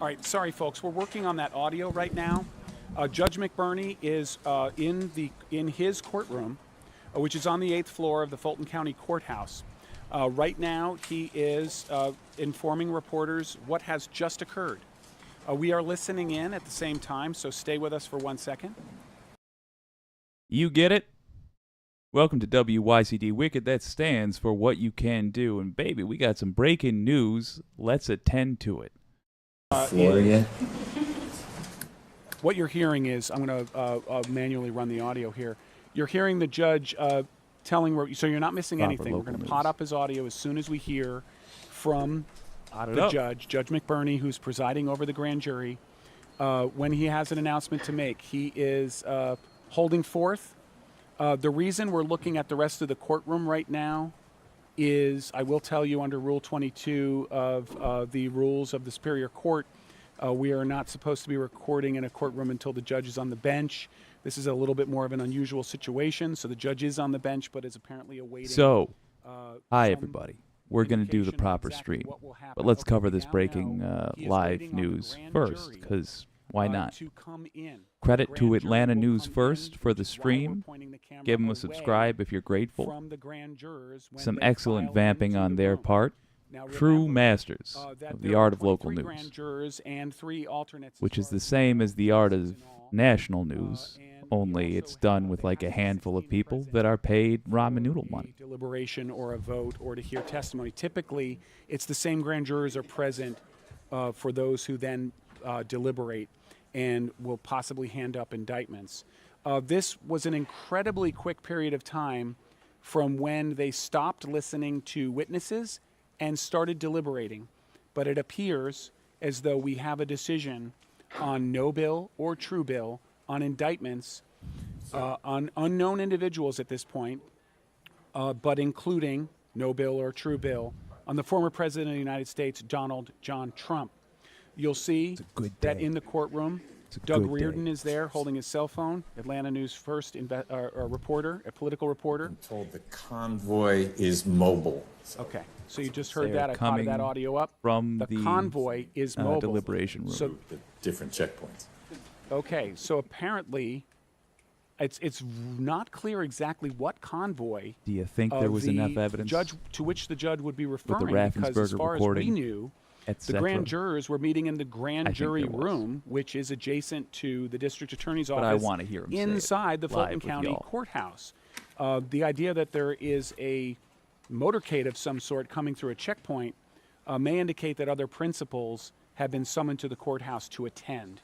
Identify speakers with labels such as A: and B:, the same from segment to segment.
A: All right, sorry folks, we're working on that audio right now. Judge McBurney is in his courtroom, which is on the 8th floor of the Fulton County Courthouse. Right now, he is informing reporters what has just occurred. We are listening in at the same time, so stay with us for 1 second.
B: You get it? Welcome to WYCD Wicked. That stands for What You Can Do. And baby, we got some breaking news. Let's attend to it.
A: What you're hearing is, I'm going to manually run the audio here. You're hearing the judge telling, so you're not missing anything. We're going to pot up his audio as soon as we hear from the judge, Judge McBurney, who's presiding over the grand jury. When he has an announcement to make, he is holding forth. The reason we're looking at the rest of the courtroom right now is, I will tell you, under Rule 22 of the rules of the Superior Court, we are not supposed to be recording in a courtroom until the judge is on the bench. This is a little bit more of an unusual situation, so the judge is on the bench, but is apparently awaiting.
B: So, hi everybody. We're going to do the proper stream, but let's cover this breaking live news first, because why not? Credit to Atlanta News First for the stream. Give them a subscribe if you're grateful. Some excellent vamping on their part. True masters of the art of local news, which is the same as the art of national news, only it's done with like a handful of people that are paid ramen noodle money.
A: Deliberation or a vote or to hear testimony. Typically, it's the same grand jurors are present for those who then deliberate and will possibly hand up indictments. This was an incredibly quick period of time from when they stopped listening to witnesses and started deliberating. But it appears as though we have a decision on no bill or true bill on indictments on unknown individuals at this point, but including no bill or true bill on the former president of the United States, Donald John Trump. You'll see that in the courtroom, Doug Reardon is there holding his cell phone, Atlanta News First reporter, a political reporter.
C: I'm told the convoy is mobile.
A: Okay, so you just heard that. I potted that audio up.
B: From
A: the convoy is mobile.
B: Deliberation room.
A: So,
C: the different checkpoints.
A: Okay, so apparently it's not clear exactly what convoy.
B: Do you think there was enough evidence
A: to which the judge would be referring?
B: with the
A: because as far as we knew, the grand jurors were meeting in the grand jury room, which is adjacent to the district attorney's office.
B: But I want to hear him
A: inside the Fulton County Courthouse. The idea that there is a motorcade of some sort coming through a checkpoint may indicate that other principals have been summoned to the courthouse to attend.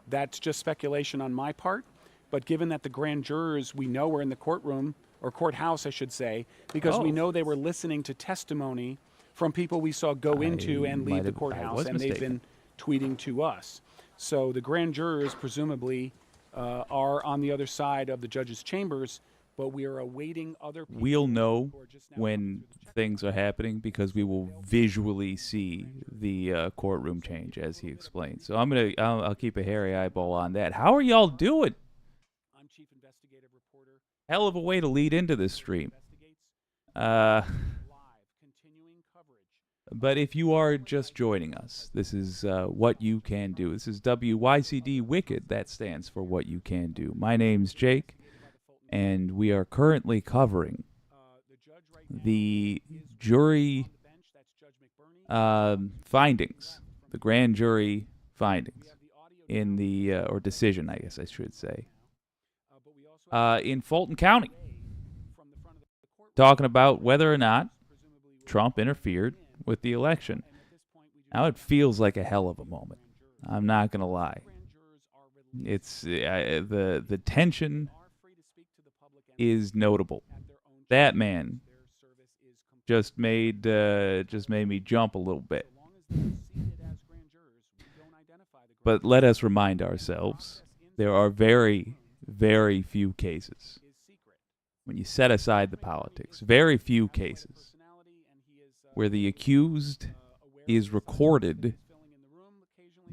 A: That's just speculation on my part, but given that the grand jurors we know were in the courtroom, or courthouse I should say, because we know they were listening to testimony from people we saw go into and leave the courthouse, and they've been tweeting to us. So the grand jurors presumably are on the other side of the judge's chambers, but we are awaiting other people.
B: We'll know when things are happening because we will visually see the courtroom change, as he explained. So I'll keep a hairy eyeball on that. How are y'all doing?
A: I'm Chief Investigative Reporter.
B: Hell of a way to lead into this stream. But if you are just joining us, this is What You Can Do. This is WYCD Wicked. That stands for What You Can Do. My name's Jake, and we are currently covering the jury findings, the grand jury findings in the, or decision, I guess I should say, in Fulton County, talking about whether or not Trump interfered with the election. Now it feels like a hell of a moment. I'm not gonna lie. It's the tension is notable. That man just made me jump a little bit. But let us remind ourselves, there are very, very few cases, when you set aside the politics, very few cases where the accused is recorded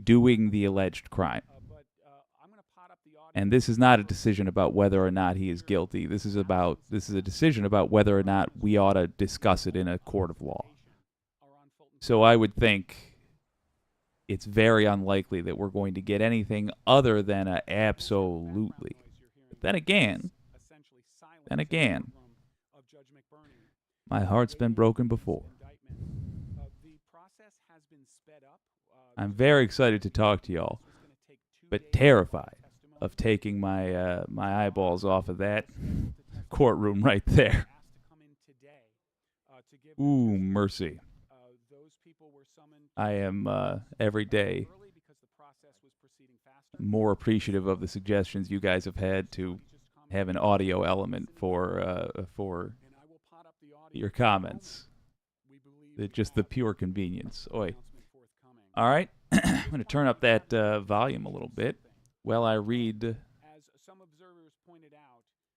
B: doing the alleged crime. And this is not a decision about whether or not he is guilty. This is a decision about whether or not we ought to discuss it in a court of law. So I would think it's very unlikely that we're going to get anything other than a absolutely. But then again, my heart's been broken before. I'm very excited to talk to y'all, but terrified of taking my my eyeballs off of that courtroom right there. Ooh, mercy. I am every day more appreciative of the suggestions you guys have had to have an audio element for your comments. Just the pure convenience. Oi. All right, I'm going to turn up that volume a little bit while I read.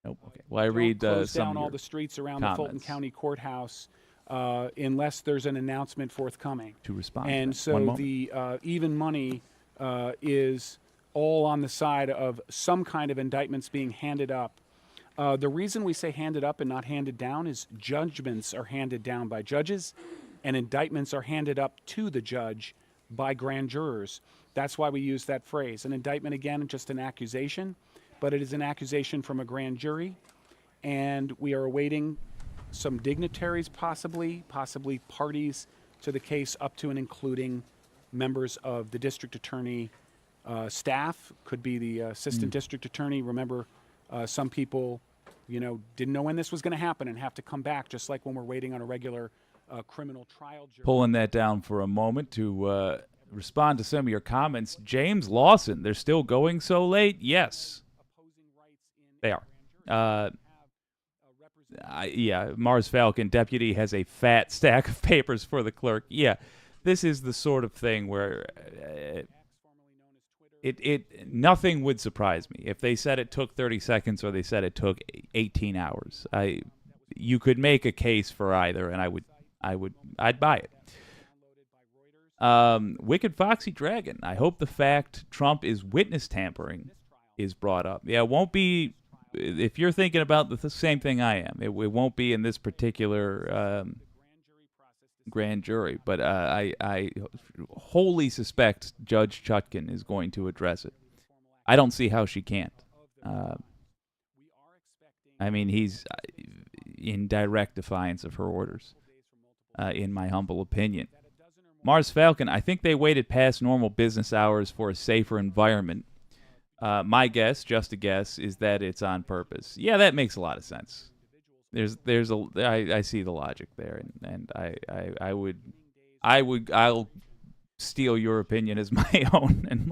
B: Nope. Okay. While I read
A: close
B: some
A: down
B: of
A: all
B: your
A: the streets around
B: comments.
A: the Fulton County Courthouse unless there's an announcement forthcoming.
B: To respond.
A: And
B: to that. One
A: so
B: moment.
A: the even money is all on the side of some kind of indictments being handed up. The reason we say handed up and not handed down is judgments are handed down by judges and indictments are handed up to the judge by grand jurors. That's why we use that phrase. An indictment, again, just an accusation, but it is an accusation from a grand jury, and we are awaiting some dignitaries possibly parties to the case up to and including members of the district attorney staff, could be the assistant district attorney. Remember, some people, didn't know when this was going to happen and have to come back, just like when we're waiting on a regular criminal trial jury.
B: Pulling that down for a moment to respond to some of your comments. James Lawson, they're still going so late? Yes, they are. Yeah, Mars Falcon, deputy has a fat stack of papers for the clerk. Yeah, this is the sort of thing where nothing would surprise me if they said it took 30 seconds or they said it took 18 hours. You could make a case for either, and I'd buy it. Wicked Foxy Dragon, I hope the fact Trump is witness tampering is brought up. Yeah, it won't be, if you're thinking about the same thing I am, it won't be in this particular grand jury, but I wholly suspect Judge Chutkan is going to address it. I don't see how she can't. I mean, he's in direct defiance of her orders, in my humble opinion. Mars Falcon, I think they waited past normal business hours for a safer environment. My guess, just a guess, is that it's on purpose. Yeah, that makes a lot of sense. I see the logic there, and I'll steal your opinion as my own, and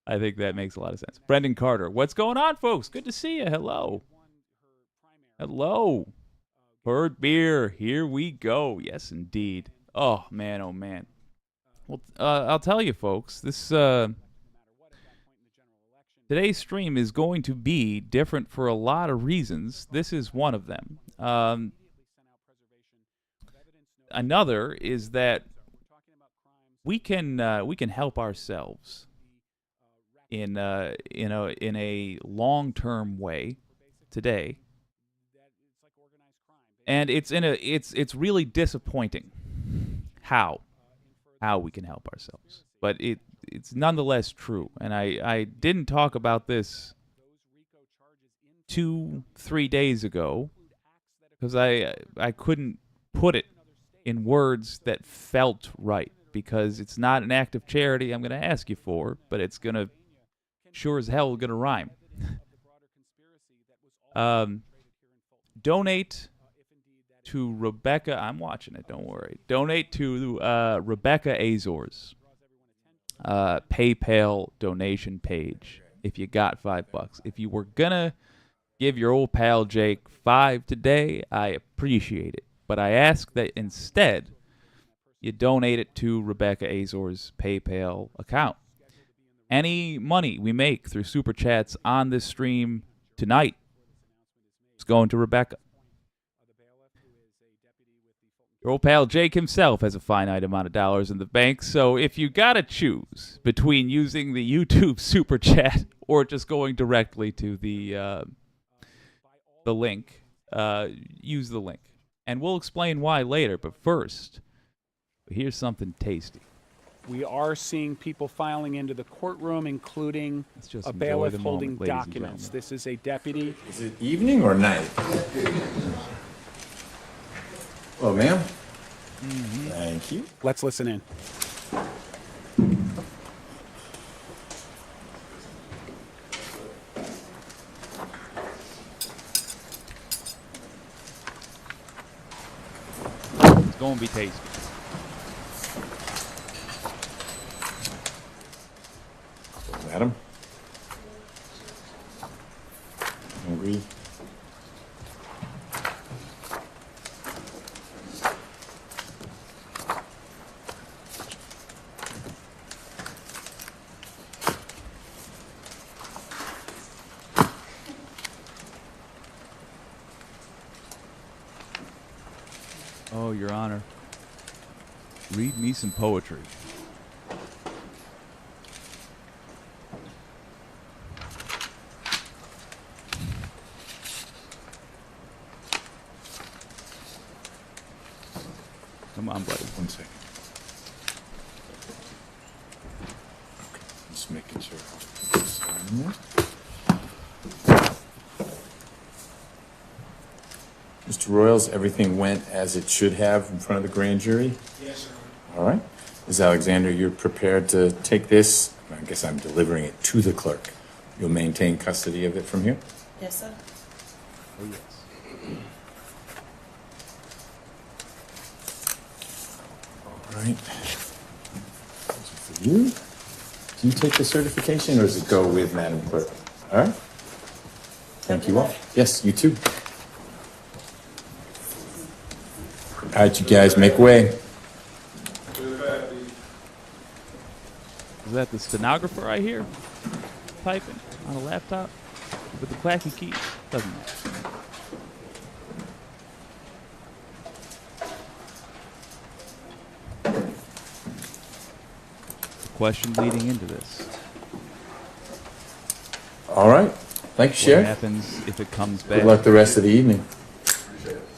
B: I think that makes a lot of sense. Brendan Carter, what's going on, folks? Good to see you. Hello. Bird Beer, here we go. Yes, indeed. Oh man, oh man. Well, I'll tell you, folks, this today's stream is going to be different for a lot of reasons. This is one of them. Another is that we can help ourselves in a long-term way today, and it's really disappointing how we can help ourselves, but it's nonetheless true. And I didn't talk about this 2-3 days ago because I couldn't put it in words that felt right, because it's not an act of charity I'm going to ask you for, but it's going to sure as hell going to rhyme. Donate to Rebecca. I'm watching it, don't worry. Donate to Rebecca Azor's PayPal donation page if you got $5. If you were gonna give your old pal Jake $5 today, I appreciate it, but I ask that instead you donate it to Rebecca Azor's PayPal account. Any money we make through super chats on this stream tonight is going to Rebecca. Your old pal Jake himself has a finite amount of dollars in the bank, so if you gotta choose between using the YouTube super chat or just going directly to the link, use the link. And we'll explain why later, but first, here's something tasty.
A: We are seeing people filing into the courtroom, including
B: Let's just
A: a
B: enjoy
A: bailiff
B: the
A: holding
B: moment, ladies and
A: documents.
B: gentlemen.
A: This is a deputy.
C: Is it evening or night? Hello, ma'am. Thank you.
A: Let's listen in.
B: It's going to be tasty.
C: Madam? Hungry?
B: Oh, Your Honor. Read me some poetry. Come on, buddy.
C: 1 second. Okay, just making sure. Mr. Royals, everything went as it should have in front of the grand jury?
D: Yes, sir.
C: All right. Ms. Alexander, you're prepared to take this? I guess I'm delivering it to the clerk. You'll maintain custody of it from here?
E: Yes, sir.
B: Oh, yes.
C: All right. Those are for you. Do you take the certification or does it go with Madam Clerk? All right. Thank you all. Yes, you too. All right, you guys, make way.
B: Is that the stenographer I hear? Typing on a laptop with the clacky key? Doesn't matter. The question leading into this.
C: All right. Thank you,
B: What
C: Sheriff.
B: happens if it comes back?
C: Good luck the rest of the evening.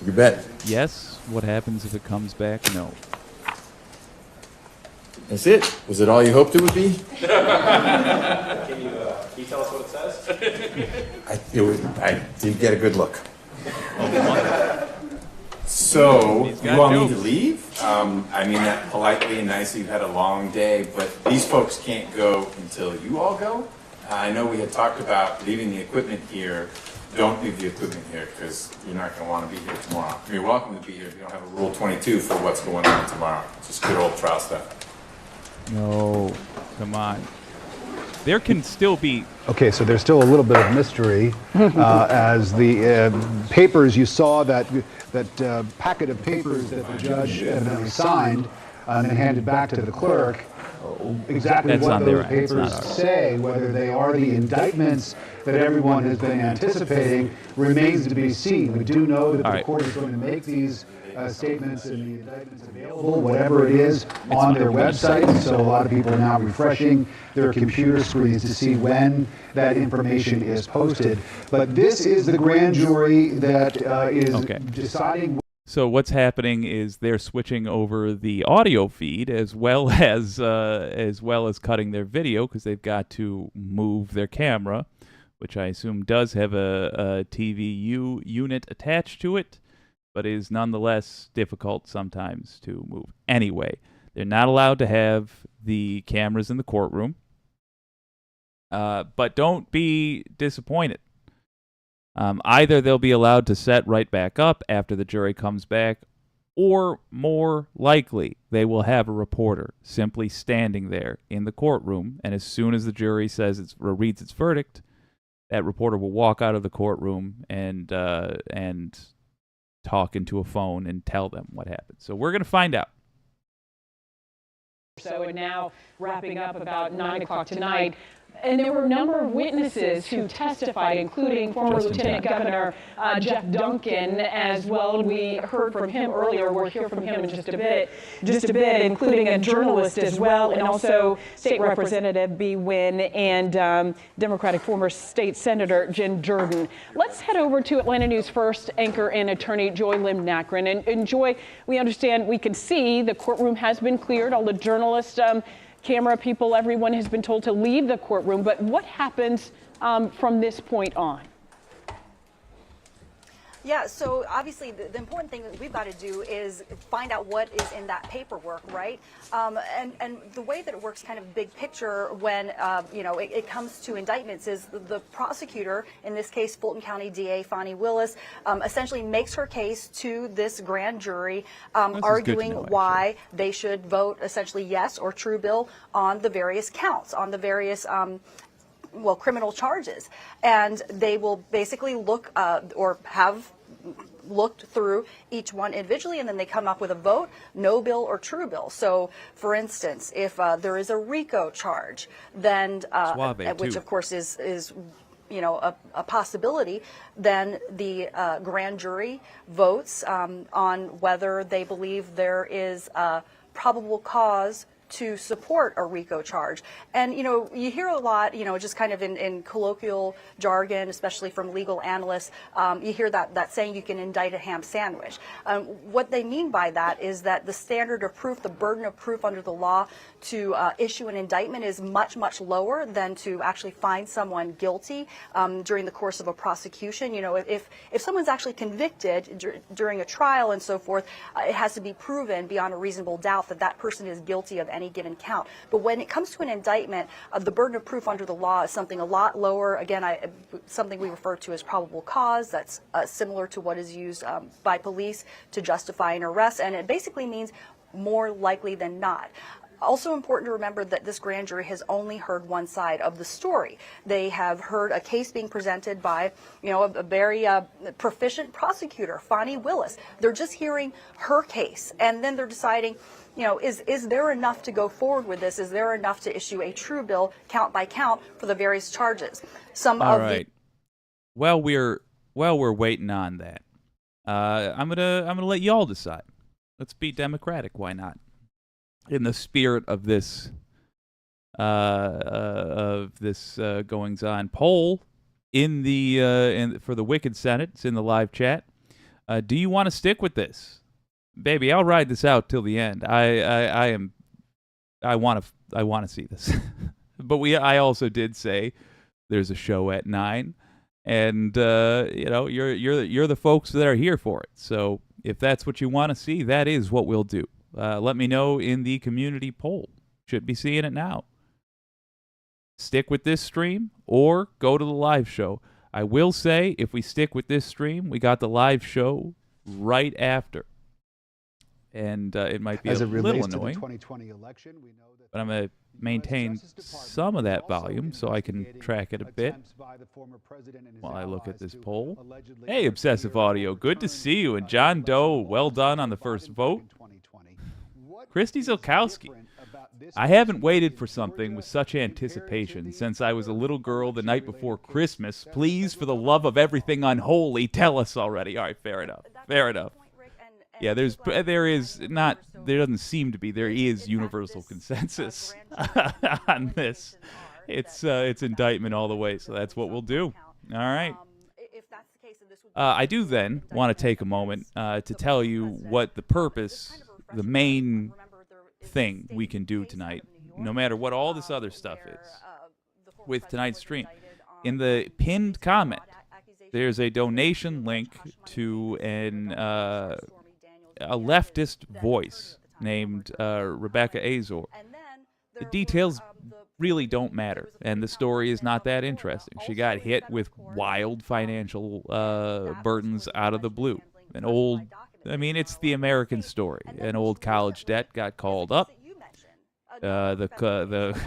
C: You bet.
B: Yes. What happens if it comes back? No.
C: That's it. Was it all you hoped it would be?
D: Can you tell us what it says?
C: I did get a good look. So,
B: He's
C: you
B: got
C: all need
B: jokes.
C: to leave? I mean that politely and nicely. You've had a long day, but these folks can't go until you all go. I know we had talked about leaving the equipment here. Don't leave the equipment here because you're not going to want to be here tomorrow. You're welcome to be here if you don't have a Rule 22 for what's going on tomorrow. Just good old trial stuff.
B: No. Come on. There can still be.
F: Okay, so there's still a little bit of mystery as the papers you saw, that packet of papers that the judge evidently signed and then handed back to the clerk. Exactly
B: That's
F: what
B: on their
F: those
B: end, it's not
F: papers
B: ours.
F: say, whether they are the indictments that everyone has been anticipating, remains to be seen. We do know that
B: All
F: the
B: right.
F: court is going to make these statements and the indictments available, whatever it is, on their website. So a lot of people are now refreshing their computer screens to see when that information is posted. But this is the grand jury that is
B: Okay.
F: deciding.
B: So what's happening is they're switching over the audio feed as well as cutting their video because they've got to move their camera, which I assume does have a TVU unit attached to it, but is nonetheless difficult sometimes to move. Anyway, they're not allowed to have the cameras in the courtroom, but don't be disappointed. Either they'll be allowed to set right back up after the jury comes back, or more likely, they will have a reporter simply standing there in the courtroom, and as soon as the jury says reads its verdict, that reporter will walk out of the courtroom and talk into a phone and tell them what happened. So we're going to find out.
E: So, and now wrapping up about 9 o'clock tonight, And there were a number of witnesses who testified, including former Lieutenant Governor Jeff Duncan as well. We heard from him earlier. We'll hear from him in just a bit, including a journalist as well, and also State Representative Bee Wynn and Democratic former State Senator Jen Jordan. Let's head over to Atlanta News First anchor and attorney Joy Lim-Nakrin. And Joy, we understand, we can see the courtroom has been cleared. All the journalists, camera people, everyone has been told to leave the courtroom. But what happens from this point on?
G: Yeah, so obviously the important thing that we've got to do is find out what is in that paperwork, right? And the way that it works kind of big picture when, it comes to indictments is the prosecutor, in this case Fulton County DA Fani Willis, essentially makes her case to this grand jury, arguing why they should vote essentially yes or true bill on the various counts, on the various criminal charges. And they will basically look or have looked through each one individually, and then they come up with a vote, no bill or true bill. So, for instance, if there is a RICO charge, then which of course is a possibility, then the grand jury votes on whether they believe there is probable cause to support a RICO charge. And, you hear a lot, just kind of in colloquial jargon, especially from legal analysts, you hear that saying you can indict a ham sandwich. What they mean by that is that the standard of proof, the burden of proof under the law to issue an indictment is much, much lower than to actually find someone guilty during the course of a prosecution. If someone's actually convicted during a trial and so forth, it has to be proven beyond a reasonable doubt that that person is guilty of any given count. But when it comes to an indictment, the burden of proof under the law is something a lot lower. Again, something we refer to as probable cause. That's similar to what is used by police to justify an arrest, and it basically means more likely than not. Also important to remember that this grand jury has only heard one side of the story. They have heard a case being presented by, a very proficient prosecutor, Fani Willis. They're just hearing her case, and then they're deciding, is there enough to go forward with this? Is there enough to issue a true bill, count by count, for the various charges?
B: All right. While we're waiting on that, I'm gonna let y'all decide. Let's be democratic. Why not? In the spirit of this goings on poll for the Wicked Senate, it's in the live chat. Do you want to stick with this, baby? I'll ride this out till the end. I want to see this, but I also did say there's a show at 9, and you're the folks that are here for it. So if that's what you want to see, that is what we'll do. Let me know in the community poll. Should be seeing it now. Stick with this stream or go to the live show. I will say, if we stick with this stream, we got the live show right after. And it might be a little annoying. To the 2020 election, we know that, but I'm going to maintain some of that volume so I can track it a bit while I look at this poll. Hey, Obsessive Audio, good to see you. And John Doe, well done on the first vote. Christy Zilkowski. I haven't waited for something with such anticipation since I was a little girl the night before Christmas. Please, for the love of everything unholy, tell us already. All right, fair enough. Fair enough. Yeah, there doesn't seem to be. There is universal consensus on this. It's indictment all the way, so that's what we'll do. All right. I do then want to take a moment to tell you what the purpose, the main thing we can do tonight, no matter what all this other stuff is, with tonight's stream. In the pinned comment, there's a donation link to a leftist voice named Rebecca Azor. The details really don't matter, and the story is not that interesting. She got hit with wild financial burdens out of the blue. It's the American story. An old college debt got called up. The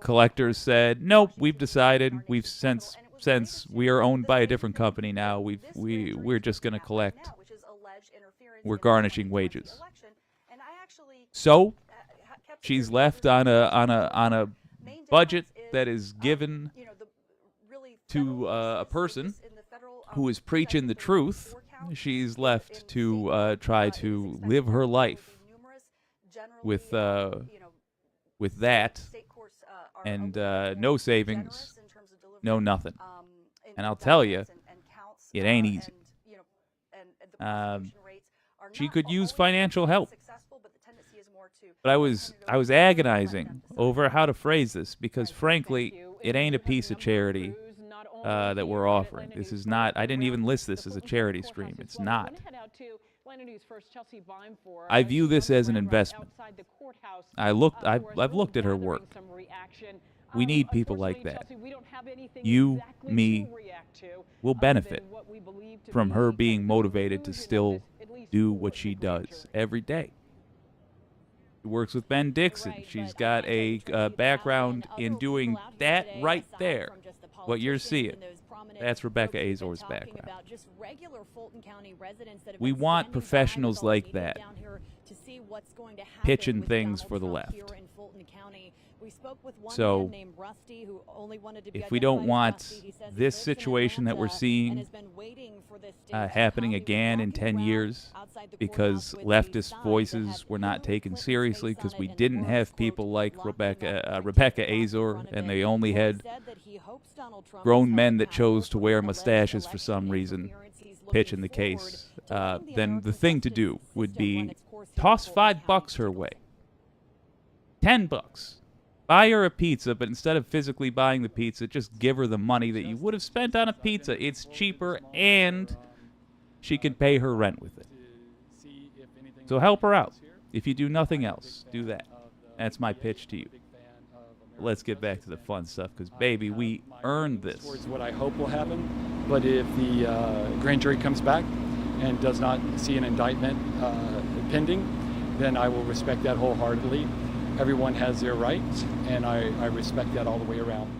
B: collectors said, nope, we've decided, since we are owned by a different company now, we're just going to collect. We're garnishing wages. So she's left on a budget that is given to a person who is preaching the truth, she's left to try to live her life with that, and no savings, no nothing. And I'll tell you, it ain't easy. She could use financial help. But I was agonizing over how to phrase this, because frankly, it ain't a piece of charity that we're offering. This is not, I didn't even list this as a charity stream. It's not. I view this as an investment. I've looked at her work. We need people like that. You, me, will benefit from her being motivated to still do what she does every day. She works with Ben Dixon. She's got a background in doing that right there. What you're seeing, that's Rebecca Azor's background. We want professionals like that, pitching things for the left. So, if we don't want this situation that we're seeing happening again in 10 years, because leftist voices were not taken seriously, because we didn't have people like Rebecca Azor, and they only had grown men that chose to wear mustaches for some reason pitching the case, then the thing to do would be toss $5 her way. $10. Buy her a pizza, but instead of physically buying the pizza, just give her the money that you would have spent on a pizza. It's cheaper, and she can pay her rent with it. So help her out. If you do nothing else, do that. That's my pitch to you. Let's get back to the fun stuff, because, baby, we earned this.
H: Towards what I hope will happen, but if the grand jury comes back and does not see an indictment pending, then I will respect that wholeheartedly. Everyone has their rights, and I respect that all the way around.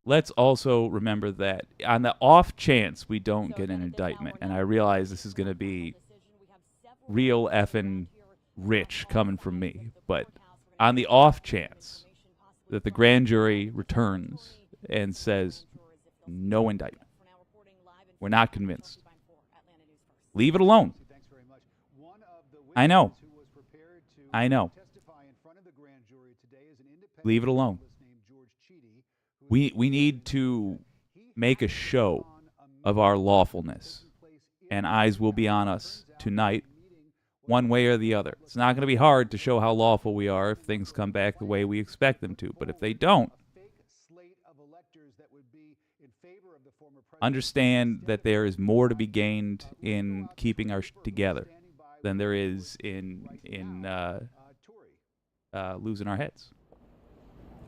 B: Let's also remember that on the off chance we don't get an indictment, and I realize this is going to be real effing rich coming from me, but on the off chance that the grand jury returns and says no indictment, we're not convinced, leave it alone. I know. Leave it alone. We need to make a show of our lawfulness, and eyes will be on us tonight, one way or the other. It's not going to be hard to show how lawful we are if things come back the way we expect them to, but if they don't, understand that there is more to be gained in keeping our together than there is in losing our heads.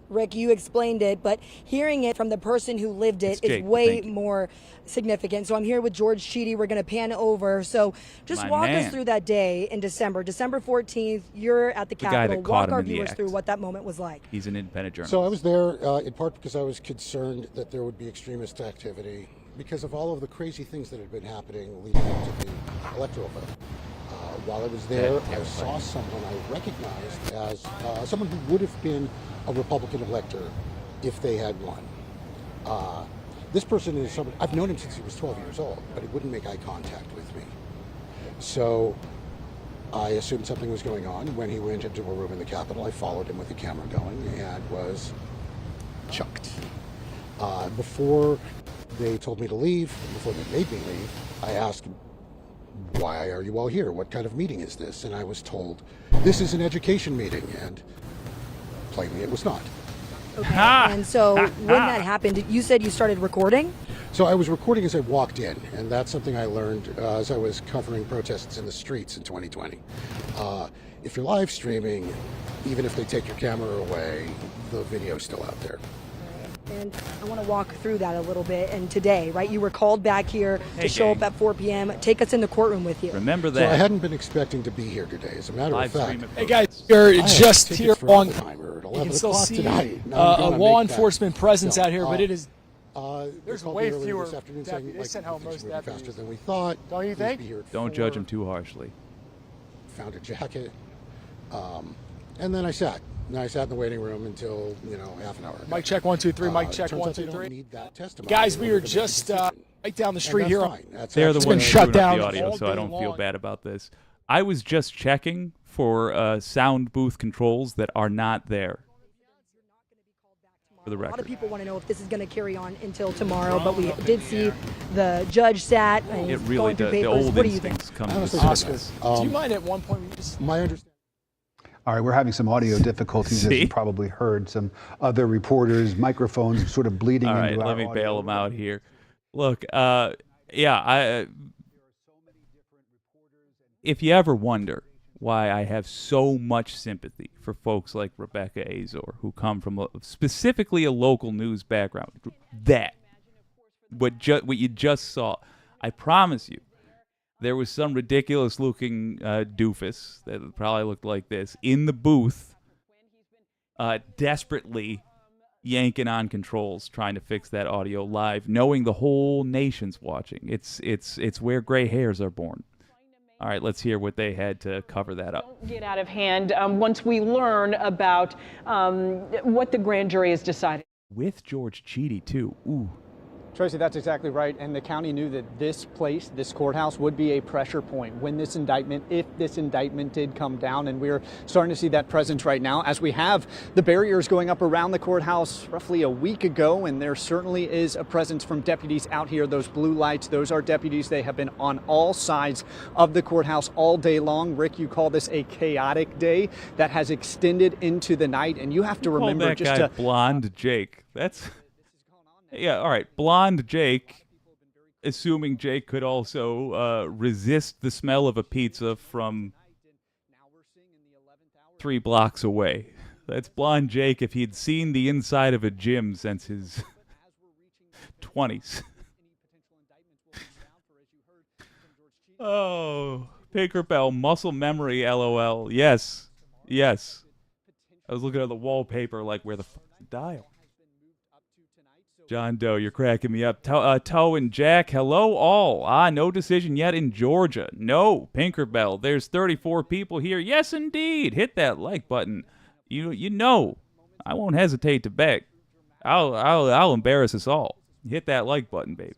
I: Rick, you explained it, but hearing it from the person who lived it is way more significant. So I'm here with George Cheedy. We're going to pan over. So just walk us through that day in December 14th. You're at the Capitol. Walk our viewers through what that moment was like.
B: He's an independent journalist.
J: So I was there in part because I was concerned that there would be extremist activity because of all of the crazy things that had been happening leading up to the electoral vote. While I was there, I saw someone I recognized as someone who would have been a Republican elector if they had won. This person is someone, I've known him since he was 12 years old, but he wouldn't make eye contact with me. So I assumed something was going on. When he went into a room in the Capitol, I followed him with the camera going and was chucked. Before they told me to leave, before they made me leave, I asked, why are you all here? What kind of meeting is this? And I was told, this is an education meeting, and plainly it was not.
I: Okay. And so when that happened, you said you started recording?
J: So I was recording as I walked in, and that's something I learned as I was covering protests in the streets in 2020. If you're live streaming, even if they take your camera away, the video's still out there.
I: And I want to walk through that a little bit. And today, right, you were called back here to show up at 4 p.m. Take us in the courtroom with you.
B: Remember that.
J: So I hadn't been expecting to be here today. As a matter of fact,
H: hey guys, you're just here on.
J: You
H: can still see a law enforcement presence out here, but it is. There's way fewer deputies. They sent home most deputies.
J: Faster than we thought.
H: Don't you think?
B: Don't judge him too harshly.
J: Found a jacket, and then I sat. And I sat in the waiting room until, half an hour ago.
K: Mic check, 1, 2, 3. Mic check,
J: turns
K: 1,
J: out they
K: 2,
J: don't
K: 3.
J: need that testimony.
K: Guys, we
J: in
K: are
J: order to make a
K: just
J: decision.
K: right down the
J: And
K: street
J: that's
K: here.
J: fine. That's
B: They're the
K: It's
B: ones
K: been
B: who
K: shut
B: screwed up
K: down
B: the audio,
K: all
B: so I
K: day
B: don't feel
K: long.
B: bad about this. I was just checking for sound booth controls that are not there. For the
I: A lot of
B: record.
I: people want to know if this is going to carry on until tomorrow, but we did see the judge sat and
B: It
I: he's
B: really
I: going through
B: does. The
I: papers.
B: old
I: What do you think?
B: instincts come to
J: Honestly,
K: Oscar,
B: surface.
K: do you mind at one point just
J: My understanding.
F: All right, we're having some audio difficulties, as
B: See?
F: you probably heard. Some other reporters' microphones sort of bleeding
B: All right,
F: into our
B: let me
F: audio.
B: bail them out here. Look, if you ever wonder why I have so much sympathy for folks like Rebecca Azor, who come from specifically a local news background, what you just saw, I promise you, there was some ridiculous-looking doofus that probably looked like this in the booth, desperately yanking on controls, trying to fix that audio live, knowing the whole nation's watching. It's where gray hairs are born. All right, let's hear what they had to cover that up.
E: Don't get out of hand once we learn about what the grand jury has decided.
B: With George Cheedy, too. Ooh.
L: Tracy, that's exactly right. And the county knew that this place, this courthouse, would be a pressure point when this indictment, if this indictment did come down. And we're starting to see that presence right now as we have the barriers going up around the courthouse roughly a week ago. And there certainly is a presence from deputies out here. Those blue lights, those are deputies. They have been on all sides of the courthouse all day long. Rick, you call this a chaotic day that has extended into the night. And you have to remember
B: that
L: just
B: guy
L: to
B: Blonde Jake. That's... Yeah, all right. Blonde Jake, assuming Jake could also resist the smell of a pizza from 3 blocks away. That's Blonde Jake if he'd seen the inside of a gym since his 20s. Oh, Tinkerbell, muscle memory, LOL. Yes, yes. I was looking at the wallpaper like, where the fuck is the dial? John Doe, you're cracking me up. Toe and Jack, hello all. No decision yet in Georgia. No, Pinkerbell, there's 34 people here. Yes, indeed. Hit that like button. You know, I won't hesitate to beg. I'll embarrass us all. Hit that like button, baby.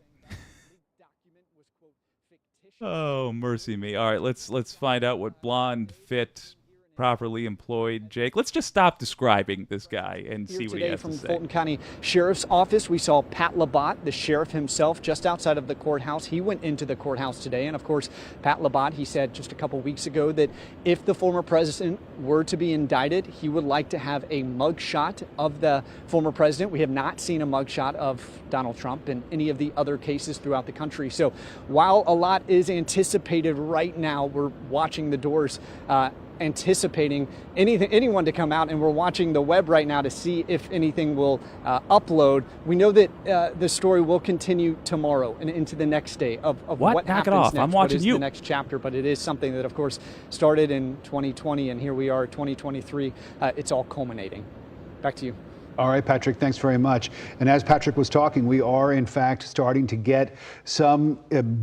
B: Oh, mercy me. All right, let's find out what blonde fit properly employed Jake. Let's just stop describing this guy and see what he has to say.
L: From Fulton County Sheriff's Office, we saw Pat Labatt, the sheriff himself, just outside of the courthouse. He went into the courthouse today, and of course, Pat Labatt, he said just a couple weeks ago that if the former president were to be indicted, he would like to have a mugshot of the former president. We have not seen a mugshot of Donald Trump in any of the other cases throughout the country. So while a lot is anticipated right now, we're watching the doors anticipating anyone to come out, and we're watching the web right now to see if anything will upload. We know that the story will continue tomorrow and into the next day of what
B: Knock
L: happens
B: it off.
L: next.
B: I'm
L: what
B: watching
L: is
B: you.
L: the next chapter, but it is something that, of course, started in 2020, and here we are, 2023. It's all culminating. Back to you.
F: All right, Patrick, thanks very much. And as Patrick was talking, we are, in fact, starting to get some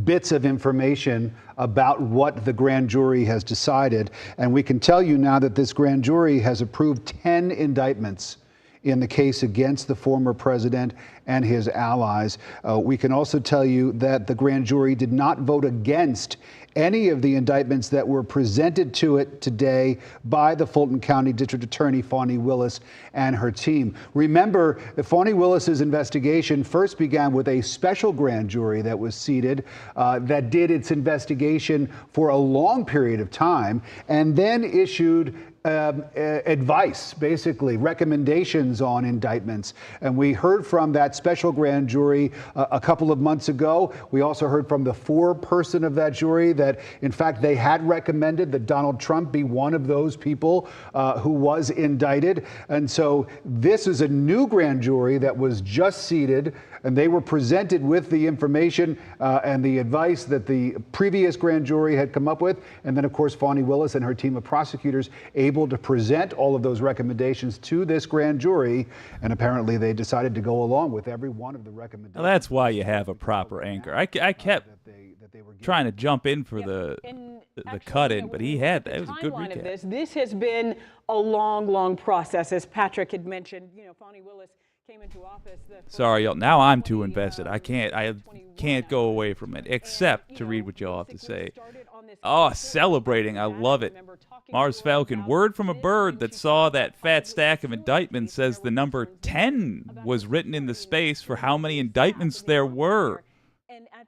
F: bits of information about what the grand jury has decided. And we can tell you now that this grand jury has approved 10 indictments in the case against the former president and his allies. We can also tell you that the grand jury did not vote against any of the indictments that were presented to it today by the Fulton County District Attorney Fani Willis and her team. Remember, Fani Willis's investigation first began with a special grand jury that was seated that did its investigation for a long period of time and then issued advice, basically recommendations on indictments. And we heard from that special grand jury a couple of months ago. We also heard from the foreperson of that jury that, in fact, they had recommended that Donald Trump be one of those people who was indicted. And so this is a new grand jury that was just seated, and they were presented with the information and the advice that the previous grand jury had come up with. And then, of course, Fani Willis and her team of prosecutors able to present all of those recommendations to this grand jury. And apparently they decided to go along with every one of the recommendations.
B: Now that's why you have a proper anchor. I kept trying to jump in for the cut in, but it was a good
E: Timeline of
B: recap.
E: this has been a long process, as Patrick had mentioned. Fani Willis came into office.
B: Sorry, y'all. Now I'm too invested. I can't go away from it, except to read what y'all have to say. Oh, celebrating. I love it. Mars Falcon, word from a bird that saw that fat stack of indictments says the number 10 was written in the space for how many indictments there were.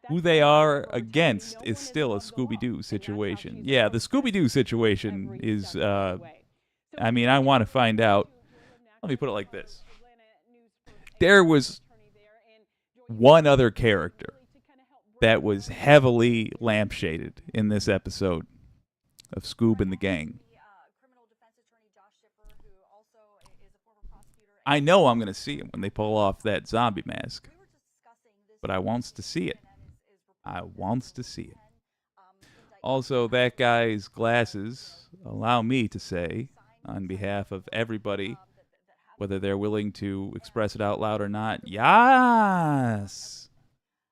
B: Who they are against is still a Scooby-Doo situation. Yeah, the Scooby-Doo situation is, I mean, I want to find out. Let me put it like this. There was one other character that was heavily lampshaded in this episode of Scoob and the Gang. I know I'm going to see him when they pull off that zombie mask, but I wants to see it. I wants to see it. Also, that guy's glasses allow me to say, on behalf of everybody, whether they're willing to express it out loud or not, yes!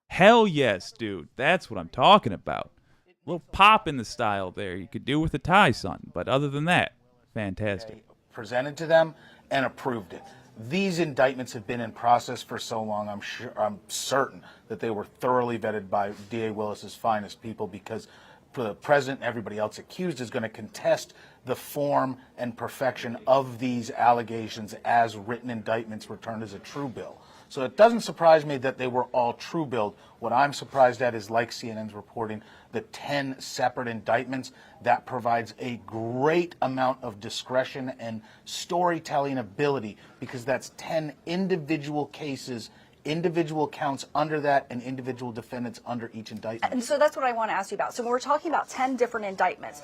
B: Hell yes, dude. That's what I'm talking about. A little pop in the style there. You could do with a tie, son. But other than that, fantastic.
M: Presented to them and approved it. These indictments have been in process for so long, I'm certain that they were thoroughly vetted by D.A. Willis's finest people, because the president and everybody else accused is going to contest the form and perfection of these allegations as written indictments returned as a true bill. So it doesn't surprise me that they were all true billed. What I'm surprised at is, like CNN's reporting, the 10 separate indictments. That provides a great amount of discretion and storytelling ability, because that's 10 individual cases, individual counts under that, and individual defendants under each indictment.
G: And so that's what I want to ask you about. So when we're talking about 10 different indictments,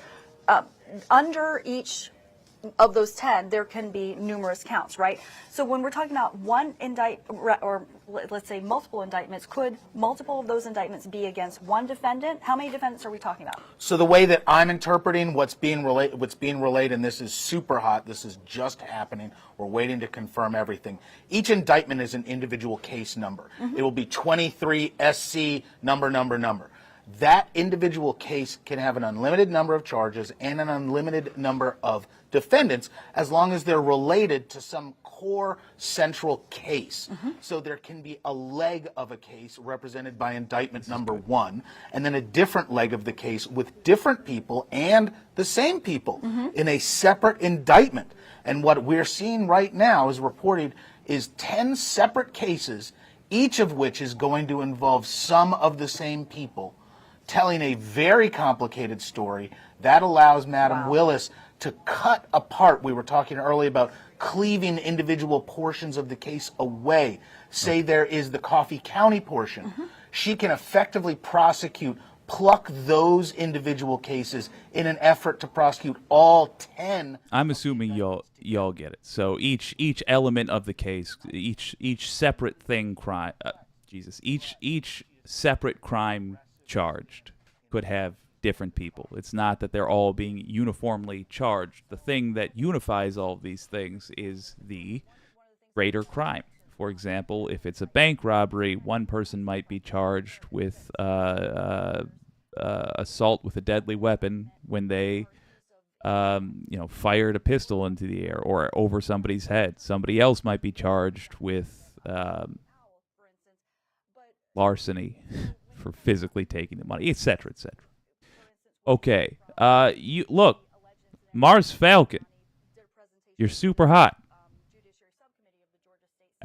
G: under each of those 10, there can be numerous counts, right? So when we're talking about one or let's say multiple indictments, could multiple of those indictments be against one defendant? How many defendants are we talking about?
M: So the way that I'm interpreting what's being relayed, and this is super hot, this is just happening, we're waiting to confirm everything. Each indictment is an individual case number. It will be 23 SC number. That individual case can have an unlimited number of charges and an unlimited number of defendants, as long as they're related to some core central case. So there can be a leg of a case represented by indictment number 1, and then a different leg of the case with different people and the same people in a separate indictment. And what we're seeing right now is reported is 10 separate cases, each of which is going to involve some of the same people, telling a very complicated story that allows Madam Willis to cut apart. We were talking earlier about cleaving individual portions of the case away. Say there is the Coffee County portion. She can effectively pluck those individual cases in an effort to prosecute all 10.
B: I'm assuming y'all get it. So each element of the case, each separate thing each separate crime charged could have different people. It's not that they're all being uniformly charged. The thing that unifies all of these things is the greater crime. For example, if it's a bank robbery, one person might be charged with assault with a deadly weapon when they fired a pistol into the air or over somebody's head. Somebody else might be charged with larceny for physically taking the money, etc., etc. Okay, look, Mars Falcon, you're super hot.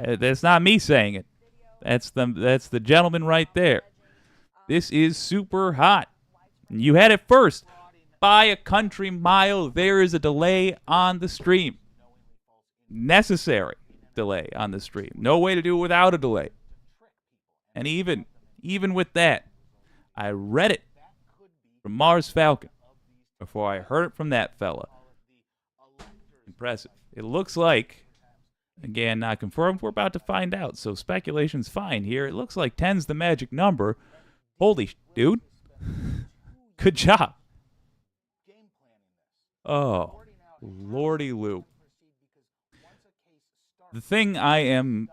B: That's not me saying it. That's the gentleman right there. This is super hot. You had it first. By a country mile, there is a delay on the stream. Necessary delay on the stream. No way to do it without a delay. And even with that, I read it from Mars Falcon before I heard it from that fella. Impressive. It looks like, again, not confirmed, we're about to find out, so speculation's fine here. It looks like 10's the magic number. Holy dude. Good job. Oh, lordy Lou. The thing I am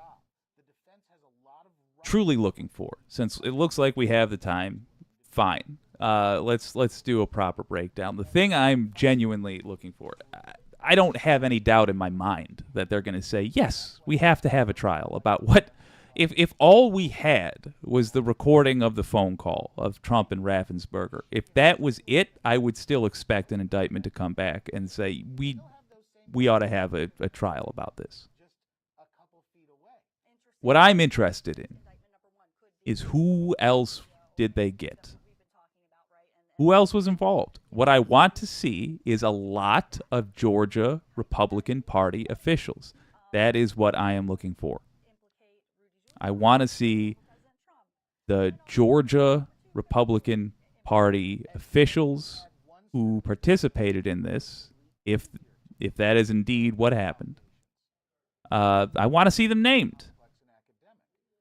B: truly looking for, since it looks like we have the time, fine. Let's do a proper breakdown. The thing I'm genuinely looking for, I don't have any doubt in my mind that they're going to say, yes, we have to have a trial about what. If all we had was the recording of the phone call of Trump and Raffensperger, if that was it, I would still expect an indictment to come back and say we ought to have a trial about this. What I'm interested in is who else did they get? Who else was involved? What I want to see is a lot of Georgia Republican Party officials. That is what I am looking for. I want to see the Georgia Republican Party officials who participated in this, if that is indeed what happened. I want to see them named.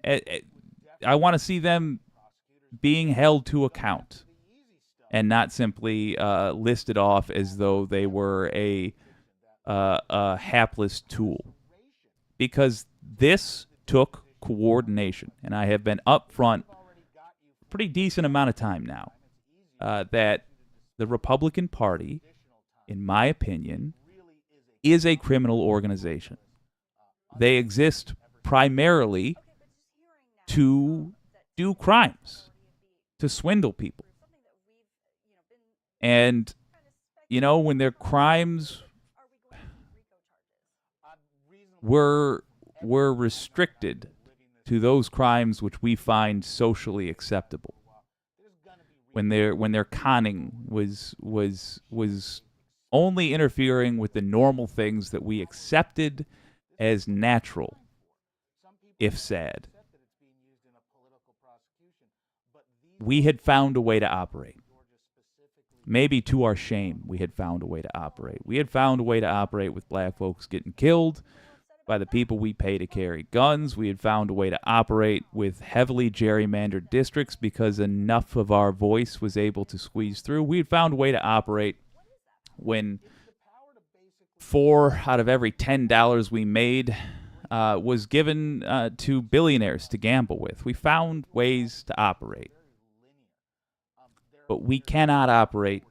B: I want to see them being held to account and not simply listed off as though they were a hapless tool. Because this took coordination, and I have been upfront a pretty decent amount of time now, that the Republican Party, in my opinion, is a criminal organization. They exist primarily to do crimes, to swindle people. And, when their crimes were restricted to those crimes which we find socially acceptable, when their conning was only interfering with the normal things that we accepted as natural, if sad, we had found a way to operate. Maybe to our shame, we had found a way to operate. We had found a way to operate with black folks getting killed by the people we pay to carry guns. We had found a way to operate with heavily gerrymandered districts because enough of our voice was able to squeeze through. We had found a way to operate when 4 out of every $10 we made was given to billionaires to gamble with. We found ways to operate. But we cannot operate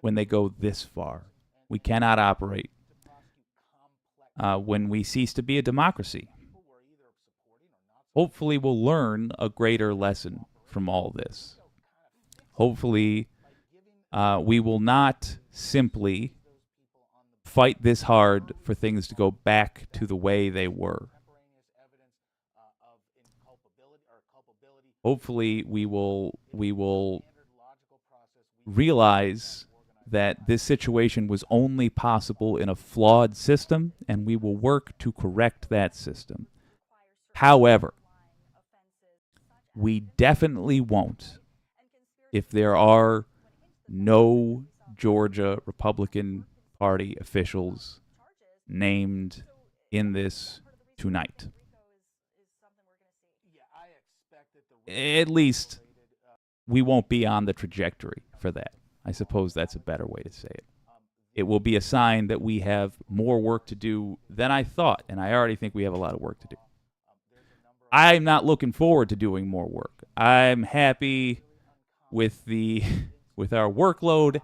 B: when they go this far. We cannot operate when we cease to be a democracy. Hopefully we'll learn a greater lesson from all this. Hopefully we will not simply fight this hard for things to go back to the way they were. Hopefully we will realize that this situation was only possible in a flawed system, and we will work to correct that system. However, we definitely won't if there are no Georgia Republican Party officials named in this tonight. At least we won't be on the trajectory for that. I suppose that's a better way to say it. It will be a sign that we have more work to do than I thought, and I already think we have a lot of work to do. I'm not looking forward to doing more work. I'm happy with our workload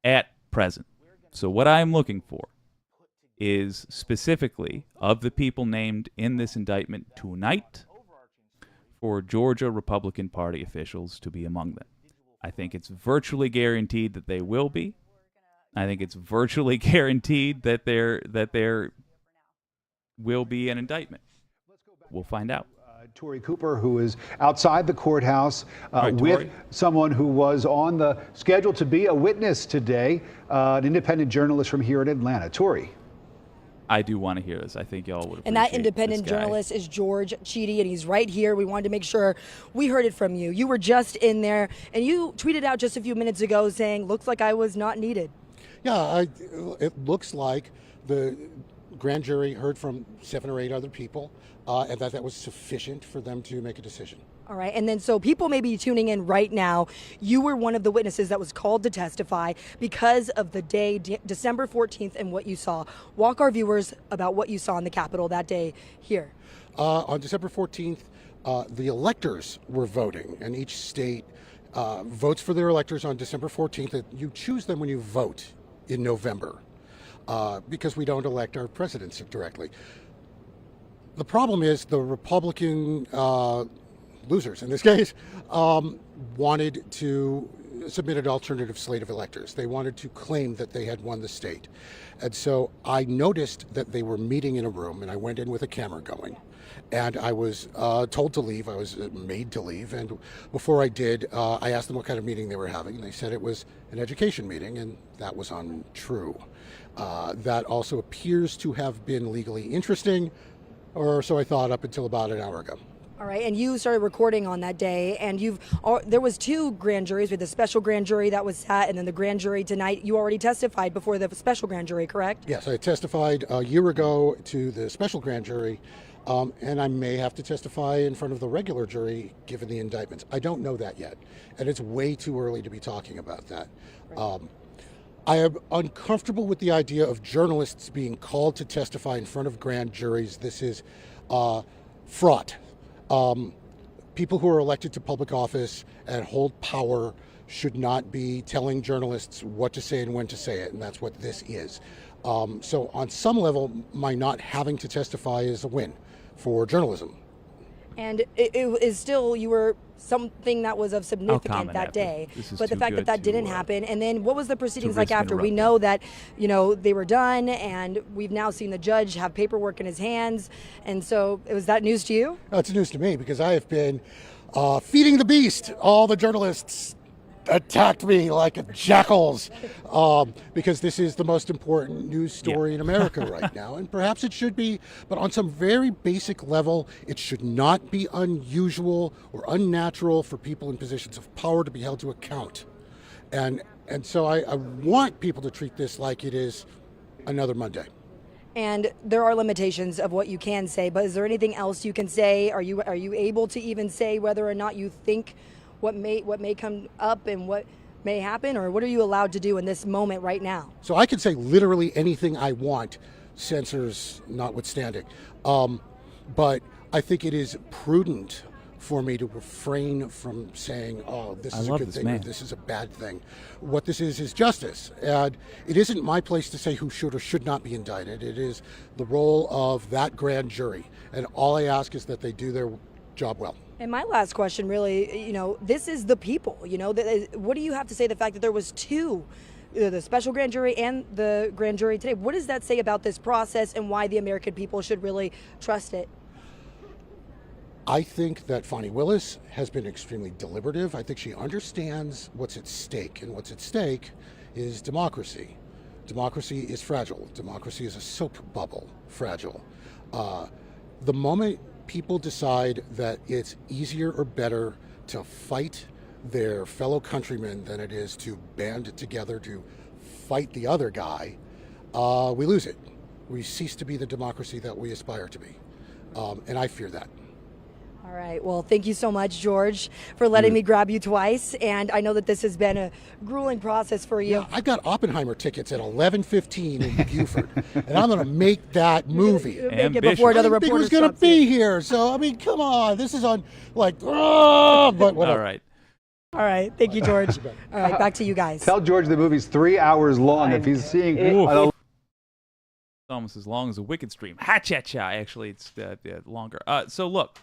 B: at present. So what I'm looking for is specifically of the people named in this indictment tonight for Georgia Republican Party officials to be among them. I think it's virtually guaranteed that they will be. I think it's virtually guaranteed that there will be an indictment. We'll find out.
F: Tori Cooper, who is outside the courthouse with
B: Tori.
F: someone who was on the schedule to be a witness today, an independent journalist from here in Atlanta. Tori.
B: I do want to hear this. I think y'all would appreciate
I: And that independent
B: this guy.
I: journalist is George Chidi, and he's right here. We wanted to make sure we heard it from you. You were just in there, and you tweeted out just a few minutes ago saying, looks like I was not needed.
J: Yeah, it looks like the grand jury heard from 7 or 8 other people, and that was sufficient for them to make a decision.
I: All right, and then so people may be tuning in right now. You were one of the witnesses that was called to testify because of the day, December 14th, and what you saw. Walk our viewers about what you saw in the Capitol that day here.
J: On December 14th, the electors were voting, and each state votes for their electors on December 14th. That you choose them when you vote in November, because we don't elect our presidents directly. The problem is the Republican losers, in this case, wanted to submit an alternative slate of electors. They wanted to claim that they had won the state. And so I noticed that they were meeting in a room, and I went in with a camera going. And I was told to leave. I was made to leave. And before I did, I asked them what kind of meeting they were having. And they said it was an education meeting, and that was untrue. That also appears to have been legally interesting, or so I thought up until about an hour ago.
I: All right, and you started recording on that day, and there was 2 grand juries, with the special grand jury that was sat, and then the grand jury tonight. You already testified before the special grand jury, correct?
J: Yes, I testified a year ago to the special grand jury, and I may have to testify in front of the regular jury given the indictments. I don't know that yet, and it's way too early to be talking about that. Right. I am uncomfortable with the idea of journalists being called to testify in front of grand juries. This is fraught. People who are elected to public office and hold power should not be telling journalists what to say and when to say it, and that's what this is. So on some level, my not having to testify is a win for journalism.
I: And it is still, you were something that was of significance that day. But the fact that that didn't happen, and then what was the proceedings like after? We know that, they were done, and we've now seen the judge have paperwork in his hands. And so, was that news to you?
J: It's news to me, because I have been feeding the beast. All the journalists attacked me like jackals, because this is the most important news story in America right now, and perhaps it should be, but on some very basic level, it should not be unusual or unnatural for people in positions of power to be held to account. And so I want people to treat this like it is another Monday.
I: And there are limitations of what you can say, but is there anything else you can say? Are you able to even say whether or not you think what may come up and what may happen, or what are you allowed to do in this moment right now?
J: So I can say literally anything I want, censors notwithstanding. But I think it is prudent for me to refrain from saying, oh, this is a good thing, or this is a bad thing. What this is justice. And it isn't my place to say who should or should not be indicted. It is the role of that grand jury. And all I ask is that they do their job well.
I: And my last question, really, this is the people. What do you have to say the fact that there was 2, the special grand jury and the grand jury today? What does that say about this process and why the American people should really trust it?
J: I think that Fani Willis has been extremely deliberative. I think she understands what's at stake, and what's at stake is democracy. Democracy is fragile. Democracy is a soap bubble, fragile. The moment people decide that it's easier or better to fight their fellow countrymen than it is to band together to fight the other guy, we lose it. We cease to be the democracy that we aspire to be. And I fear that.
I: All right. Well, thank you so much, George, for letting me grab you twice. And I know that this has been a grueling process for you.
J: Yeah, I've got Oppenheimer tickets at 11:15 in Buford, and I'm going to make that movie.
I: Make it before another reporter
J: was going to be here. So, I mean, come on. This is on, but whatever.
B: All right.
I: All right. Thank you, George. All right. Back to you guys.
N: Tell George the movie's 3 hours long if he's seeing it.
B: It's almost as long as a Wicked stream. Ha-cha-cha. Actually, it's longer. So, look.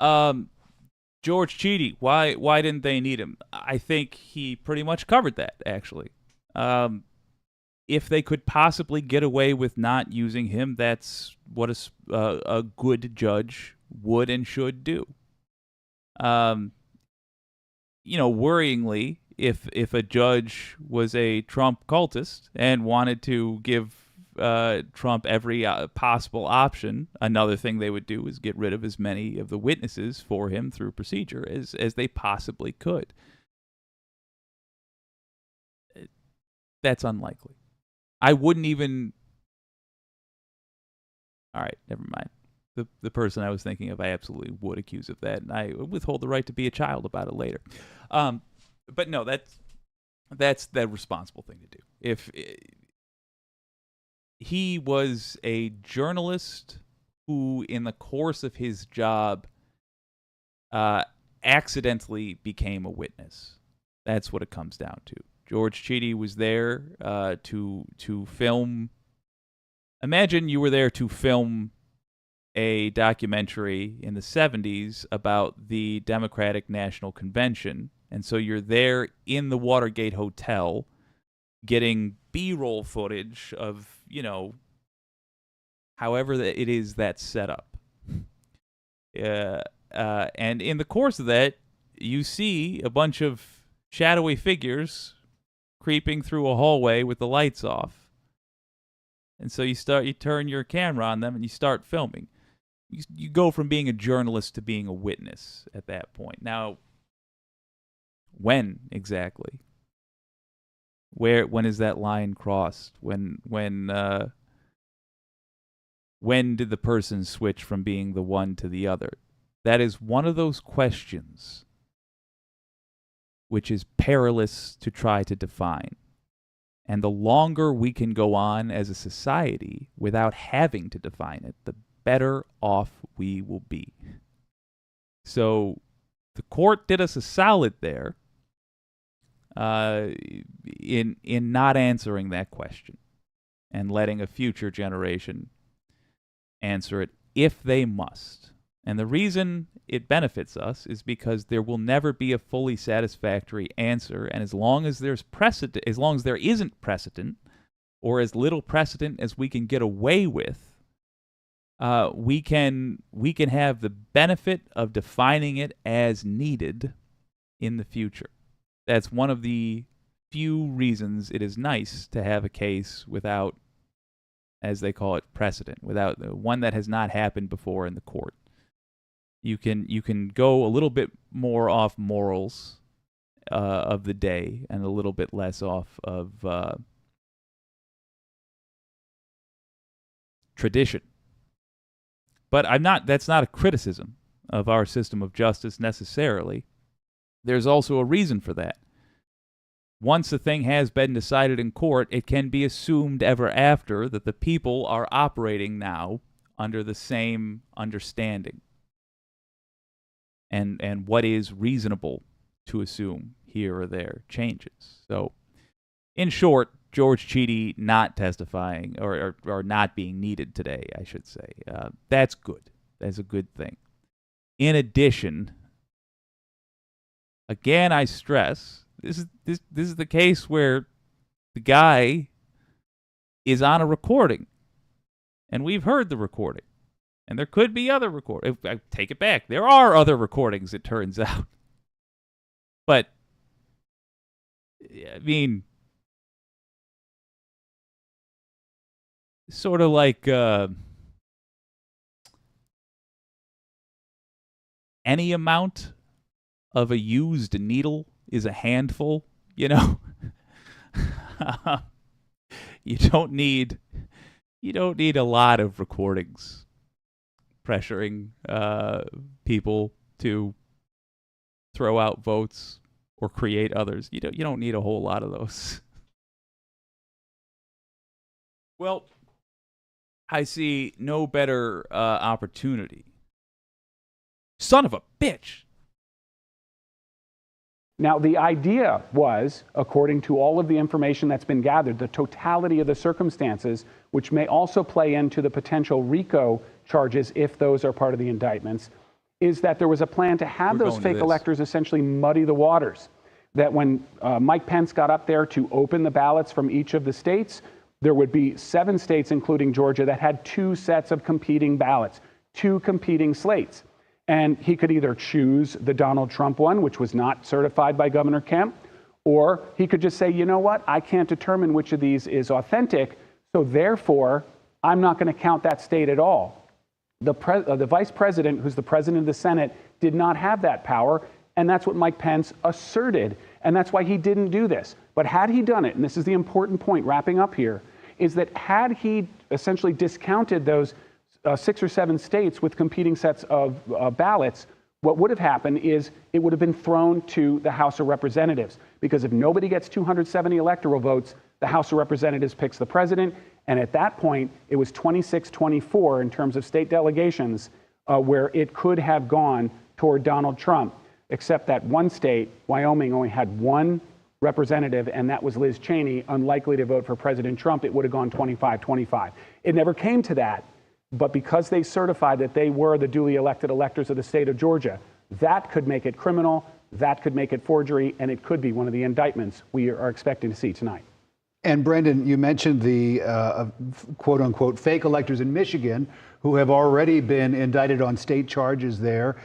B: George Chidi, why didn't they need him? I think he pretty much covered that, actually. If they could possibly get away with not using him, that's what a good judge would and should do. Worryingly, if a judge was a Trump cultist and wanted to give Trump every possible option, another thing they would do is get rid of as many of the witnesses for him through procedure as they possibly could. That's unlikely. I wouldn't even... All right, never mind. The person I was thinking of, I absolutely would accuse of that, and I withhold the right to be a child about it later. But no, that's the responsible thing to do. If he was a journalist who, in the course of his job, accidentally became a witness. That's what it comes down to. George Chidi was there to film. Imagine you were there to film a documentary in the 70s about the Democratic National Convention. And so you're there in the Watergate Hotel getting B-roll footage of, however it is that's set up. And in the course of that, you see a bunch of shadowy figures creeping through a hallway with the lights off. And so you turn your camera on them and you start filming. You go from being a journalist to being a witness at that point. Now, when exactly? When is that line crossed? When did the person switch from being the one to the other? That is one of those questions which is perilous to try to define. And the longer we can go on as a society without having to define it, the better off we will be. So the court did us a solid there in not answering that question and letting a future generation answer it if they must. And the reason it benefits us is because there will never be a fully satisfactory answer, and as long as there's precedent, as long as there isn't precedent, or as little precedent as we can get away with, we can have the benefit of defining it as needed in the future. That's one of the few reasons it is nice to have a case without, as they call it, precedent, without one that has not happened before in the court. You can go a little bit more off morals of the day and a little bit less off of tradition. But that's not a criticism of our system of justice necessarily. There's also a reason for that. Once a thing has been decided in court, it can be assumed ever after that the people are operating now under the same understanding. And what is reasonable to assume here or there changes. So, in short, George Chidi not testifying or not being needed today, I should say. That's good. That's a good thing. In addition, again, I stress, this is the case where the guy is on a recording, and we've heard the recording. And there could be other recordings. I take it back. There are other recordings, it turns out. But, I mean, sort of like any amount of a used needle is a handful, You don't need a lot of recordings pressuring people to throw out votes or create others. You don't need a whole lot of those. Well, I see no better opportunity. Son of a bitch!
A: Now, the idea was, according to all of the information that's been gathered, the totality of the circumstances, which may also play into the potential RICO charges if those are part of the indictments, is that there was a plan to have those fake electors essentially muddy the waters. That when Mike Pence got up there to open the ballots from each of the states, there would be 7 states, including Georgia, that had 2 sets of competing ballots, 2 competing slates. And he could either choose the Donald Trump one, which was not certified by Governor Kemp, or he could just say, you know what, I can't determine which of these is authentic, so therefore, I'm not going to count that state at all. The vice president, who's the president of the Senate, did not have that power, and that's what Mike Pence asserted, and that's why he didn't do this. But had he done it, and this is the important point wrapping up here, is that had he essentially discounted those 6 or 7 states with competing sets of ballots, what would have happened is it would have been thrown to the House of Representatives. Because if nobody gets 270 electoral votes, the House of Representatives picks the president. And at that point, it was 26-24 in terms of state delegations where it could have gone toward Donald Trump. except that one state, Wyoming, only had one representative, and that was Liz Cheney, unlikely to vote for President Trump. It would have gone 25-25. It never came to that, but because they certified that they were the duly elected electors of the state of Georgia, that could make it criminal, that could make it forgery, and it could be one of the indictments we are expecting to see tonight.
F: And Brendan, you mentioned the quote unquote fake electors in Michigan who have already been indicted on state charges there.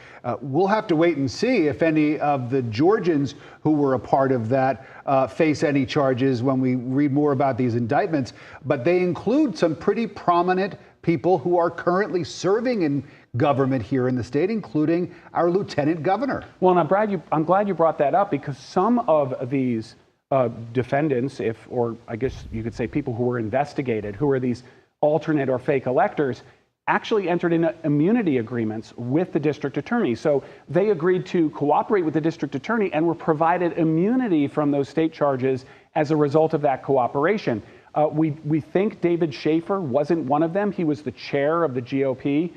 F: We'll have to wait and see if any of the Georgians who were a part of that face any charges when we read more about these indictments. But they include some pretty prominent people who are currently serving in government here in the state, including our lieutenant governor.
A: Well, and I'm glad you brought that up, because some of these defendants, or I guess you could say people who were investigated, who are these alternate or fake electors, actually entered in immunity agreements with the district attorney. So they agreed to cooperate with the district attorney and were provided immunity from those state charges as a result of that cooperation. We think David Schaefer wasn't one of them. He was the chair of the GOP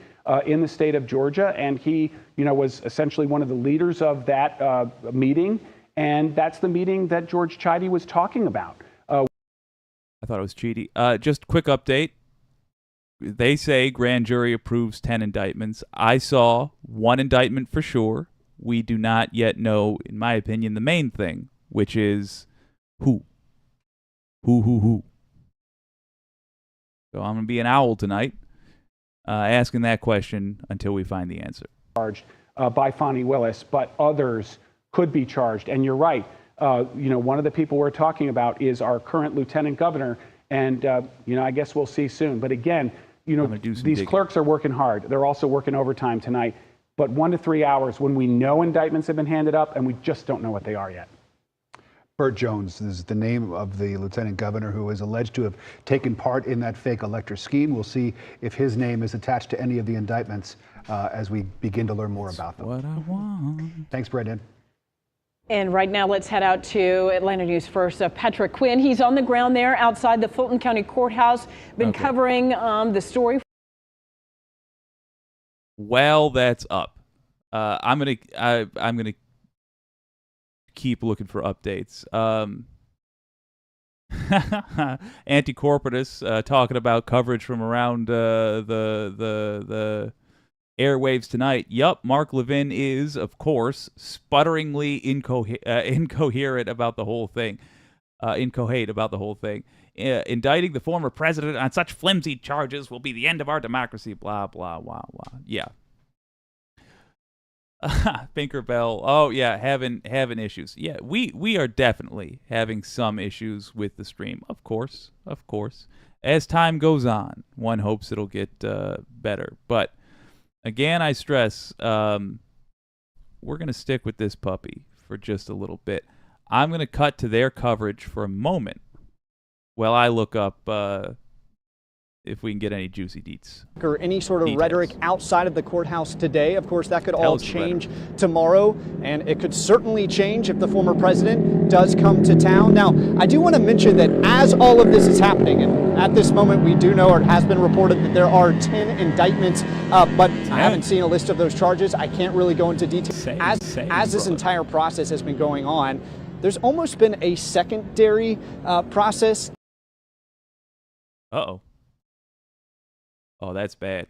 A: in the state of Georgia, and he, was essentially one of the leaders of that meeting. And that's the meeting that George Chidi was talking about.
B: I thought it was Chidi. Just quick update. They say grand jury approves 10 indictments. I saw one indictment for sure. We do not yet know, in my opinion, the main thing, which is who. Who. So I'm going to be an owl tonight, asking that question until we find the answer.
A: Charged by Fani Willis, but others could be charged. And you're right. One of the people we're talking about is our current lieutenant governor. And, I guess we'll see soon. But again, these clerks are working hard. They're also working overtime tonight. But 1 to 3 hours when we know indictments have been handed up and we just don't know what they are yet.
F: Burt Jones is the name of the lieutenant governor who is alleged to have taken part in that fake elector scheme. We'll see if his name is attached to any of the indictments as we begin to learn more about them.
B: What I want.
F: Thanks, Brendan.
E: And right now, let's head out to Atlanta News First. Patrick Quinn, he's on the ground there outside the Fulton County Courthouse, been covering the story.
B: Well, that's up. I'm gonna keep looking for updates. Anti-corporatists talking about coverage from around the airwaves tonight. Yup, Mark Levin is, of course, sputteringly incoherent about the whole thing. Incoherent about the whole thing. Indicting the former president on such flimsy charges will be the end of our democracy. Blah, blah, blah, blah. Yeah. Binker Bell. Oh, yeah, having issues. Yeah, we are definitely having some issues with the stream. Of course. As time goes on, one hopes it'll get better. But again, I stress, we're going to stick with this puppy for just a little bit. I'm going to cut to their coverage for a moment while I look up if we can get any juicy deets.
L: Or any sort of rhetoric outside of the courthouse today. Of course, that could all change tomorrow, and it could certainly change if the former president does come to town. Now, I do want to mention that as all of this is happening, and at this moment we do know, or it has been reported, that there are 10 indictments, but I haven't seen a list of those charges. I can't really go into detail. As this entire process has been going on, there's almost been a secondary process.
B: Uh-oh. Oh, that's bad.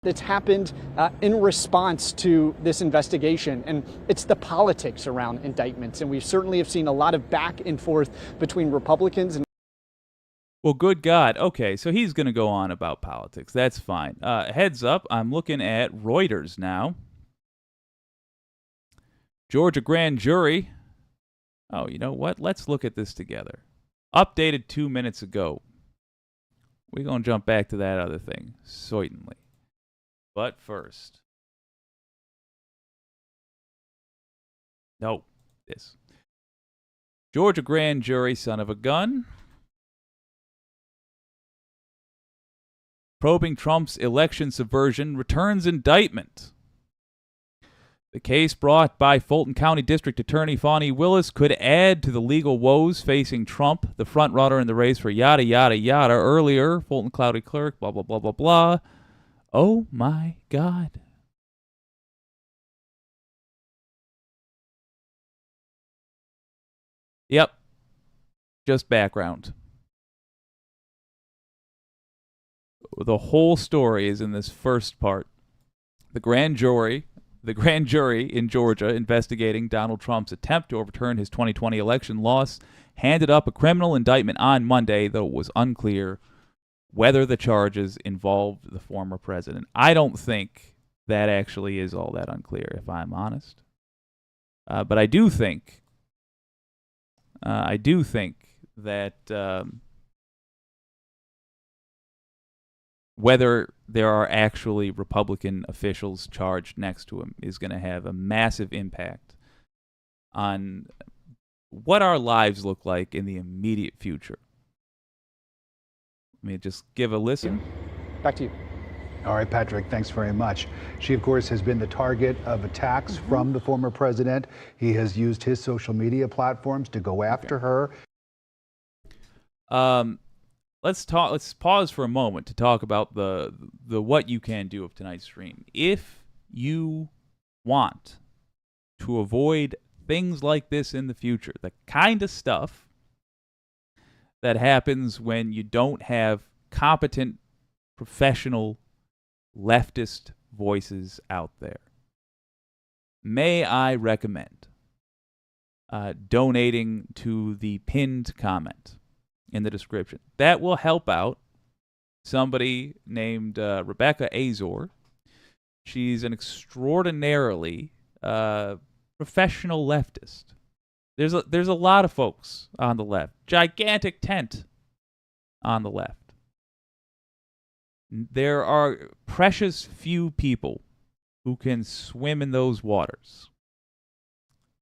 L: That's happened in response to this investigation, and it's the politics around indictments, and we certainly have seen a lot of back and forth between Republicans and...
B: Well, good God. Okay, so he's going to go on about politics. That's fine. Heads up, I'm looking at Reuters now. Georgia grand jury. Oh, you know what? Let's look at this together. Updated 2 minutes ago. We're going to jump back to that other thing, certainly. But first. No, this. Georgia grand jury, son of a gun. Probing Trump's election subversion, returns indictment. The case brought by Fulton County District Attorney Fani Willis could add to the legal woes facing Trump, the frontrunner in the race for yada, yada, yada. Earlier, Fulton County clerk, blah, blah, blah, blah, blah. Oh, my God. Yep. Just background. The whole story is in this first part. The grand jury in Georgia investigating Donald Trump's attempt to overturn his 2020 election loss handed up a criminal indictment on Monday, though it was unclear whether the charges involved the former president. I don't think that actually is all that unclear, if I'm honest. But I do think that whether there are actually Republican officials charged next to him is going to have a massive impact on what our lives look like in the immediate future. Let me just give a listen.
L: Back to you.
F: All right, Patrick, thanks very much. She, of course, has been the target of attacks from the former president. He has used his social media platforms to go after her.
B: Let's pause for a moment to talk about the what you can do of tonight's stream. If you want to avoid things like this in the future, the kind of stuff that happens when you don't have competent, professional, leftist voices out there, may I recommend donating to the pinned comment in the description. That will help out somebody named Rebecca Azor. She's an extraordinarily professional leftist. There's a lot of folks on the left. Gigantic tent on the left. There are precious few people who can swim in those waters,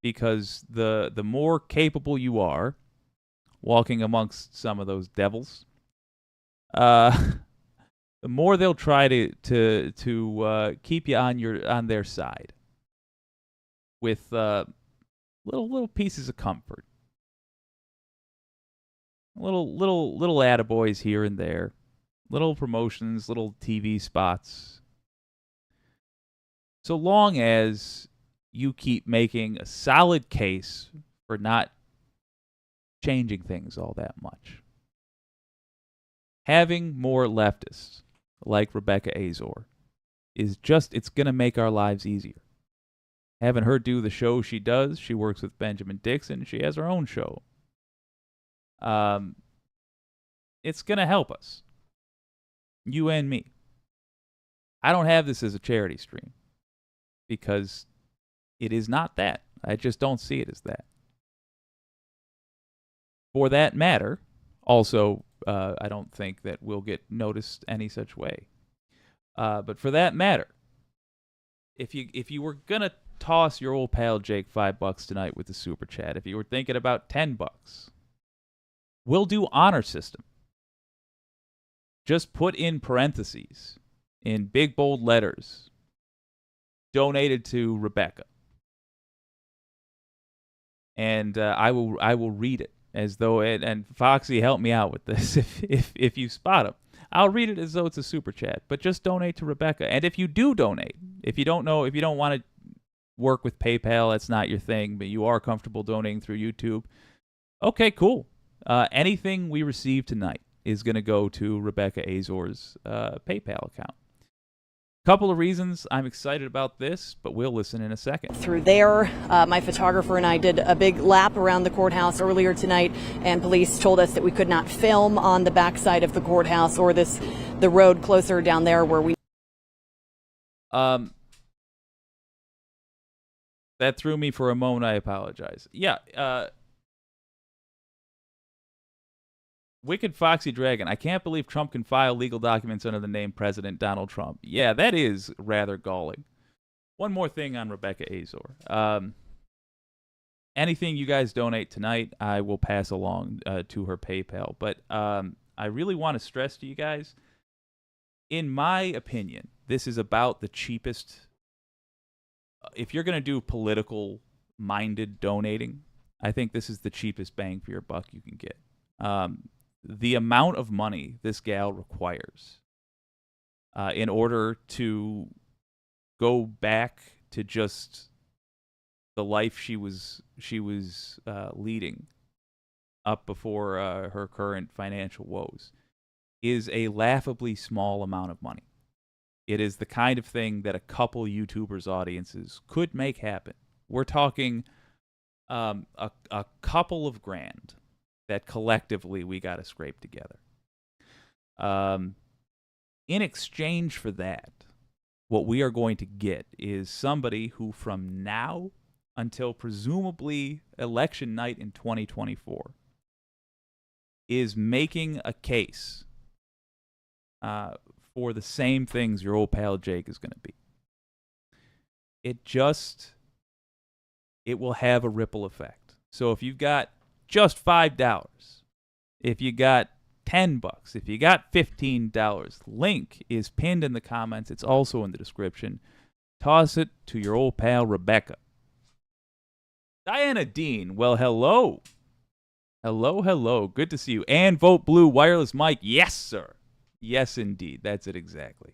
B: because the more capable you are walking amongst some of those devils, the more they'll try to keep you on their side with little pieces of comfort, little attaboys here and there, little promotions, little TV spots. So long as you keep making a solid case for not changing things all that much. Having more leftists like Rebecca Azor is it's going to make our lives easier. Having her do the show she does, she works with Benjamin Dixon, she has her own show. It's going to help us. You and me. I don't have this as a charity stream because it is not that. I just don't see it as that. For that matter, also, I don't think that we'll get noticed any such way. But for that matter, if you were gonna toss your old pal Jake $5 tonight with the super chat, if you were thinking about $10, we'll do honor system. Just put in parentheses, in big bold letters, donated to Rebecca, and I will read it as though it, and Foxy, help me out with this. If you spot him, I'll read it as though it's a super chat. But just donate to Rebecca. And if you do donate, if you don't want to work with PayPal, that's not your thing, but you are comfortable donating through YouTube, okay, cool. Anything we receive tonight is going to go to Rebecca Azor's PayPal account. Couple of reasons I'm excited about this, but we'll listen in a second.
O: Through there, my photographer and I did a big lap around the courthouse earlier tonight, and police told us that we could not film on the backside of the courthouse or the road closer down there where we.
B: That threw me for a moment. I apologize. Yeah. Wicked Foxy Dragon. I can't believe Trump can file legal documents under the name President Donald Trump. Yeah, that is rather galling. One more thing on Rebecca Azor. Anything you guys donate tonight, I will pass along to her PayPal. But I really want to stress to you guys, in my opinion, this is about the cheapest. If you're going to do political-minded donating, I think this is the cheapest bang for your buck you can get. The amount of money this gal requires in order to go back to just the life she was leading up before her current financial woes, is a laughably small amount of money. It is the kind of thing that a couple YouTubers' audiences could make happen. We're talking a couple of grand that collectively we got to scrape together. In exchange for that, what we are going to get is somebody who from now until presumably election night in 2024 is making a case for the same things your old pal Jake is going to be. It will have a ripple effect. So if you've got just $5, if you got $10, if you got $15, link is pinned in the comments. It's also in the description. Toss it to your old pal Rebecca. Diana Dean, well, hello. Hello. Good to see you. And Vote Blue Wireless Mic. Yes, sir. Yes, indeed. That's it exactly.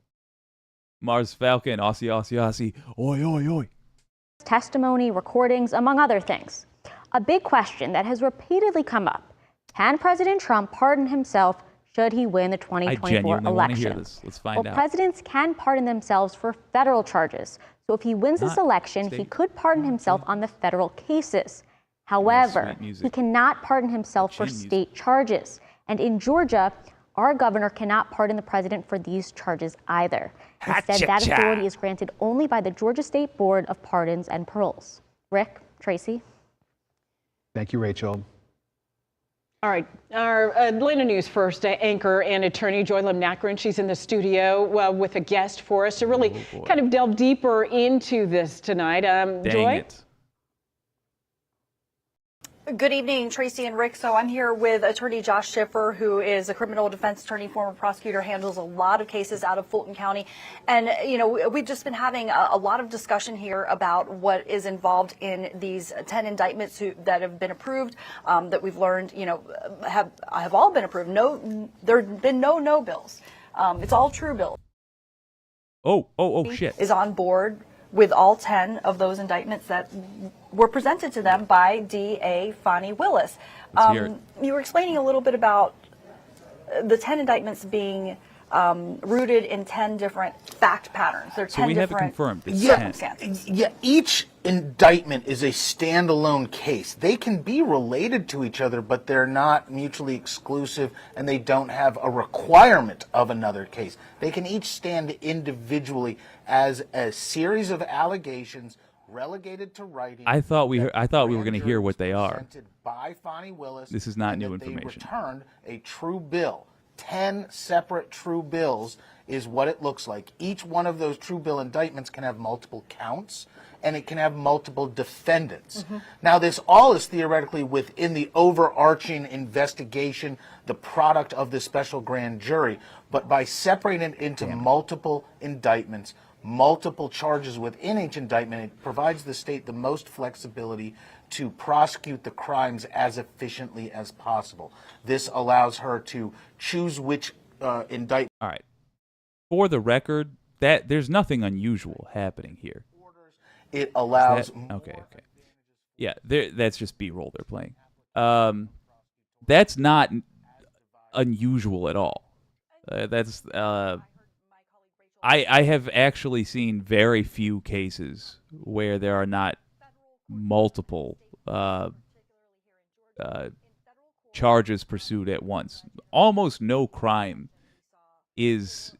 B: Mars Falcon, Aussie. Oi.
P: Testimony, recordings, among other things. A big question that has repeatedly come up. Can President Trump pardon himself should he win the 2024
B: I genuinely want to hear
P: election?
B: this. Let's find out.
P: Presidents can pardon themselves for federal charges. So if he wins this election, he could pardon himself on the federal cases. However, he cannot pardon himself for state charges. And in Georgia, our governor cannot pardon the president for these charges either. Instead, that authority is granted only by the Georgia State Board of Pardons and Paroles. Rick, Tracy.
F: Thank you, Rachel.
E: All right, our Atlanta News First anchor and attorney Joylem Nakrin, she's in the studio with a guest for us to really kind of delve deeper into this tonight. Joy?
G: Good evening, Tracy and Rick. So I'm here with attorney Josh Schiffer, who is a criminal defense attorney, former prosecutor, handles a lot of cases out of Fulton County. And, you know, we've just been having a lot of discussion here about what is involved in these 10 indictments that have been approved, that we've learned, you know, have all been approved. There have been no bills. It's all true bills.
B: Oh, shit.
G: Is on board with all 10 of those indictments that were presented to them by DA Fani Willis. You were explaining a little bit about the 10 indictments being rooted in 10 different fact patterns. There are 10
B: we have it
G: different
B: confirmed. It's
G: circumstances.
M: Yeah, each indictment is a standalone case. They can be related to each other, but they're not mutually exclusive, and they don't have a requirement of another case. They can each stand individually as a series of allegations relegated to writing.
B: I thought we were going to hear what they are.
M: By Fani Willis.
B: This is not new information.
M: They returned a true bill. 10 separate true bills is what it looks like. Each one of those true bill indictments can have multiple counts, and it can have multiple defendants. Now, this all is theoretically within the overarching investigation, the product of the special grand jury, but by separating it into multiple indictments, multiple charges within each indictment, it provides the state the most flexibility to prosecute the crimes as efficiently as possible. This allows her to choose which indictment.
B: All right. For the record, that there's nothing unusual happening here.
M: It allows.
B: Okay. Yeah, that's just B-roll they're playing. That's not unusual at all. I have actually seen very few cases where there are not multiple charges pursued at once. Almost no crime is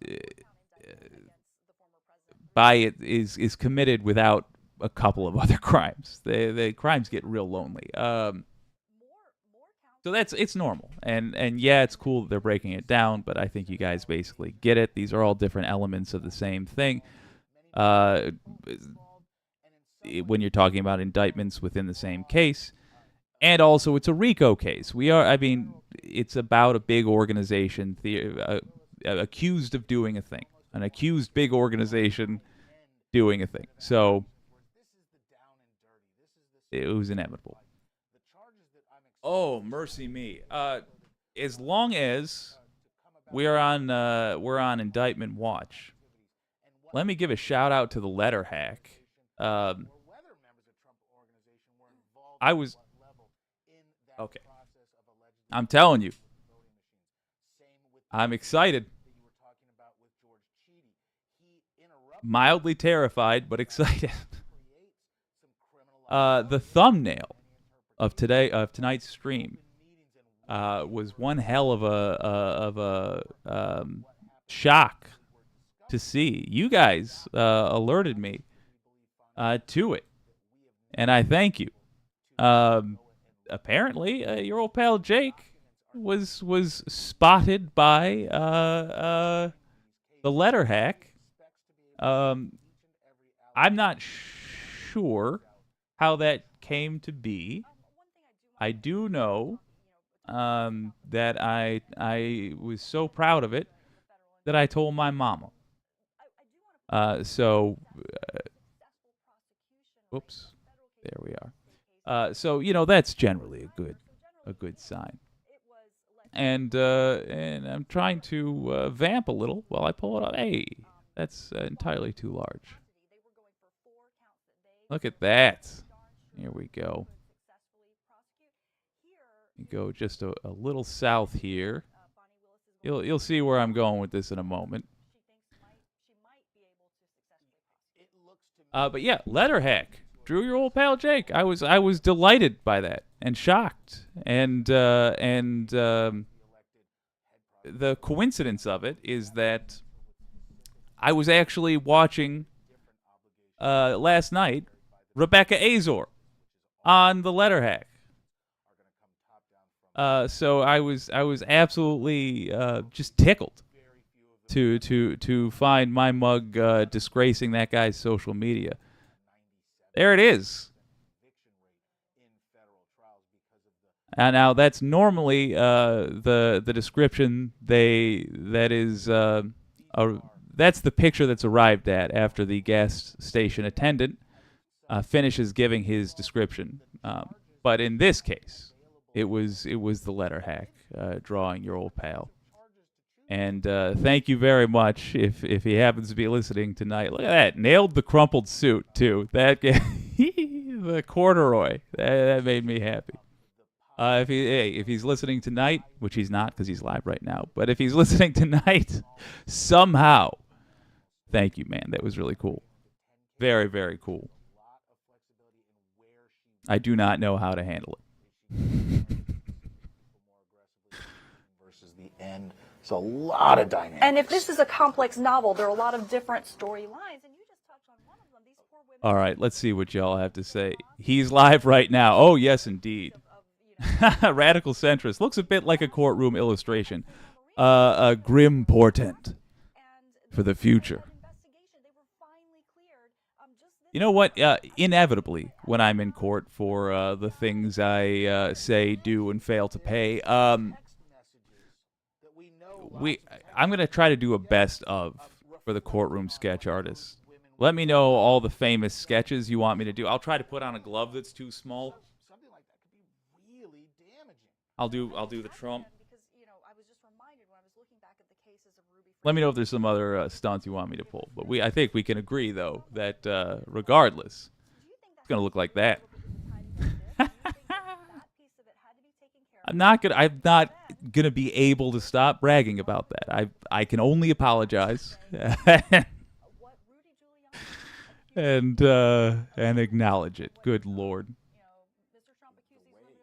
B: committed without a couple of other crimes. The crimes get real lonely. So it's normal, and yeah, it's cool that they're breaking it down, but I think you guys basically get it. These are all different elements of the same thing. When you're talking about indictments within the same case, and also it's a RICO case. It's about a big organization accused of doing a thing, an accused big organization doing a thing. So it was inevitable. Oh, mercy me. As long as we're on indictment watch, let me give a shout out to the letter hack. I'm telling you. I'm excited. Mildly terrified, but excited. The thumbnail of tonight's stream was one hell of a shock to see. You guys alerted me to it, and I thank you. Apparently, your old pal Jake was spotted by the letter hack. I'm not sure how that came to be. I do know that I was so proud of it that I told my mama. Whoops, there we are. So that's generally a good sign. And I'm trying to vamp a little while I pull it up. Hey, that's entirely too large. Look at that. Here we go. You go just a little south here. You'll see where I'm going with this in a moment. But yeah, letter hack. Drew your old pal Jake. I was delighted by that and shocked. And the coincidence of it is that I was actually watching last night Rebecca Azor on the letter hack. So I was absolutely just tickled to find my mug disgracing that guy's social media. There it is. And now that's normally the description that's the picture that's arrived at after the gas station attendant finishes giving his description. But in this case, it was the letter hack drawing your old pal. And thank you very much if he happens to be listening tonight. Look at that. Nailed the crumpled suit, too. That the corduroy. That made me happy. If he's listening tonight, which he's not because he's live right now, but if he's listening tonight, somehow, thank you, man. That was really cool. Very, very cool. I do not know how to handle it.
M: Versus the end. It's a lot of dynamics.
G: And if this is a complex novel, there are a lot of different storylines, and you just touched on one of them. These poor women.
B: All right, let's see what y'all have to say. He's live right now. Oh, yes, indeed. Radical centrist. Looks a bit like a courtroom illustration. A grim portent for the future. You know what? Inevitably, when I'm in court for the things I say, do, and fail to pay, I'm going to try to do a best of for the courtroom sketch artists. Let me know all the famous sketches you want me to do. I'll try to put on a glove that's too small. I'll do the Trump. Let me know if there's some other stunts you want me to pull. But I think we can agree, though, that regardless, it's going to look like that. I'm not gonna be able to stop bragging about that. I can only apologize and acknowledge it. Good Lord.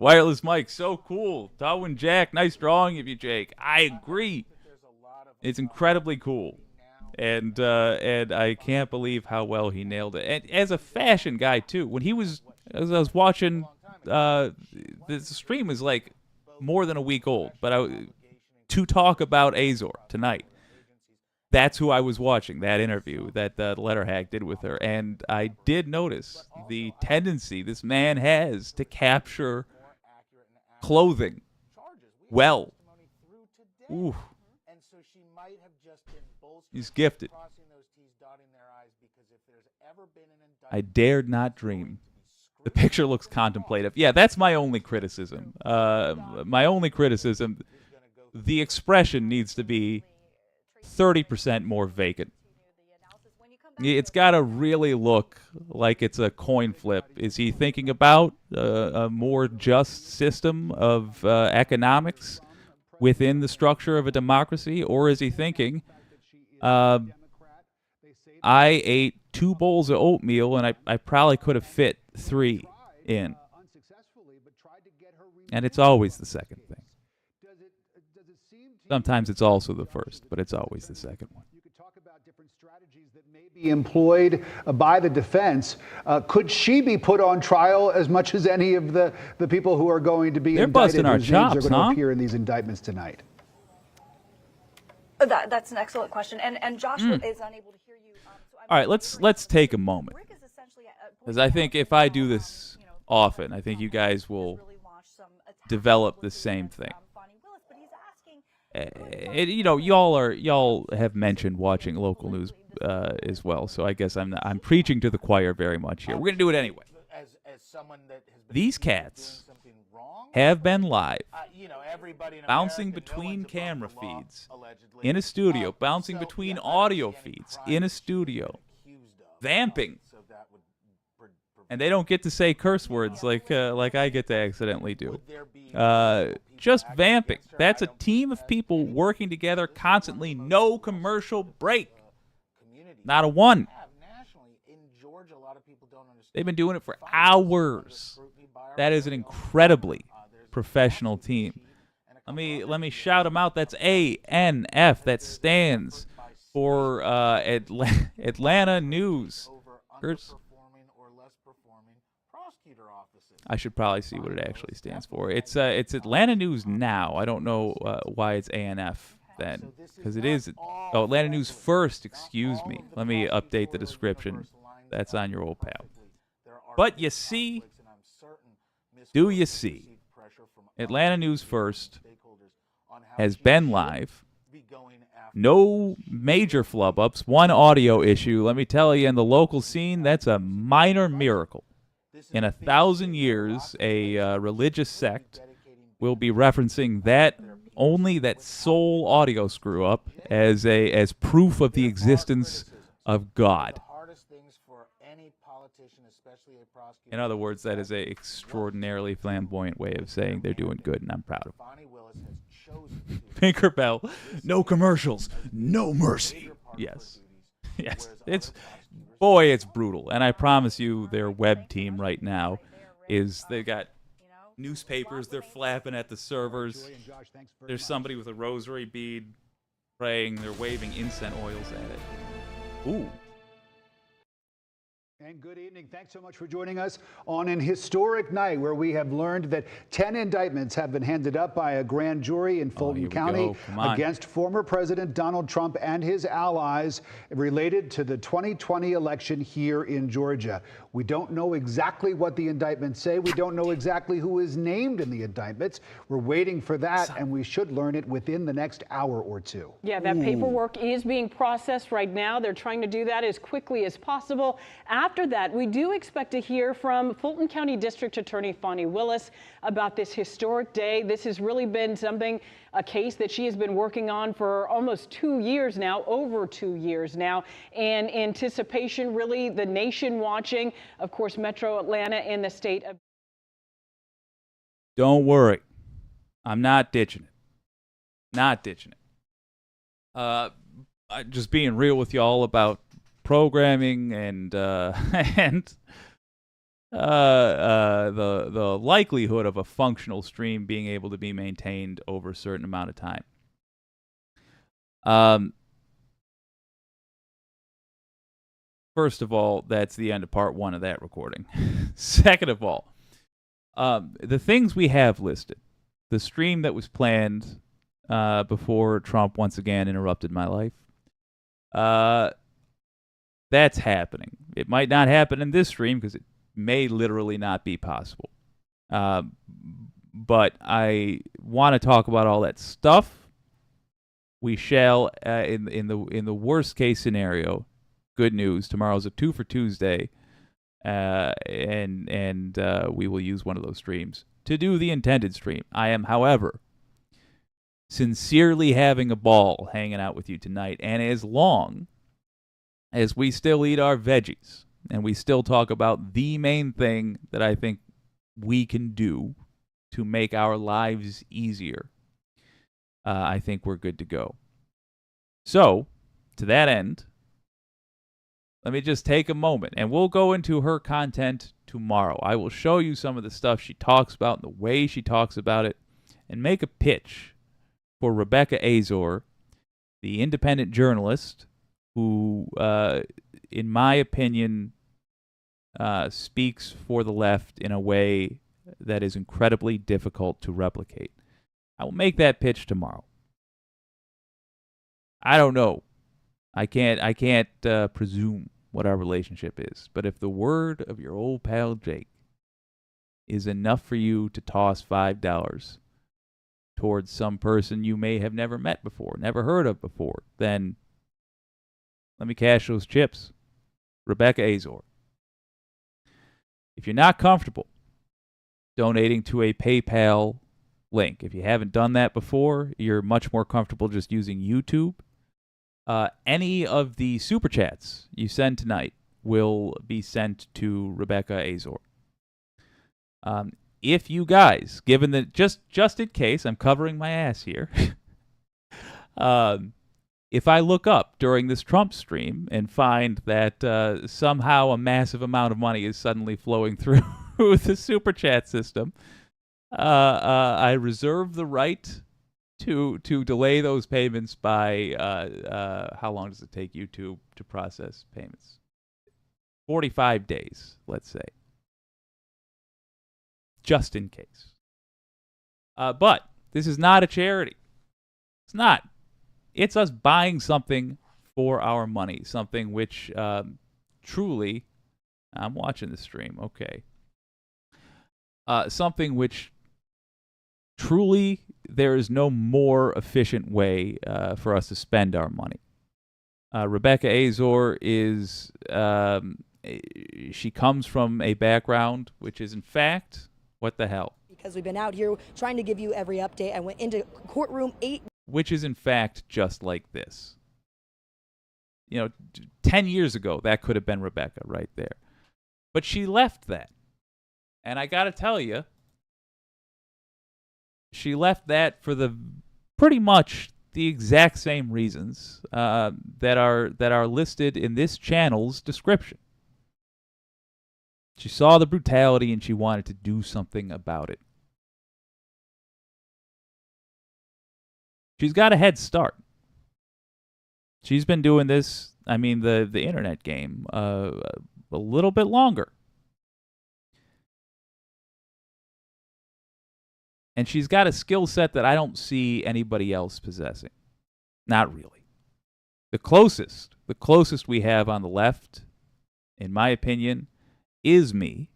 B: Wireless mic, so cool. Tawin Jack, nice drawing of you, Jake. I agree. It's incredibly cool. And I can't believe how well he nailed it. And as a fashion guy too, as I was watching the stream was like more than a week old, but to talk about Azor tonight. That's who I was watching, that interview that the letter hack did with her. And I did notice the tendency this man has to capture clothing well. Ooh. He's gifted. I dared not dream. The picture looks contemplative. Yeah, that's my only criticism. The expression needs to be 30% more vacant. It's got to really look like it's a coin flip. Is he thinking about a more just system of economics within the structure of a democracy, or is he thinking, I ate 2 bowls of oatmeal and I probably could have fit 3 in? And it's always the second thing. Sometimes it's also the first, but it's always the second one.
F: Be employed by the defense. Could she be put on trial as much as any of the people who are going to be
B: They're
F: indicted,
B: busting our
F: whose names
B: chops,
F: are going
B: huh?
F: to appear in these indictments tonight?
G: That's an excellent question. And Joshua is unable to hear you.
B: All right, let's take a moment, because I think if I do this often, I think you guys will develop the same thing. Y'all have mentioned watching local news as well, so I guess I'm preaching to the choir very much here. We're gonna do it anyway. These cats have been live, bouncing between camera feeds in a studio, bouncing between audio feeds in a studio, vamping, and they don't get to say curse words like I get to accidentally do. Just vamping. That's a team of people working together constantly, no commercial break. Not a one. They've been doing it for hours. That is an incredibly professional team. Let me shout them out. That's ANF. That stands for Atlanta News. I should probably see what it actually stands for. It's Atlanta News Now. I don't know why it's ANF then, because it is. Oh, Atlanta News First. Excuse me. Let me update the description. That's on your old pal. But you see, do you see? Atlanta News First has been live. No major flub-ups. One audio issue. Let me tell you, in the local scene, that's a minor miracle. In 1,000 years, a religious sect will be referencing that sole audio screw-up as proof of the existence of God. In other words, that is an extraordinarily flamboyant way of saying they're doing good, and I'm proud of them. Tinkerbell, no commercials, no mercy. Yes. Yes. It's brutal. And I promise you their web team right now they've got newspapers, they're flapping at the servers. There's somebody with a rosary bead praying, they're waving incense oils at it. Ooh.
F: And good evening. Thanks so much for joining us on an historic night where we have learned that 10 indictments have been handed up by a grand jury in Fulton County against former President Donald Trump and his allies related to the 2020 election here in Georgia. We don't know exactly what the indictments say. We don't know exactly who is named in the indictments. We're waiting for that, and we should learn it within the next hour or two.
E: Yeah, that paperwork is being processed right now. They're trying to do that as quickly as possible. After that, we do expect to hear from Fulton County District Attorney Fani Willis about this historic day. This has really been a case that she has been working on for almost 2 years now, over 2 years now, and anticipation, really, the nation watching, of course, Metro Atlanta and the state of.
B: Don't worry. I'm not ditching it. Not ditching it. Just being real with y'all about programming and the likelihood of a functional stream being able to be maintained over a certain amount of time. First of all, that's the end of part 1 of that recording. Second of all, the things we have listed, the stream that was planned before Trump once again interrupted my life, that's happening. It might not happen in this stream because it may literally not be possible. But I want to talk about all that stuff. We shall, in the worst case scenario, good news. Tomorrow's a 2 for Tuesday, and we will use one of those streams to do the intended stream. I am, however, sincerely having a ball hanging out with you tonight, and as long as we still eat our veggies and we still talk about the main thing that I think we can do to make our lives easier, I think we're good to go. So, to that end, let me just take a moment, and we'll go into her content tomorrow. I will show you some of the stuff she talks about and the way she talks about it, and make a pitch for Rebecca Azor, the independent journalist who, in my opinion, speaks for the left in a way that is incredibly difficult to replicate. I will make that pitch tomorrow. I don't know. I can't presume what our relationship is. But if the word of your old pal Jake is enough for you to toss $5 towards some person you may have never met before, never heard of before, then let me cash those chips. Rebecca Azor. If you're not comfortable donating to a PayPal link, if you haven't done that before, you're much more comfortable just using YouTube. Any of the super chats you send tonight will be sent to Rebecca Azor. If you guys, given that just in case, I'm covering my ass here. If I look up during this Trump stream and find that somehow a massive amount of money is suddenly flowing through the super chat system, I reserve the right to delay those payments by how long does it take YouTube to process payments? 45 days, let's say. Just in case. But this is not a charity. It's not. It's us buying something for our money, something which truly, I'm watching the stream, okay. Something which truly there is no more efficient way for us to spend our money. Rebecca Azor is, she comes from a background which is in fact, what the hell?
I: Because we've been out here trying to give you every update. I went into courtroom 8.
B: Which is in fact just like this. 10 years ago, that could have been Rebecca right there. But she left that. And I got to tell you, she left that for the pretty much the exact same reasons that are listed in this channel's description. She saw the brutality and she wanted to do something about it. She's got a head start. She's been doing this, I mean, the internet game, a little bit longer. And she's got a skill set that I don't see anybody else possessing. Not really. The closest we have on the left, in my opinion, is me.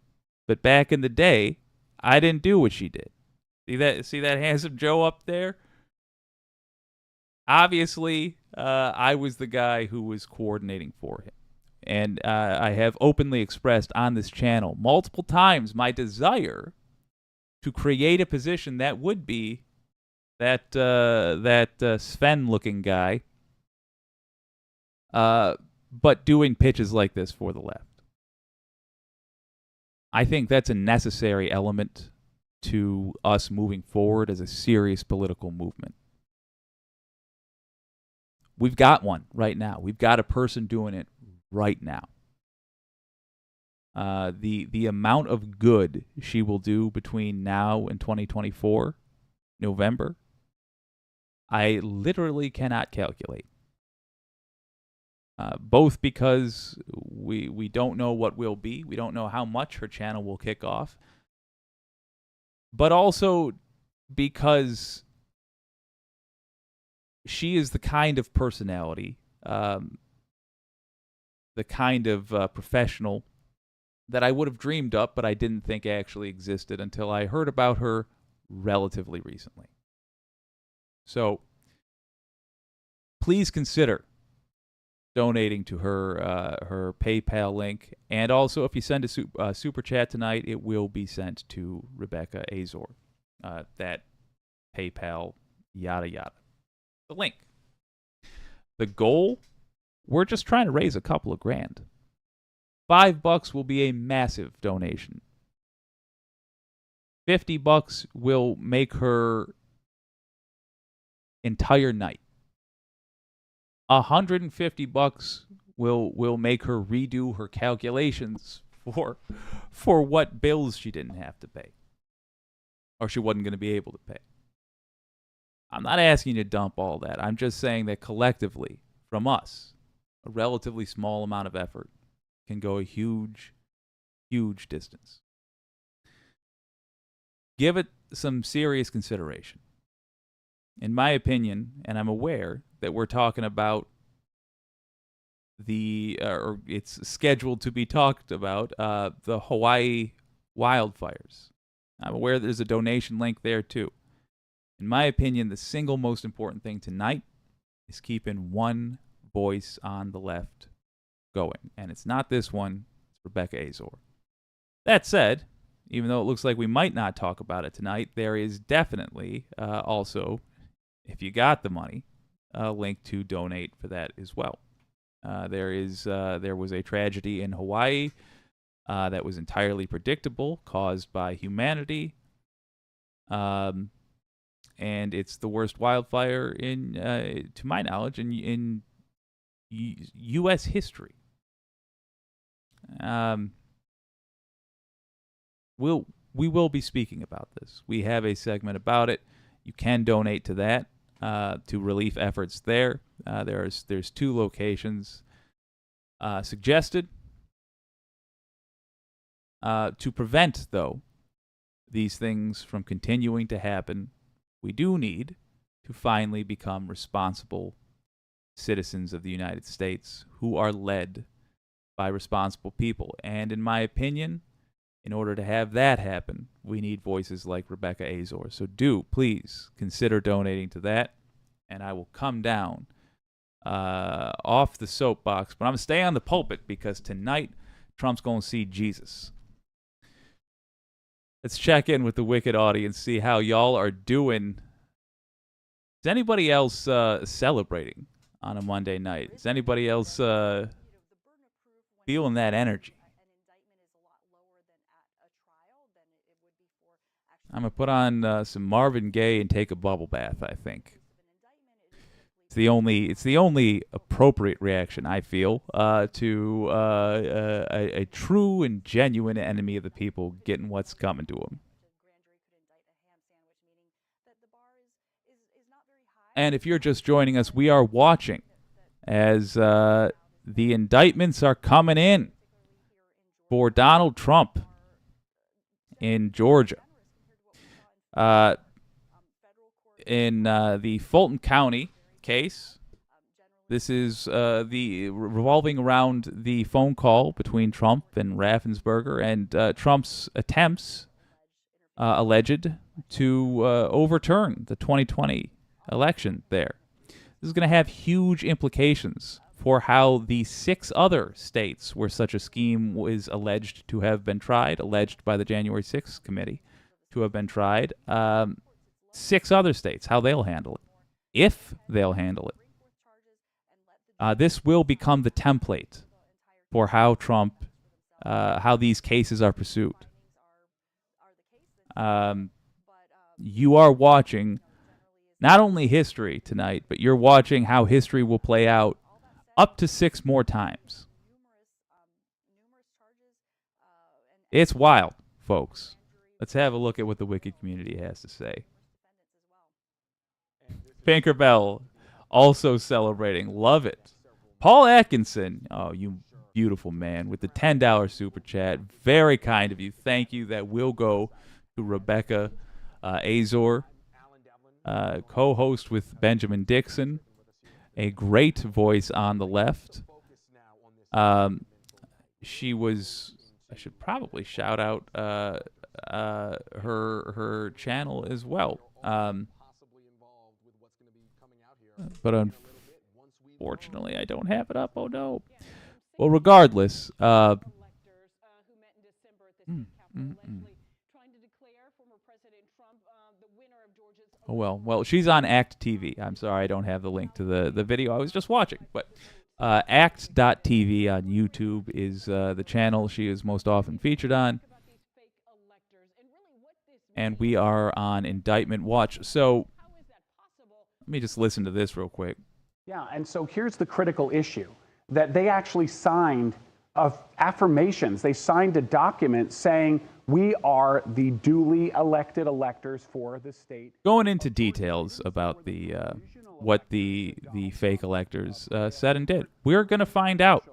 B: But back in the day, I didn't do what she did. See that handsome Joe up there? Obviously, I was the guy who was coordinating for him. And I have openly expressed on this channel multiple times my desire to create a position that would be that Sven-looking guy, but doing pitches like this for the left. I think that's a necessary element to us moving forward as a serious political movement. We've got one right now. We've got a person doing it right now. The amount of good she will do between now and 2024, November, I literally cannot calculate. Both because we don't know what will be. We don't know how much her channel will kick off. But also because she is the kind of personality, the kind of professional that I would have dreamed up, but I didn't think actually existed until I heard about her relatively recently. So please consider donating to her PayPal link. And also, if you send a super chat tonight, it will be sent to Rebecca Azor. That PayPal, yada, yada. The link. The goal we're just trying to raise a couple of grand. $5 will be a massive donation. $50 will make her entire night. $150 will make her redo her calculations for what bills she didn't have to pay, or she wasn't going to be able to pay. I'm not asking you to dump all that. I'm just saying that collectively, from us, a relatively small amount of effort can go a huge, huge distance. Give it some serious consideration. In my opinion, and I'm aware that we're talking about or it's scheduled to be talked about, the Hawaii wildfires. I'm aware there's a donation link there too. In my opinion, the single most important thing tonight is keeping one voice on the left going. And it's not this one, it's Rebecca Azor. That said, even though it looks like we might not talk about it tonight, there is definitely also, if you got the money, a link to donate for that as well. There was a tragedy in Hawaii that was entirely predictable, caused by humanity, and it's the worst wildfire to my knowledge, in U.S. history. We will be speaking about this. We have a segment about it. You can donate to that, to relief efforts there. There's 2 locations suggested. To prevent, though, these things from continuing to happen, we do need to finally become responsible citizens of the United States who are led by responsible people. And in my opinion, in order to have that happen, we need voices like Rebecca Azor. So do, please, consider donating to that. And I will come down off the soapbox. But I'm going to stay on the pulpit because tonight, Trump's going to see Jesus. Let's check in with the Wicked audience, see how y'all are doing. Is anybody else celebrating on a Monday night? Is anybody else feeling that energy? I'm going to put on some Marvin Gaye and take a bubble bath, I think. It's the only appropriate reaction, I feel, to a true and genuine enemy of the people getting what's coming to them. And if you're just joining us, we are watching as the indictments are coming in for Donald Trump in Georgia. In the Fulton County case, this is the revolving around the phone call between Trump and Raffensperger and Trump's attempts, alleged, to overturn the 2020 election there. This is going to have huge implications for how the 6 other states where such a scheme was alleged to have been tried, alleged by the January 6th committee to have been tried, 6 other states, how they'll handle it, if they'll handle it. This will become the template for how how these cases are pursued. You are watching not only history tonight, but you're watching how history will play out up to 6 more times. It's wild, folks. Let's have a look at what the Wicked community has to say. Pinkerbell also celebrating. Love it. Paul Atkinson. Oh, you beautiful man with the $10 super chat. Very kind of you. Thank you. That will go to Rebecca Azor, co-host with Benjamin Dixon. A great voice on the left. She was, I should probably shout out her channel as well. But unfortunately, I don't have it up. Oh no. Well, regardless, oh well, she's on Act TV. I'm sorry, I don't have the link to the video I was just watching. But Act.tv on YouTube is the channel she is most often featured on. And we are on Indictment Watch. So let me just listen to this real quick.
A: Yeah, and so here's the critical issue, that they actually signed affirmations. They signed a document saying we are the duly elected electors for the state.
B: Going into details about the what the fake electors said and did. We're going to find out.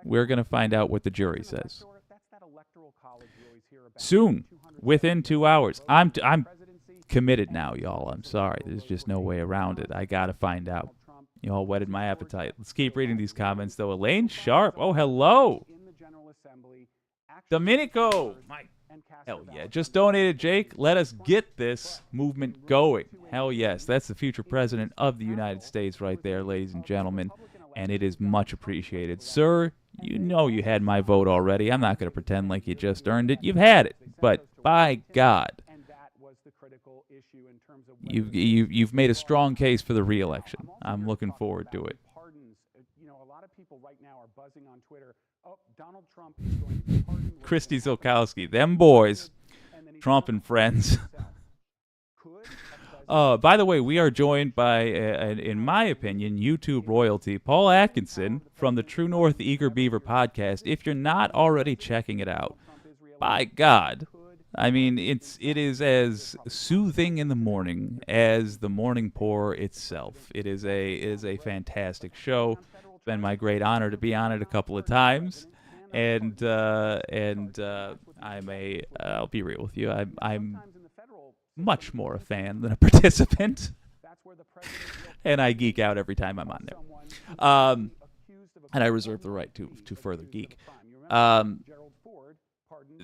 B: We're going to find out what the jury says. Soon, within 2 hours. I'm committed now, y'all. I'm sorry. There's just no way around it. I got to find out. You all whetted my appetite. Let's keep reading these comments, though. Elaine Sharp. Oh, hello. Domenico. Hell yeah. Just donated, Jake. Let us get this movement going. Hell yes. That's the future president of the United States right there, ladies and gentlemen. And it is much appreciated. Sir, you know you had my vote already. I'm not going to pretend like you just earned it. You've had it. But by God, you've made a strong case for the re-election. I'm looking forward to it.
A: A lot of people right now are buzzing on Twitter. Oh, Donald Trump is going to pardon
B: Christy Zilkowski, them boys, Trump and friends. By the way, we are joined by, in my opinion, YouTube royalty, Paul Atkinson from the True North Eager Beaver podcast. If you're not already checking it out, by God, I mean, it is as soothing in the morning as the morning pour itself. It is a fantastic show. It's been my great honor to be on it a couple of times, and I'll be real with you. I'm much more a fan than a participant, and I geek out every time I'm on there. And I reserve the right to further geek.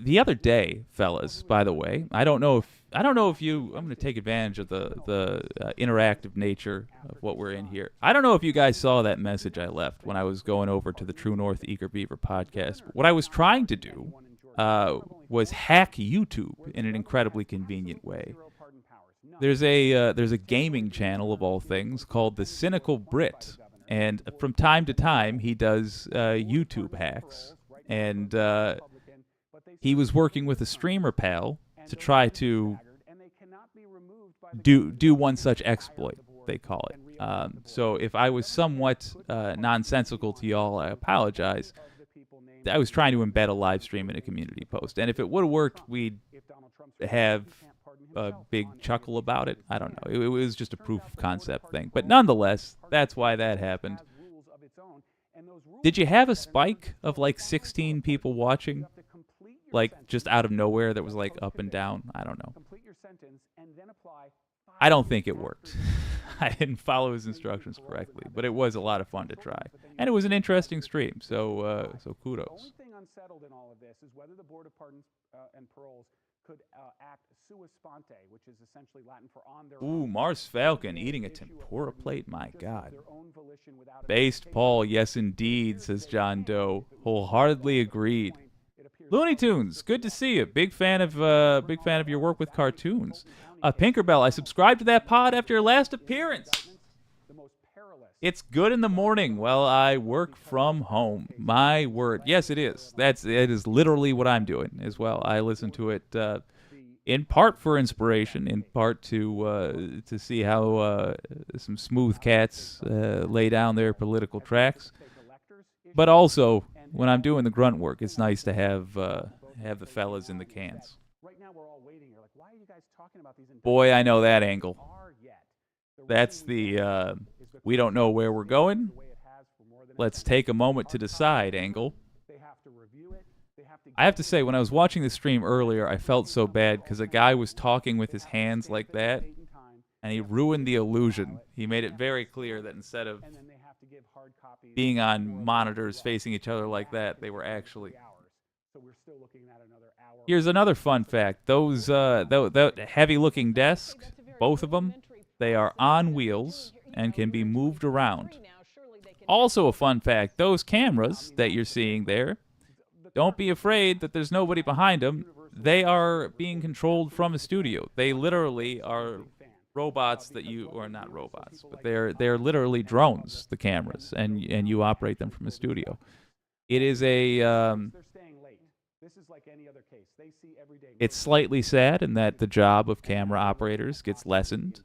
B: The other day, fellas, by the way, I don't know if you. I'm going to take advantage of the interactive nature of what we're in here. I don't know if you guys saw that message I left when I was going over to the True North Eager Beaver podcast. What I was trying to do was hack YouTube in an incredibly convenient way. There's a gaming channel of all things called The Cynical Brit, and from time to time he does YouTube hacks, and he was working with a streamer pal to try to do one such exploit, they call it. So if I was somewhat nonsensical to y'all, I apologize. I was trying to embed a live stream in a community post, and if it would have worked, we'd have a big chuckle about it. I don't know. It was just a proof of concept thing. But nonetheless, that's why that happened. Did you have a spike of like 16 people watching? Like just out of nowhere that was like up and down? I don't know. I don't think it worked. I didn't follow his instructions correctly, but it was a lot of fun to try. And it was an interesting stream, so kudos. The only thing unsettled in all of this is whether the Board of Pardons and Paroles could act sua sponte, which is essentially Latin for on their own. Ooh, Mars Falcon eating a tempura plate, my God. Based Paul, yes indeed, says John Doe. Wholeheartedly agreed. Looney Tunes, good to see you. Big fan of your work with cartoons. Pinkerbell, I subscribed to that pod after your last appearance. It's good in the morning while I work from home. My word. Yes, it is. It is literally what I'm doing as well. I listen to it in part for inspiration, in part to see how some smooth cats lay down their political tracks. But also, when I'm doing the grunt work, it's nice to have the fellas in the cans. Boy, I know that angle. That's the we don't know where we're going. Let's take a moment to decide angle. I have to say, when I was watching the stream earlier, I felt so bad because a guy was talking with his hands like that, and he ruined the illusion. He made it very clear that instead of being on monitors facing each other like that, they were actually... Here's another fun fact. Those heavy-looking desks, both of them, they are on wheels and can be moved around. Also a fun fact, those cameras that you're seeing there, don't be afraid that there's nobody behind them. They are being controlled from a studio. They literally are robots that you, or not robots, but they're literally drones, the cameras, and you operate them from a studio. It is a it's slightly sad in that the job of camera operators gets lessened,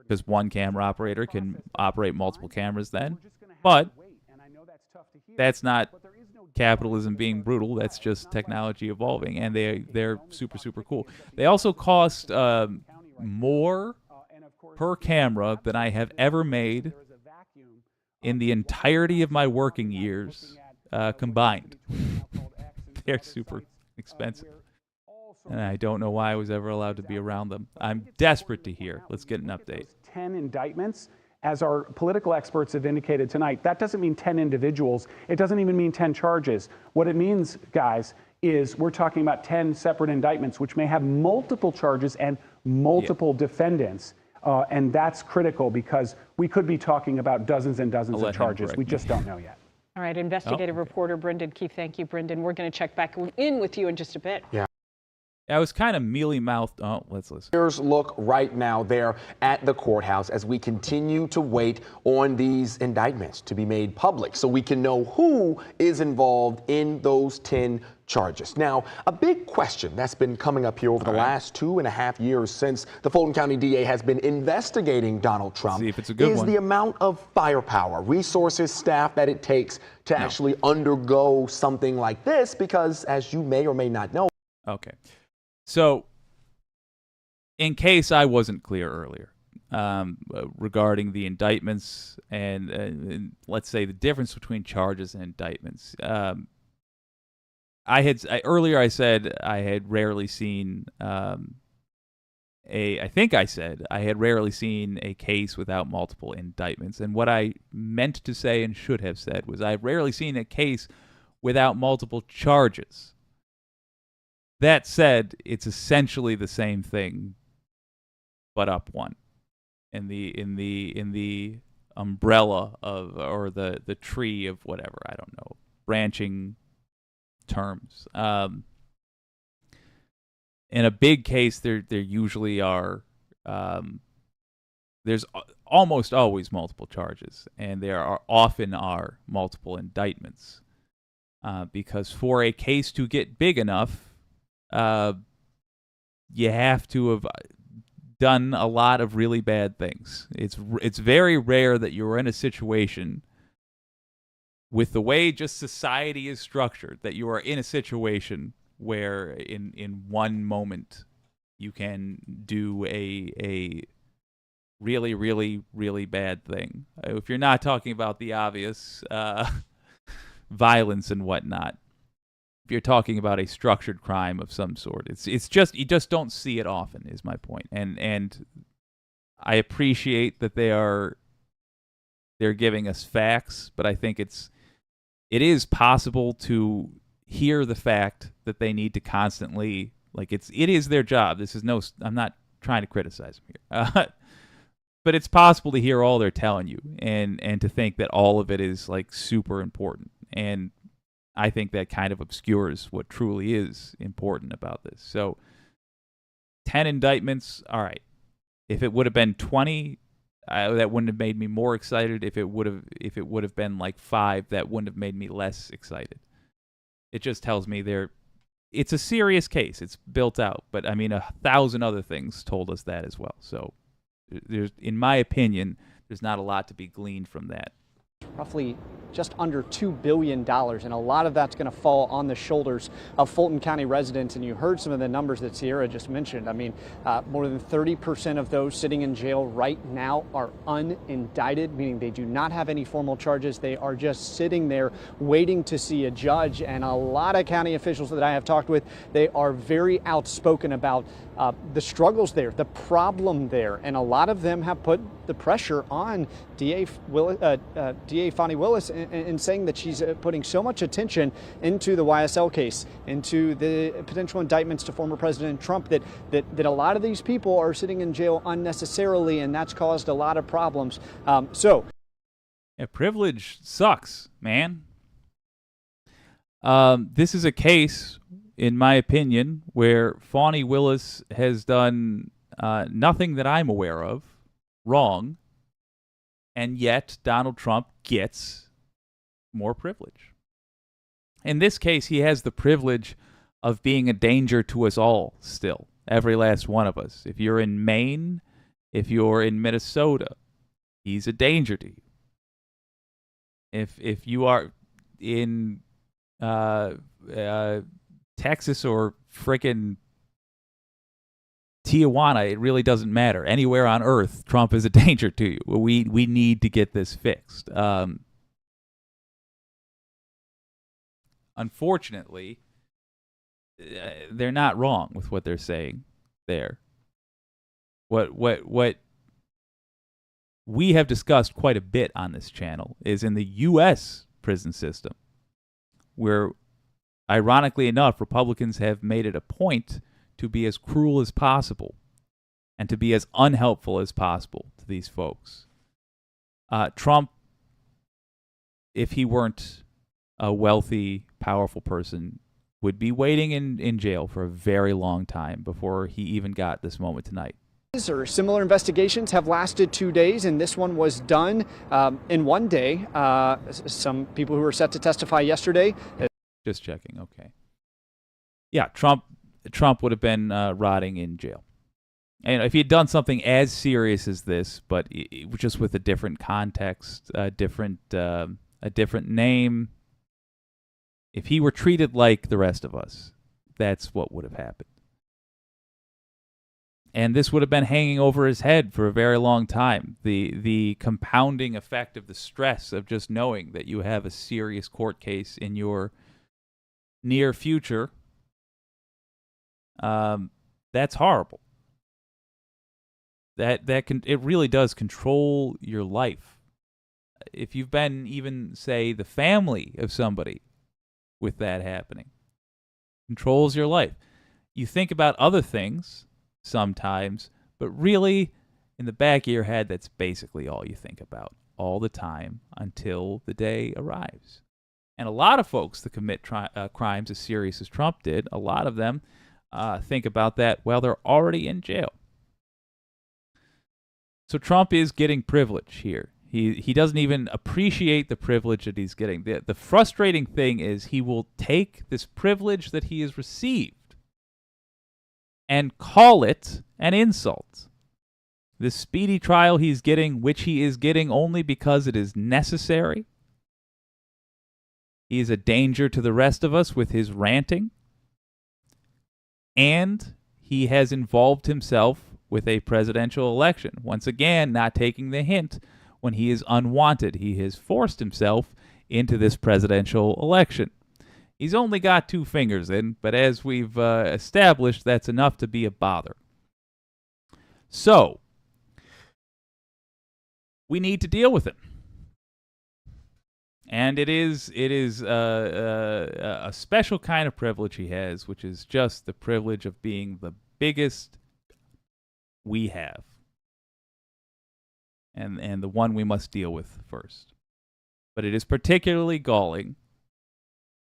B: because one camera operator can operate multiple cameras then, but that's not capitalism being brutal. That's just technology evolving, and they're super, super cool. They also cost more per camera than I have ever made in the entirety of my working years combined. They're super expensive, and I don't know why I was ever allowed to be around them. I'm desperate to hear. Let's get an update.
A: 10 indictments, as our political experts have indicated tonight. That doesn't mean 10 individuals. It doesn't even mean 10 charges. What it means, guys, is we're talking about 10 separate indictments, which may have multiple charges and multiple defendants. And that's critical because we could be talking about dozens and dozens of charges. We just don't know yet.
E: All right, investigative reporter Brendan Keefe. Thank you, Brendan. We're going to check back in with you in just a bit.
B: Yeah. I was kind of mealy-mouthed. Oh, let's listen.
Q: Here's look right now there at the courthouse as we continue to wait on these indictments to be made public so we can know who is involved in those 10 charges. Now, a big question that's been coming up here over the last 2.5 years since the Fulton County DA has been investigating Donald Trump is the amount of firepower, resources, staff that it takes to actually undergo something like this because, as you may or may not know.
B: Okay. So, in case I wasn't clear earlier regarding the indictments and let's say the difference between charges and indictments, earlier I said I had rarely seen I think I said I had rarely seen a case without multiple indictments, and what I meant to say and should have said was I've rarely seen a case without multiple charges. That said, it's essentially the same thing, but up one, in the umbrella of, or the tree of whatever, I don't know, branching terms. In a big case, there usually are there's almost always multiple charges, and there often are multiple indictments, because for a case to get big enough, you have to have done a lot of really bad things. It's very rare that you're in a situation with the way just society is structured that you are in a situation where in one moment you can do a really, really, really bad thing. If you're not talking about the obvious violence and whatnot. If you're talking about a structured crime of some sort, it's just you just don't see it often, is my point. And I appreciate that they're giving us facts, but I think it is possible to hear the fact that they need to constantly, like, it is their job. I'm not trying to criticize them here, but it's possible to hear all they're telling you and to think that all of it is like super important. And I think that kind of obscures what truly is important about this. So 10 indictments, all right. If it would have been 20, that wouldn't have made me more excited. If it would have been like 5, that wouldn't have made me less excited. It just tells me it's a serious case. It's built out, but I mean 1,000 other things told us that as well. So in my opinion, there's not a lot to be gleaned from that.
L: Roughly just under $2 billion, and a lot of that's going to fall on the shoulders of Fulton County residents. And you heard some of the numbers that Sierra just mentioned. I mean, more than 30% of those sitting in jail right now are unindicted, meaning they do not have any formal charges. They are just sitting there waiting to see a judge. And a lot of county officials that I have talked with, they are very outspoken about the struggles there, the problem there. And a lot of them have put the pressure on DA Fani Willis in saying that she's putting so much attention into the YSL case, into the potential indictments to former President Trump, that a lot of these people are sitting in jail unnecessarily, and that's caused a lot of problems.
B: Yeah, privilege sucks, man. This is a case, in my opinion, where Fani Willis has done nothing that I'm aware of wrong, and yet Donald Trump gets more privilege. In this case, he has the privilege of being a danger to us all still, every last one of us. If you're in Maine, if you're in Minnesota, he's a danger to you. If you are in Texas or frickin' Tijuana, it really doesn't matter. Anywhere on earth, Trump is a danger to you. We need to get this fixed. Unfortunately, they're not wrong with what they're saying there. What we have discussed quite a bit on this channel is in the U.S. prison system, where, ironically enough, Republicans have made it a point to be as cruel as possible and to be as unhelpful as possible to these folks. Trump, if he weren't a wealthy, powerful person, would be waiting in jail for a very long time before he even got this moment tonight.
L: Or similar investigations have lasted 2 days, and this one was done in 1 day. Some people who were set to testify yesterday.
B: Just checking. Okay. Yeah, Trump would have been rotting in jail. And if he had done something as serious as this, but just with a different context, a different name, if he were treated like the rest of us, that's what would have happened. And this would have been hanging over his head for a very long time. The compounding effect of the stress of just knowing that you have a serious court case in your near future, that's horrible. It really does control your life. If you've been even, say, the family of somebody with that happening, controls your life. You think about other things sometimes, but really, in the back of your head, that's basically all you think about all the time until the day arrives. And a lot of folks that commit crimes as serious as Trump did, a lot of them think about that while they're already in jail. So Trump is getting privilege here. He doesn't even appreciate the privilege that he's getting. The frustrating thing is he will take this privilege that he has received and call it an insult. The speedy trial he's getting, which he is getting only because it is necessary. He is a danger to the rest of us with his ranting. And he has involved himself with a presidential election. Once again, not taking the hint when he is unwanted. He has forced himself into this presidential election. He's only got 2 fingers in, but as we've established, that's enough to be a bother. So, we need to deal with him. And it is a special kind of privilege he has, which is just the privilege of being the biggest we have. And the one we must deal with first. But it is particularly galling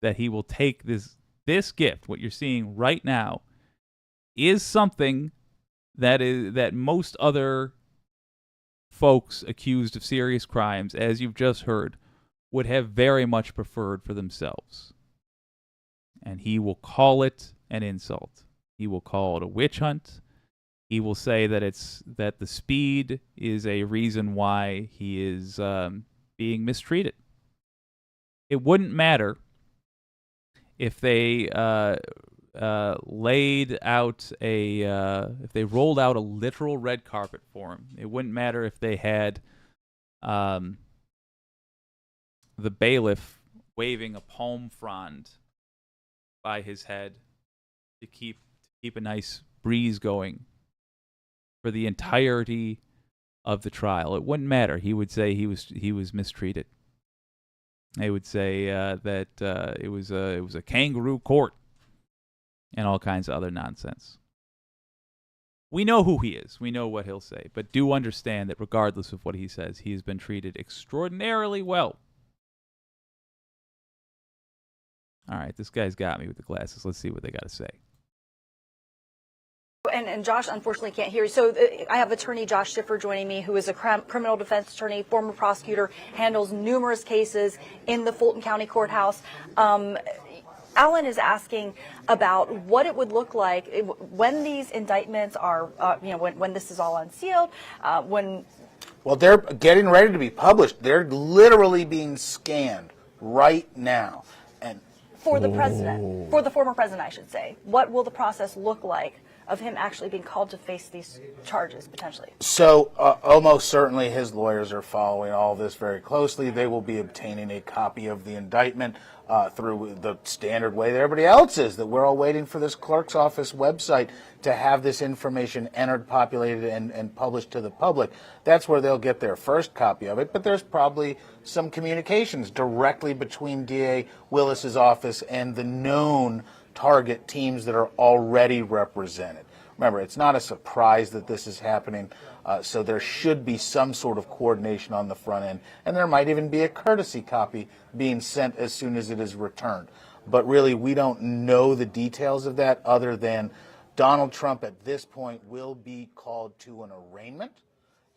B: that he will take this gift, what you're seeing right now, is something that most other folks accused of serious crimes, as you've just heard, would have very much preferred for themselves. And he will call it an insult. He will call it a witch hunt. He will say that the speed is a reason why he is being mistreated. It wouldn't matter if they if they rolled out a literal red carpet for him. It wouldn't matter if they had the bailiff waving a palm frond by his head to keep a nice breeze going for the entirety of the trial. It wouldn't matter. He would say he was mistreated. They would say that it was a kangaroo court and all kinds of other nonsense. We know who he is. We know what he'll say. But do understand that regardless of what he says, he has been treated extraordinarily well. All right, this guy's got me with the glasses. Let's see what they got to say.
G: And Josh unfortunately can't hear you. So I have attorney Josh Schiffer joining me, who is a criminal defense attorney, former prosecutor, handles numerous cases in the Fulton County Courthouse. Alan is asking about what it would look like when these indictments are, when this is all unsealed, when...
M: Well, they're getting ready to be published. They're literally being scanned right now. And
G: for the president, for the former president, I should say, what will the process look like of him actually being called to face these charges potentially?
M: So almost certainly his lawyers are following all this very closely. They will be obtaining a copy of the indictment through the standard way that everybody else is, that we're all waiting for this clerk's office website to have this information entered, populated, and published to the public. That's where they'll get their first copy of it, but there's probably some communications directly between DA Willis's office and the known target teams that are already represented. Remember, it's not a surprise that this is happening, so there should be some sort of coordination on the front end, and there might even be a courtesy copy being sent as soon as it is returned. But really, we don't know the details of that other than Donald Trump at this point will be called to an arraignment.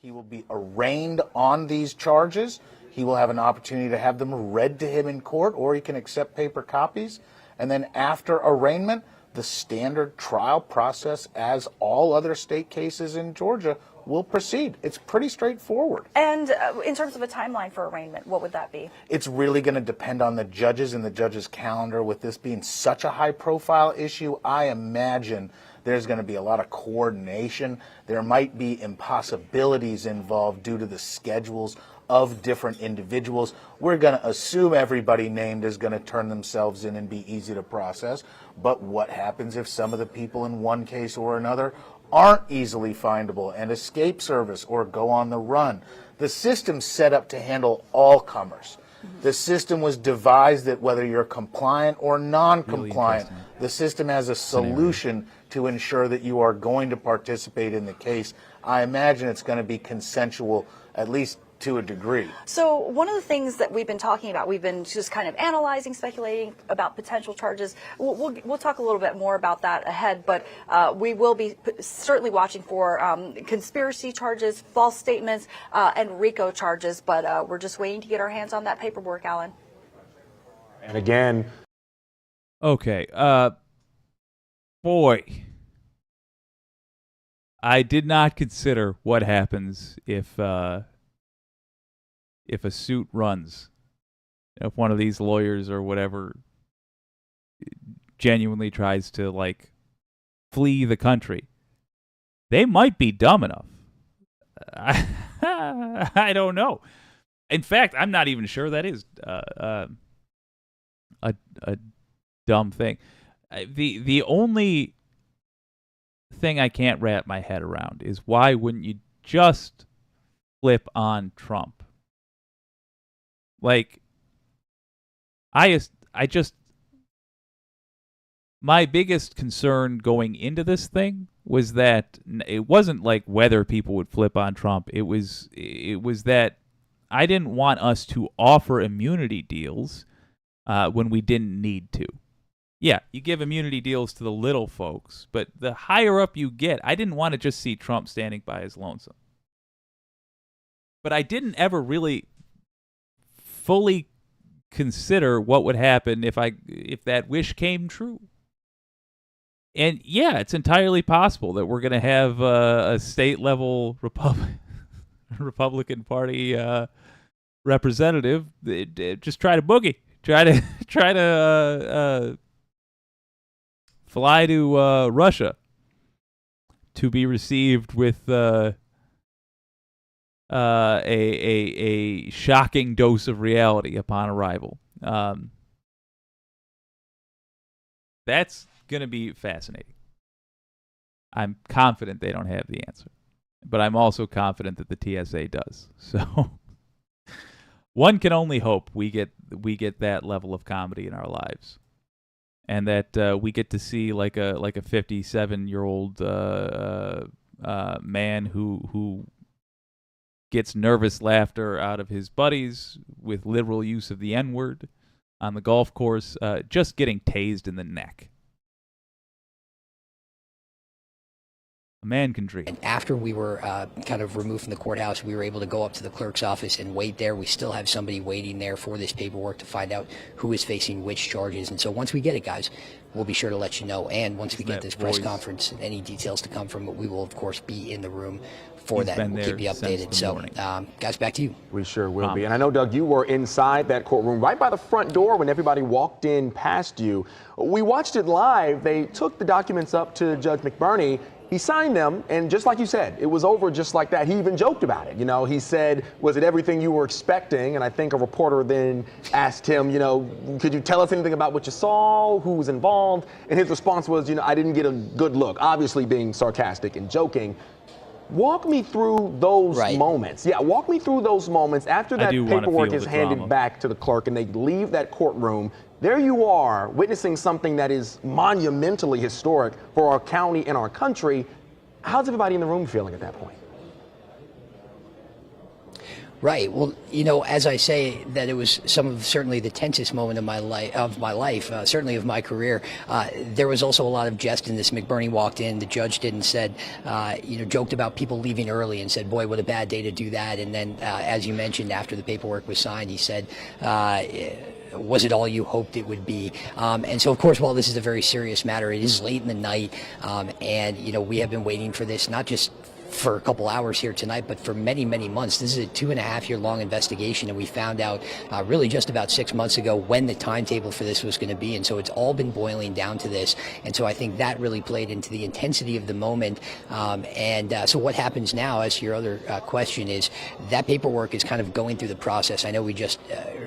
M: He will be arraigned on these charges. He will have an opportunity to have them read to him in court, or he can accept paper copies. And then after arraignment, the standard trial process, as all other state cases in Georgia, will proceed. It's pretty straightforward.
G: And in terms of a timeline for arraignment, what would that be?
M: It's really going to depend on the judges and the judges' calendar. With this being such a high-profile issue, I imagine there's going to be a lot of coordination. There might be impossibilities involved due to the schedules of different individuals. We're going to assume everybody named is going to turn themselves in and be easy to process. But what happens if some of the people in one case or another aren't easily findable and escape service or go on the run? The system's set up to handle all comers. The system was devised that whether you're compliant or non-compliant, the system has a solution to ensure that you are going to participate in the case. I imagine it's going to be consensual, at least to a degree.
G: So one of the things that we've been talking about, we've been just kind of analyzing, speculating about potential charges. We'll talk a little bit more about that ahead, but we will be certainly watching for conspiracy charges, false statements, and RICO charges, but we're just waiting to get our hands on that paperwork, Alan.
Q: And again...
B: Okay, boy, I did not consider what happens if a suit runs, if one of these lawyers or whatever genuinely tries to, like, flee the country. They might be dumb enough. I don't know. In fact, I'm not even sure that is a dumb thing. The only thing I can't wrap my head around is why wouldn't you just flip on Trump? Like, I just, my biggest concern going into this thing was that it wasn't like whether people would flip on Trump. It was that I didn't want us to offer immunity deals when we didn't need to. Yeah, you give immunity deals to the little folks, but the higher up you get, I didn't want to just see Trump standing by his lonesome. But I didn't ever really fully consider what would happen if that wish came true. And yeah, it's entirely possible that we're going to have a state-level Republican Party representative just try to boogie, try to fly to Russia to be received with a shocking dose of reality upon arrival. That's going to be fascinating. I'm confident they don't have the answer, but I'm also confident that the TSA does. So one can only hope we get that level of comedy in our lives, and that we get to see like a 57-year-old man who gets nervous laughter out of his buddies with literal use of the N-word on the golf course, just getting tased in the neck. A man can dream.
R: And after we were kind of removed from the courthouse, we were able to go up to the clerk's office and wait there. We still have somebody waiting there for this paperwork to find out who is facing which charges. And so once we get it, guys, we'll be sure to let you know. And once we get this press conference and any details to come from it, we will, of course, be in the room for that. We'll keep you updated. So, guys, back to you.
Q: We sure will be. And I know, Doug, you were inside that courtroom right by the front door when everybody walked in past you. We watched it live. They took the documents up to Judge McBurney. He signed them, and just like you said, it was over just like that. He even joked about it. You know, he said, was it everything you were expecting? And I think a reporter then asked him, you know, could you tell us anything about what you saw, who was involved? And his response was, you know, I didn't get a good look, obviously being sarcastic and joking. Walk me through those moments. Yeah, walk me through those moments after that paperwork is handed back to the clerk and they leave that courtroom. There you are, witnessing something that is monumentally historic for our county and our country. How's everybody in the room feeling at that point?
R: Right. Well, you know, as I say, that it was certainly the tensest moment of my life, certainly of my career. There was also a lot of jest in this. McBurney walked in, the judge did and said, you know, joked about people leaving early and said, boy, what a bad day to do that. And then, as you mentioned, after the paperwork was signed, he said, was it all you hoped it would be? And so, of course, while this is a very serious matter, it is late in the night, and, you know, we have been waiting for this, not just for a couple hours here tonight, but for many, many months. This is a 2.5-year long investigation, and we found out really just about 6 months ago when the timetable for this was going to be, and so it's all been boiling down to this. And so I think that really played into the intensity of the moment. So what happens now, as to your other question, is that paperwork is kind of going through the process. I know we just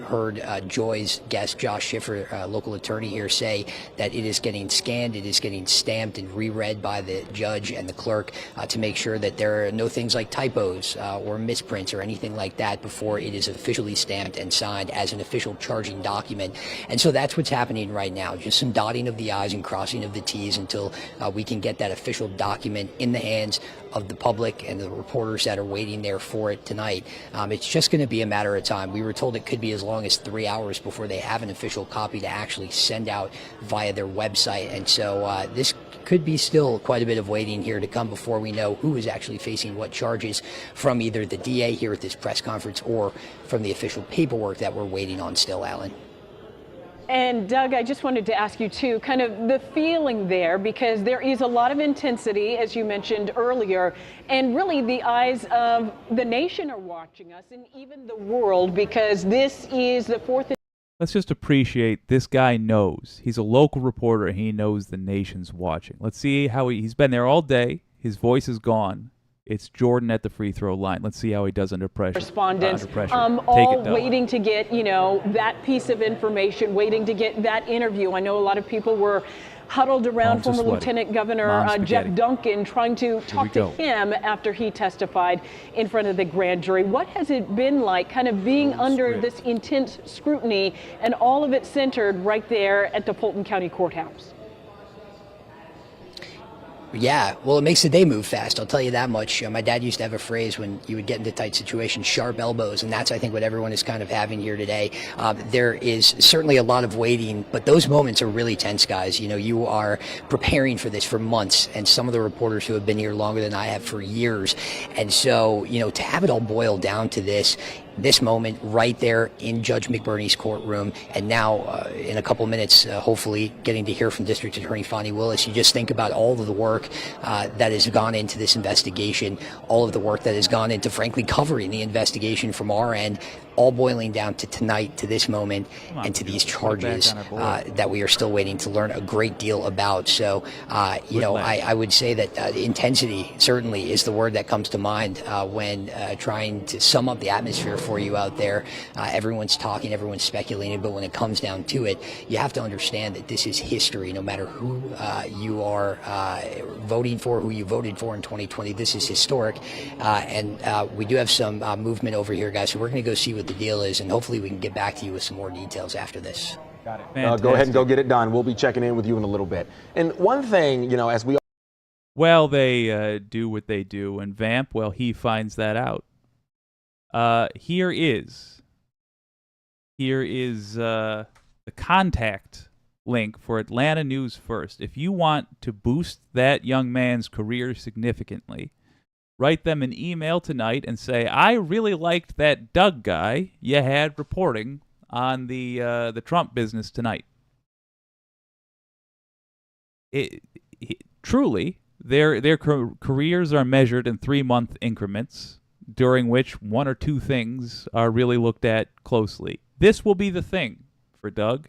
R: heard Joy's guest, Josh Schiffer, local attorney here, say that it is getting scanned, it is getting stamped and reread by the judge and the clerk to make sure that there are no things like typos or misprints or anything like that before it is officially stamped and signed as an official charging document. And so that's what's happening right now, just some dotting of the I's and crossing of the T's until we can get that official document in the hands of the public and the reporters that are waiting there for it tonight. It's just going to be a matter of time. We were told it could be as long as 3 hours before they have an official copy to actually send out via their website. And so this could be still quite a bit of waiting here to come before we know who is actually facing what charges from either the DA here at this press conference or from the official paperwork that we're waiting on still, Alan.
E: And Doug, I just wanted to ask you too, kind of the feeling there, because there is a lot of intensity, as you mentioned earlier, and really the eyes of the nation are watching us and even the world, because this is the 4th.
B: Let's just appreciate this guy knows. He's a local reporter and he knows the nation's watching. Let's see how he's been there all day. His voice is gone. It's Jordan at the free throw line. Let's see how he does under pressure.
E: Respondents,
B: Take
E: all
B: it,
E: waiting to get, you know, that piece of information, waiting to get that interview. I know a lot of people were huddled around former Lieutenant Governor Jeff Duncan, trying to talk to him after he testified in front of the grand jury. What has it been like, kind of being under this intense scrutiny, and all of it centered right there at the Fulton County Courthouse?
R: Yeah, well, it makes the day move fast, I'll tell you that much. My dad used to have a phrase when you would get into tight situations, sharp elbows, and that's, I think, what everyone is kind of having here today. There is certainly a lot of waiting, but those moments are really tense, guys. You know, you are preparing for this for months, and some of the reporters who have been here longer than I have for years. And so, you know, to have it all boil down to this moment right there in Judge McBurney's courtroom, and now in a couple minutes, hopefully getting to hear from District Attorney Fani Willis. You just think about all of the work that has gone into this investigation, all of the work that has gone into, frankly, covering the investigation from our end, all boiling down to tonight, to this moment, and to these charges that we are still waiting to learn a great deal about. So, you know, I would say that intensity certainly is the word that comes to mind when trying to sum up the atmosphere for you out there. Everyone's talking, everyone's speculating, but when it comes down to it, you have to understand that this is history. No matter who you are voting for, who you voted for in 2020, this is historic. And we do have some movement over here, guys, so we're going to go see what the deal is, and hopefully we can get back to you with some more details after this.
Q: Got it. Go ahead and go get it done. We'll be checking in with you in a little bit. And one thing, you know, as we...
B: Well, they do what they do, and Vamp, well, he finds that out. Here is the contact link for Atlanta News First. If you want to boost that young man's career significantly, write them an email tonight and say, I really liked that Doug guy you had reporting on the Trump business tonight. Truly, their careers are measured in 3-month increments, during which one or two things are really looked at closely. This will be the thing for Doug.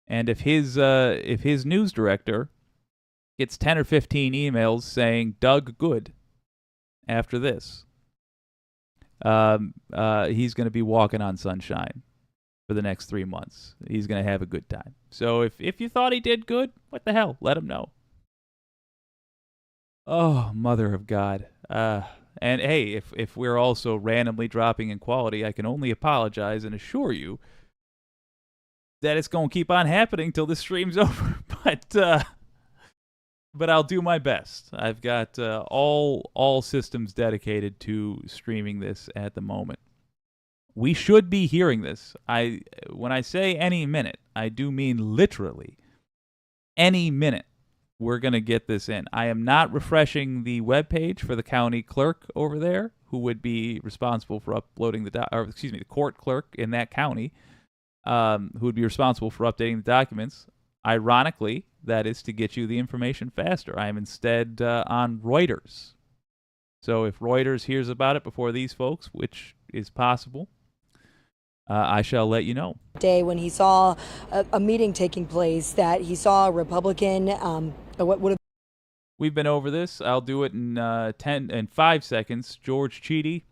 B: And if his news director gets 10 or 15 emails saying Doug good after this, he's going to be walking on sunshine for the next 3 months. He's going to have a good time. So if you thought he did good, what the hell? Let him know. Oh, mother of God. And hey, if we're also randomly dropping in quality, I can only apologize and assure you that it's going to keep on happening till this stream's over. But I'll do my best. I've got all systems dedicated to streaming this at the moment. We should be hearing this. When I say any minute, I do mean literally any minute. We're going to get this in. I am not refreshing the webpage for the county clerk over there, who would be responsible for uploading the court clerk in that county, who would be responsible for updating the documents. Ironically, that is to get you the information faster. I am instead on Reuters. So if Reuters hears about it before these folks, which is possible, I shall let you know.
I: Day when he saw a meeting taking place, that he saw a Republican, what would have.
B: We've been over this. I'll do it in 5 seconds. George Cheedy,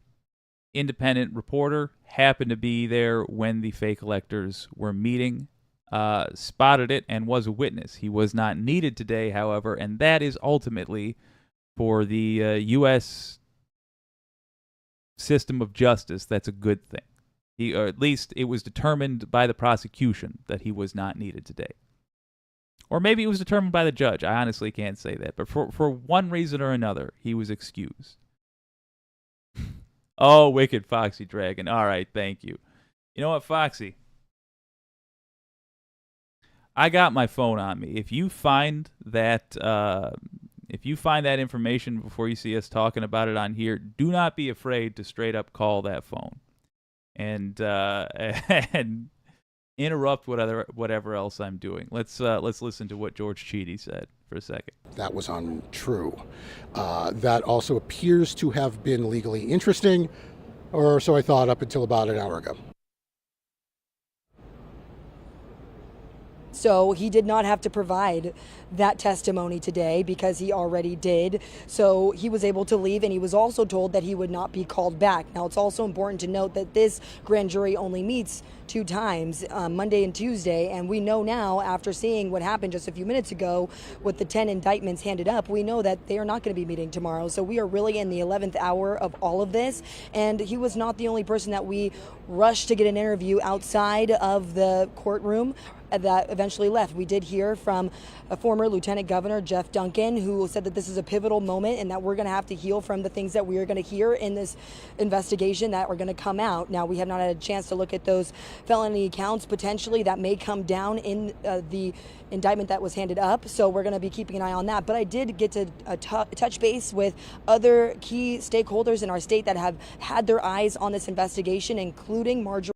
B: independent reporter, happened to be there when the fake electors were meeting, spotted it, and was a witness. He was not needed today, however, and that is ultimately for the U.S. system of justice. That's a good thing. Or at least it was determined by the prosecution that he was not needed today. Or maybe it was determined by the judge. I honestly can't say that. But for one reason or another, he was excused. Oh, wicked Foxy Dragon. All right, thank you. You know what, Foxy? I got my phone on me. If you find that information before you see us talking about it on here, do not be afraid to straight up call that phone and interrupt whatever else I'm doing. Let's listen to what George Cheedy said for a second.
J: That was untrue. That also appears to have been legally interesting, or so I thought up until about an hour ago.
I: So he did not have to provide that testimony today because he already did. So he was able to leave, and he was also told that he would not be called back. Now, it's also important to note that this grand jury only meets 2 times, Monday and Tuesday, and we know now, after seeing what happened just a few minutes ago with the 10 indictments handed up, we know that they are not going to be meeting tomorrow. So we are really in the 11th hour of all of this, and he was not the only person that we rushed to get an interview outside of the courtroom that eventually left. We did hear from a former Lieutenant Governor, Jeff Duncan, who said that this is a pivotal moment and that we're going to have to heal from the things that we are going to hear in this investigation that are going to come out. Now, we have not had a chance to look at those felony counts potentially that may come down in the indictment that was handed up, so we're going to be keeping an eye on that. But I did get to touch base with other key stakeholders in our state that have had their eyes on this investigation, including Marjorie.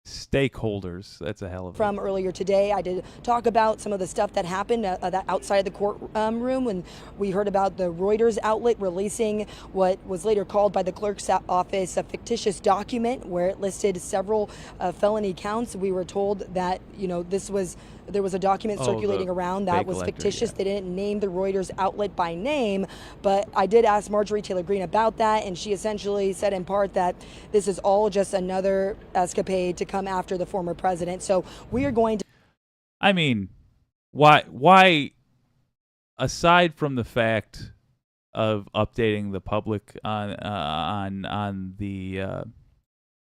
B: Stakeholders, that's a hell of a...
I: From earlier today, I did talk about some of the stuff that happened that outside the courtroom when we heard about the Reuters outlet releasing what was later called by the clerk's office a fictitious document where it listed several felony counts. We were told that, there was a document circulating around that was fictitious. Yeah. They didn't name the Reuters outlet by name, but I did ask Marjorie Taylor Greene about that, and she essentially said in part that this is all just another escapade to come after the former president. So we are going to...
B: I mean, why aside from the fact of updating the public on the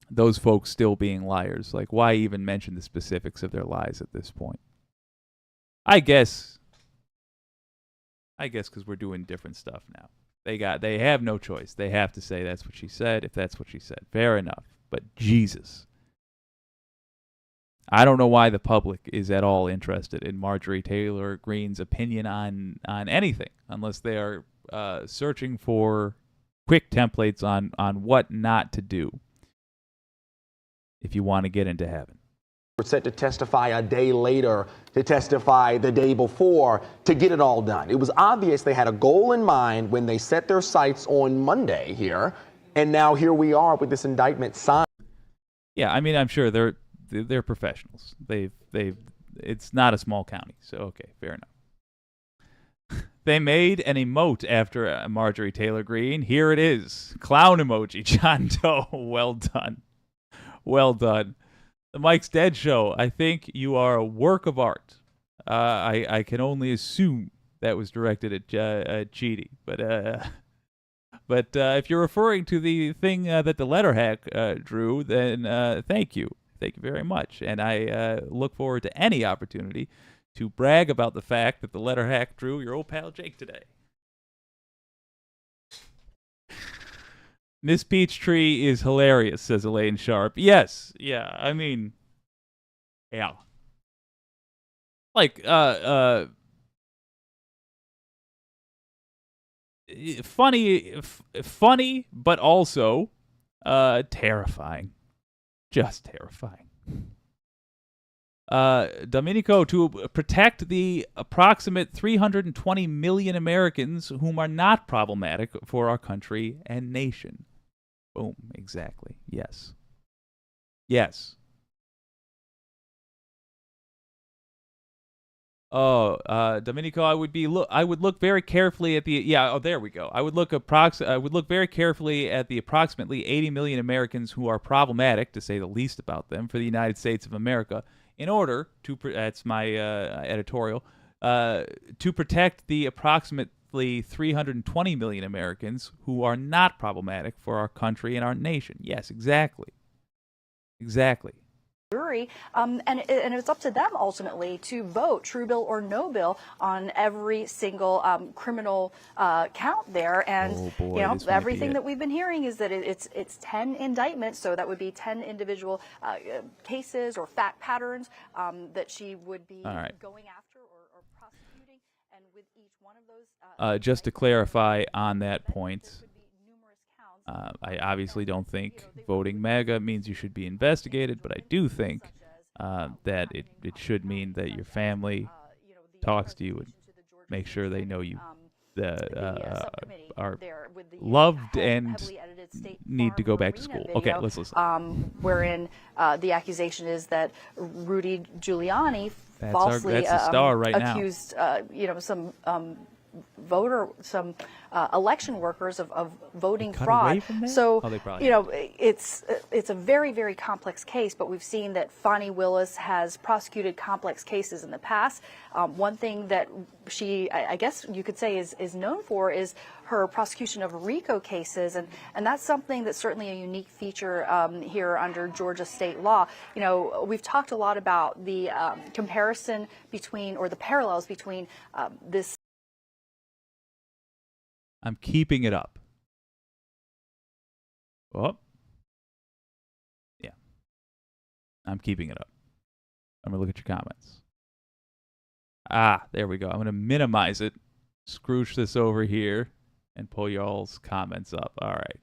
B: those folks still being liars, like, why even mention the specifics of their lies at this point? I guess because we're doing different stuff now. They have no choice. They have to say that's what she said. If that's what she said, fair enough. But Jesus, I don't know why the public is at all interested in Marjorie Taylor Greene's opinion on anything, unless they are searching for quick templates on what not to do if you want to get into heaven.
Q: Were set to testify a day later, to testify the day before, to get it all done. It was obvious they had a goal in mind when they set their sights on Monday here, and now here we are with this indictment signed.
B: Yeah, I mean, I'm sure they're professionals. It's not a small county, so okay, fair enough. They made an emote after Marjorie Taylor Greene. Here it is, clown emoji, John Doe. Well done, well done. The Mike's Dead Show. I think you are a work of art. I can only assume that was directed at Chidi, but if you're referring to the thing that the letter hack drew, then thank you very much, and I look forward to any opportunity to brag about the fact that the letter hack drew your old pal Jake today. Miss Peachtree is hilarious, says Elaine Sharp. Yes, yeah, I mean, yeah. Like, funny, but also terrifying. Just terrifying. Domenico, to protect the approximate 320 million Americans whom are not problematic for our country and nation. Boom, exactly. Yes. Yes. Oh, Domenico, I would look very carefully at the there we go. I would look very carefully at the approximately 80 million Americans who are problematic, to say the least about them, for the United States of America, in order to that's my editorial, to protect the approximately 320 million Americans who are not problematic for our country and our nation. Yes, exactly. Exactly.
G: Jury, and it's up to them ultimately to vote true bill or no bill on every single criminal count there. And everything that we've been hearing is that it's 10 indictments, so that would be 10 individual cases or fact patterns that she would be going after or prosecuting. And with each one of those,
B: just to clarify on that point. I obviously don't think voting MAGA means you should be investigated, but I do think that it should mean that your family talks to you and make sure they know you are loved and need to go back to school. Okay, let's listen.
G: Wherein the accusation is that Rudy Giuliani falsely accused some election workers of voting fraud. So it's a very, very complex case, but we've seen that Fani Willis has prosecuted complex cases in the past. One thing that she, I guess you could say, is known for is her prosecution of RICO cases, and that's something that's certainly a unique feature here under Georgia state law. We've talked a lot about the comparison between, or the parallels between this.
B: I'm keeping it up. Oh. Yeah. I'm keeping it up. I'm going to look at your comments. There we go. I'm going to minimize it, scrooge this over here, and pull y'all's comments up. All right.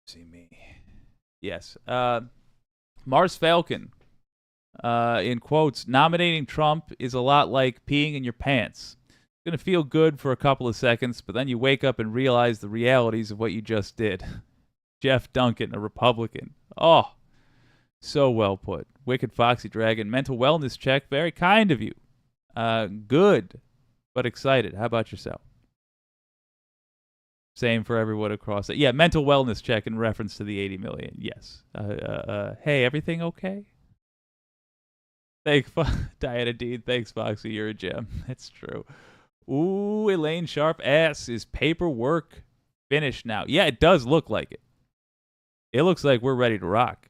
B: See me. Yes. Mars Falcon. In quotes, nominating Trump is a lot like peeing in your pants. It's going to feel good for a couple of seconds, but then you wake up and realize the realities of what you just did. Jeff Duncan, a Republican. Oh, so well put. Wicked Foxy Dragon, mental wellness check, very kind of you. Good, but excited. How about yourself? Same for everyone across it. Yeah, mental wellness check in reference to the 80 million. Yes. Hey, everything okay? Thanks, Diana Dean. Thanks, Foxy. You're a gem. That's true. Ooh, Elaine Sharp asks, is paperwork finished now? Yeah, it does look like it. It looks like we're ready to rock.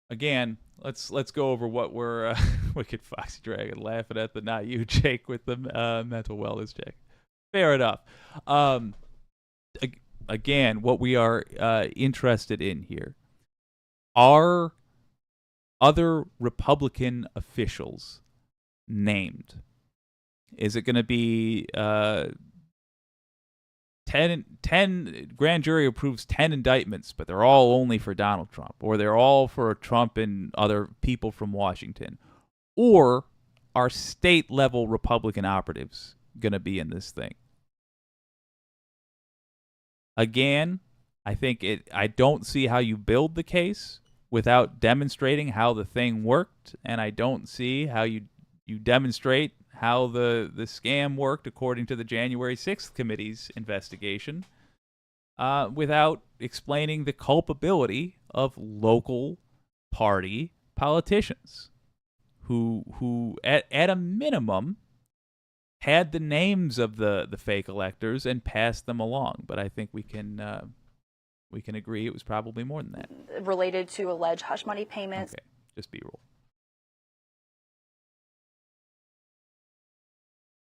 B: Again, let's go over what we're Wicked Foxy Dragon laughing at the not you, Jake, with the mental wellness check. Fair enough. Again, what we are interested in here are other Republican officials named. Is it going to be 10 grand jury approves 10 indictments, but they're all only for Donald Trump, or they're all for Trump and other people from Washington? Or are state-level Republican operatives going to be in this thing? Again, I don't see how you build the case without demonstrating how the thing worked, and I don't see how you demonstrate how the scam worked according to the January 6th committee's investigation without explaining the culpability of local party politicians who at a minimum had the names of the fake electors and passed them along. But I think we can agree it was probably more than that.
G: Related to alleged hush money payments.
B: Okay, just B-roll.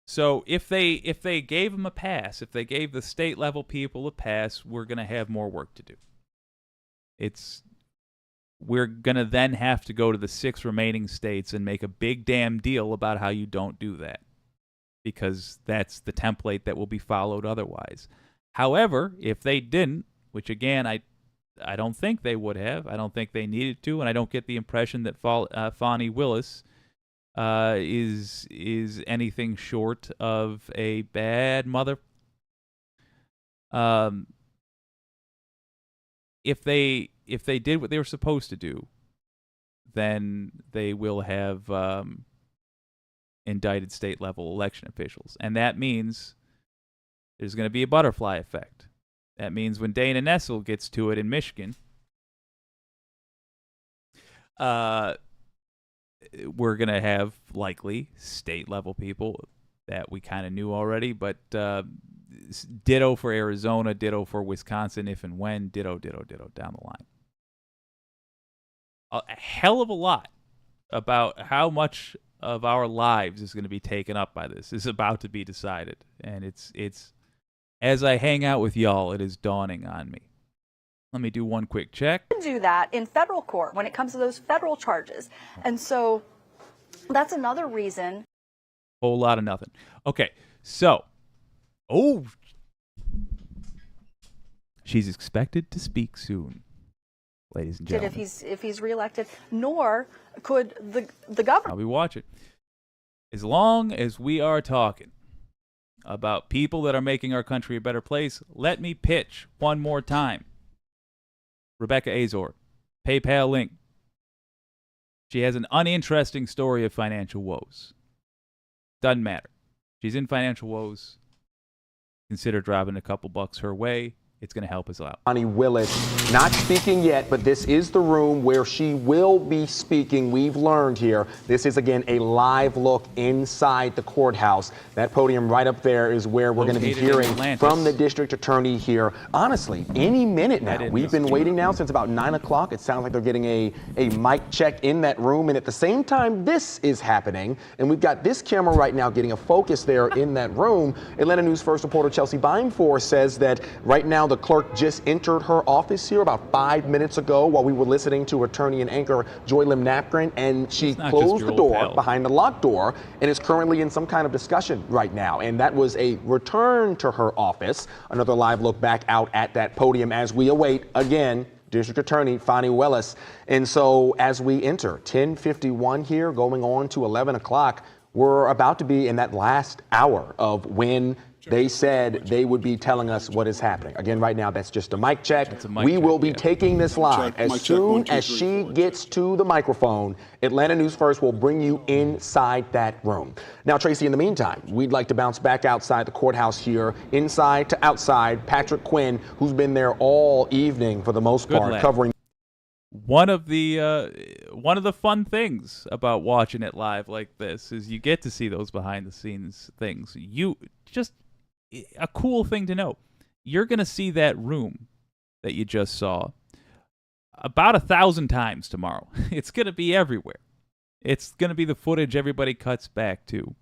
B: So if they gave them a pass, if they gave the state level people a pass, we're going to have more work to do. We're going to then have to go to the 6 remaining states and make a big damn deal about how you don't do that, because that's the template that will be followed otherwise. However, if they didn't, which again I don't think they would have, I don't think they needed to, and I don't get the impression that Fani Willis is anything short of a bad mother. If they did what they were supposed to do, then they will have indicted state level election officials, and that means there's going to be a butterfly effect. That means when Dana Nessel gets to it in Michigan, we're going to have likely state-level people that we kind of knew already, but ditto for Arizona, ditto for Wisconsin, if and when, ditto down the line. A hell of a lot about how much of our lives is going to be taken up by this is about to be decided, and it's as I hang out with y'all, it is dawning on me. Let me do one quick check.
G: Do that in federal court when it comes to those federal charges. And so that's another reason.
B: Whole lot of nothing. Okay, so, she's expected to speak soon, ladies and gentlemen.
G: If he's reelected, nor could the governor.
B: I'll be watching. As long as we are talking about people that are making our country a better place, let me pitch one more time. Rebecca Azor, PayPal link. She has an uninteresting story of financial woes. Doesn't matter. She's in financial woes. Consider dropping a couple bucks her way. It's going to help us out.
Q: Fani Willis, not speaking yet, but this is the room where she will be speaking. We've learned here. This is, again, a live look inside the courthouse. That podium right up there is where we're going to be hearing from the district attorney here. Honestly, any minute now. We've been waiting now since about 9 o'clock. It sounds like they're getting a mic check in that room. And at the same time, this is happening. And we've got this camera right now getting a focus there in that room. Atlanta News First reporter Chelsea Bindfor says that right now the clerk just entered her office here about 5 minutes ago while we were listening to attorney and anchor Joy Lim Napgren, and she closed the door behind the locked door and is currently in some kind of discussion right now. And that was a return to her office. Another live look back out at that podium as we await, again, District Attorney Fani Willis. And so as we enter 10:51 here, going on to 11 o'clock, we're about to be in that last hour of when they said they would be telling us what is happening. Again, right now, that's just a mic check. We will be taking this live. As soon as she gets to the microphone, Atlanta News First will bring you inside that room. Now, Tracy, in the meantime, we'd like to bounce back outside the courthouse here, inside to outside. Patrick Quinn, who's been there all evening for the most part, covering.
B: One of the fun things about watching it live like this is you get to see those behind the scenes things. A cool thing to know. You're going to see that room that you just saw about 1,000 times tomorrow. It's going to be everywhere. It's going to be the footage everybody cuts back to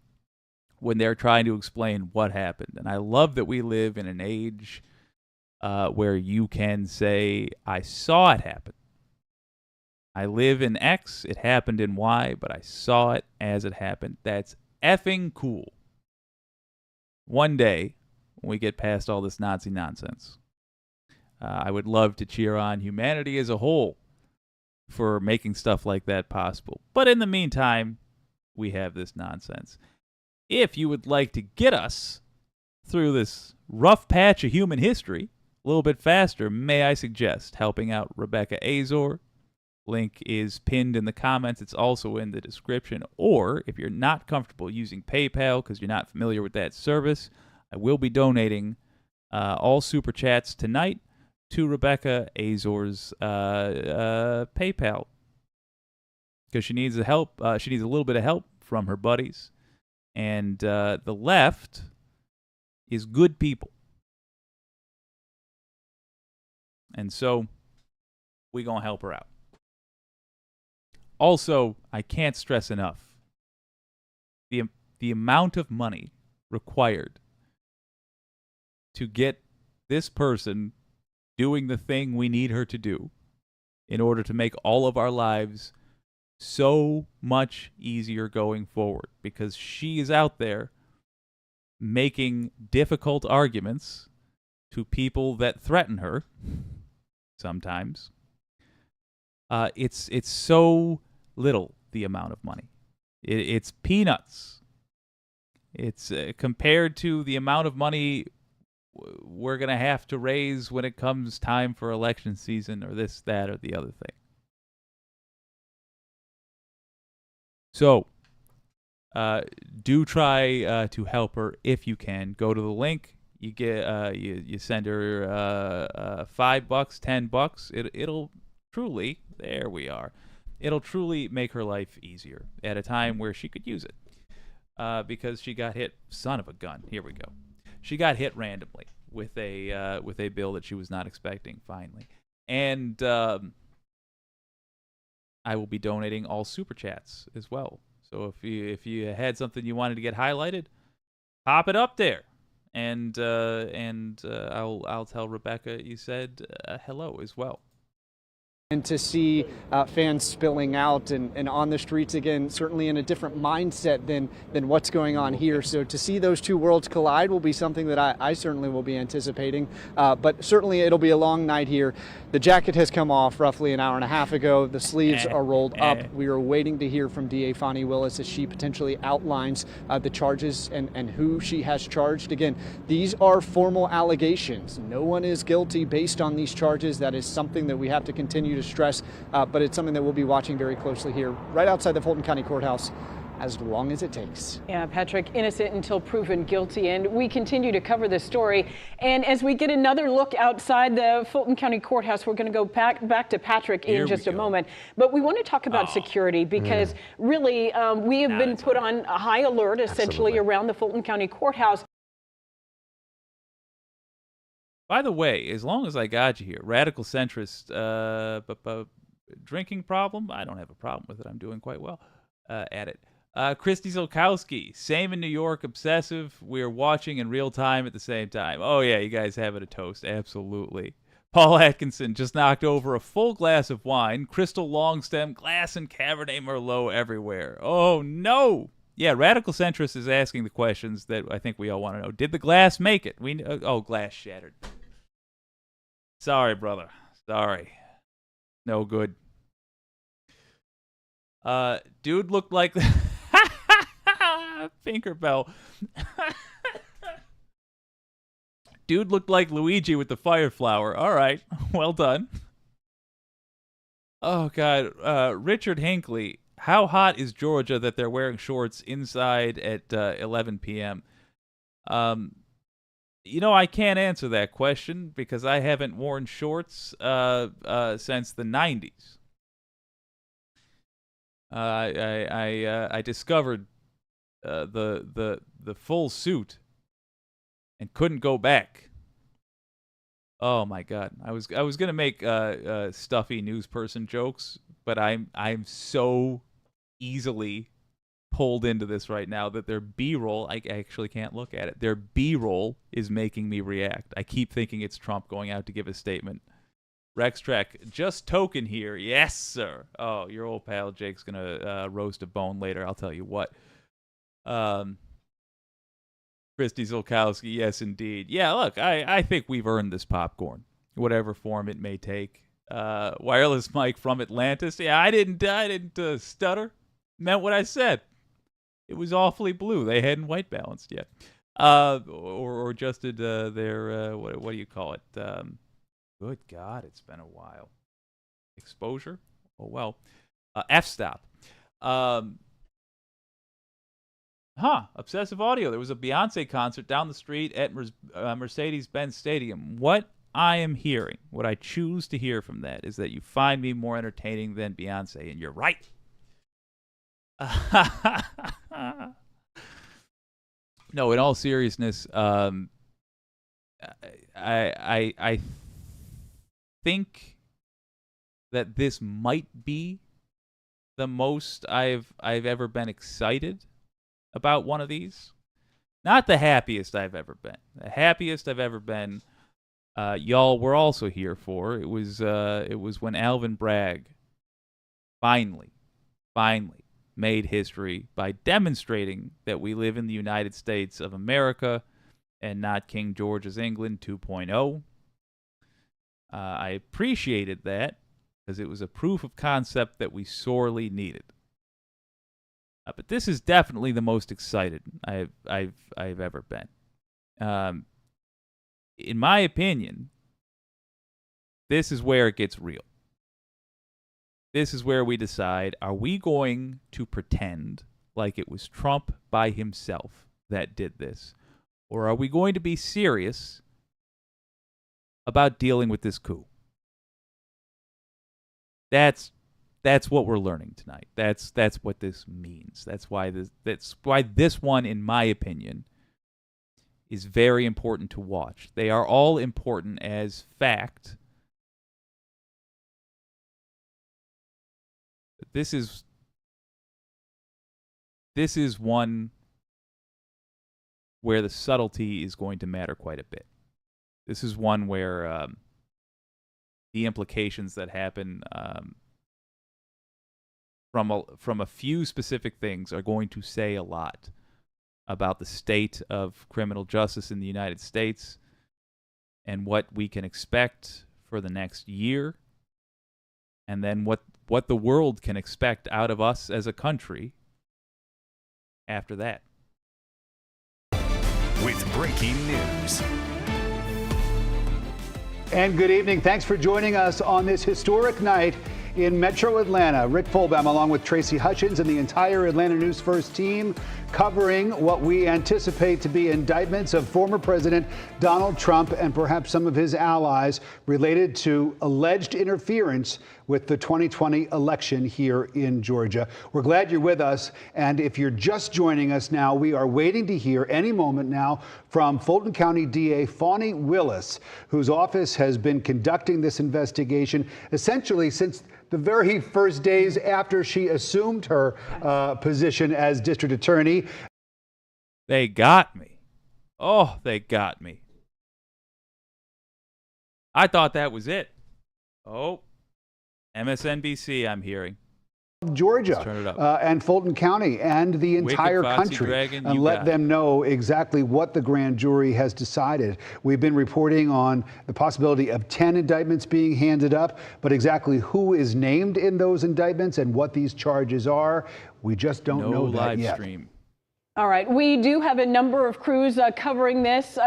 B: when they're trying to explain what happened. And I love that we live in an age where you can say, I saw it happen. I live in X, it happened in Y, but I saw it as it happened. That's effing cool. One day, when we get past all this Nazi nonsense, I would love to cheer on humanity as a whole for making stuff like that possible. But in the meantime, we have this nonsense. If you would like to get us through this rough patch of human history a little bit faster, may I suggest helping out Rebecca Azor? Link is pinned in the comments. It's also in the description. Or if you're not comfortable using PayPal because you're not familiar with that service, I will be donating all super chats tonight to Rebecca Azor's PayPal because she needs help. She needs a little bit of help from her buddies, and the left is good people, and so we're gonna help her out. Also, I can't stress enough the amount of money required to get this person doing the thing we need her to do in order to make all of our lives so much easier going forward, because she is out there making difficult arguments to people that threaten her sometimes. It's so little, the amount of money. It's peanuts. It's compared to the amount of money we're going to have to raise when it comes time for election season or this, that, or the other thing. So, do try to help her if you can. Go to the link. You get you send her $5, $10. It'll truly, there we are. It'll truly make her life easier at a time where she could use it. Because she got hit, son of a gun. Here we go. She got hit randomly with a bill that she was not expecting. Finally, and I will be donating all super chats as well. So if you had something you wanted to get highlighted, pop it up there, and I'll tell Rebecca you said hello as well.
L: And to see fans spilling out and on the streets again, certainly in a different mindset than what's going on here. So to see those two worlds collide will be something that I certainly will be anticipating. But certainly it'll be a long night here. The jacket has come off roughly an hour and a half ago. The sleeves are rolled up. We are waiting to hear from DA Fani Willis as she potentially outlines the charges and who she has charged. Again, these are formal allegations. No one is guilty based on these charges. That is something that we have to continue to stress, but it's something that we'll be watching very closely here right outside the Fulton County Courthouse as long as it takes.
E: Yeah, Patrick, innocent until proven guilty, and we continue to cover this story. And as we get another look outside the Fulton County Courthouse, we're going to go back to Patrick in just a moment. But we want to talk about security because really we have been put on a high alert essentially around the Fulton County Courthouse.
B: By the way, as long as I got you here, radical centrist drinking problem, I don't have a problem with it. I'm doing quite well at it. Christy Zolkowski, same in New York, obsessive. We're watching in real time at the same time. Oh, yeah, you guys have it a toast. Absolutely. Paul Atkinson just knocked over a full glass of wine, crystal long stem, glass and Cabernet Merlot everywhere. Oh, no. Yeah, radical centrist is asking the questions that I think we all want to know. Did the glass make it? Oh, glass shattered. Sorry, brother. Sorry. No good. Dude looked like Pinkerbell. Dude looked like Luigi with the fire flower. All right. Well done. Oh, God. Richard Hinckley. How hot is Georgia that they're wearing shorts inside at 11 p.m.? You know, I can't answer that question because I haven't worn shorts since the 90s. I discovered the full suit and couldn't go back. Oh my God, I was gonna make stuffy news person jokes, but I'm so easily pulled into this right now that their B-roll, I actually can't look at it. Their B-roll is making me react. I keep thinking it's Trump going out to give a statement. Rex Trek, just token here. Yes, sir. Oh, your old pal Jake's gonna roast a bone later. I'll tell you what. Christy Zolkowski, yes, indeed. Yeah, look, I think we've earned this popcorn, whatever form it may take. Wireless Mike from Atlantis. Yeah, I didn't stutter. Meant what I said. It was awfully blue. They hadn't white balanced yet, or adjusted their what do you call it? Good God, it's been a while. Exposure? Oh, well. F-stop. Obsessive audio. There was a Beyonce concert down the street at Mercedes-Benz Stadium. What I am hearing, what I choose to hear from that, is that you find me more entertaining than Beyonce, and you're right. No, in all seriousness, I think that this might be the most I've ever been excited about one of these. Not the happiest I've ever been. The happiest I've ever been, y'all were also here for. It was when Alvin Bragg finally made history by demonstrating that we live in the United States of America and not King George's England 2.0. I appreciated that because it was a proof of concept that we sorely needed. But this is definitely the most excited I've ever been. In my opinion, this is where it gets real. This is where we decide, are we going to pretend like it was Trump by himself that did this? Or are we going to be serious about dealing with this coup? That's what we're learning tonight. That's what this means. That's why this one, in my opinion, is very important to watch. They are all important as fact. This is one where the subtlety is going to matter quite a bit. This is one where the implications that happen from a few specific things are going to say a lot about the state of criminal justice in the United States and what we can expect for the next year, and then what the world can expect out of us as a country after that.
S: With breaking news.
F: And good evening. Thanks for joining us on this historic night in Metro Atlanta. Rick Fulbam along with Tracy Hutchins and the entire Atlanta News First team covering what we anticipate to be indictments of former President Donald Trump and perhaps some of his allies related to alleged interference with the 2020 election here in Georgia. We're glad you're with us. And if you're just joining us now, we are waiting to hear any moment now from Fulton County DA Fani Willis, whose office has been conducting this investigation essentially since the very first days after she assumed her position as district attorney.
B: They got me. Oh, they got me. I thought that was it. Oh, MSNBC, I'm hearing.
F: Georgia
B: turn it up.
F: And Fulton County and the entire country
B: Dragon,
F: and let them know exactly what the grand jury has decided. We've been reporting on the possibility of 10 indictments being handed up, but exactly who is named in those indictments and what these charges are, we just don't know that yet.
B: Stream.
E: All right, we do have a number of crews covering this.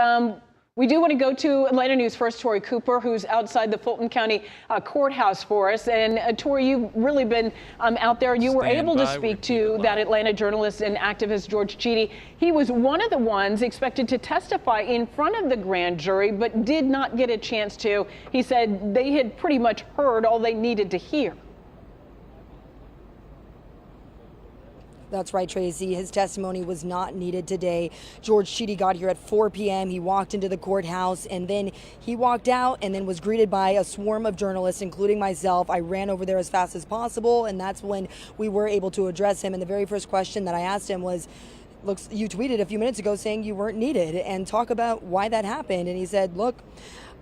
E: We do want to go to Atlanta News First, Tori Cooper, who's outside the Fulton County courthouse for us. And Tori, you've really been out there. You were able to speak to that Atlanta journalist and activist George Chidi. He was one of the ones expected to testify in front of the grand jury, but did not get a chance to. He said they had pretty much heard all they needed to hear.
I: That's right, Tracy. His testimony was not needed today. George Sheedy got here at 4 p.m. He walked into the courthouse, and then he walked out and then was greeted by a swarm of journalists, including myself. I ran over there as fast as possible, and that's when we were able to address him. And the very first question that I asked him was, "Looks, you tweeted a few minutes ago saying you weren't needed, and talk about why that happened." And he said, "Look,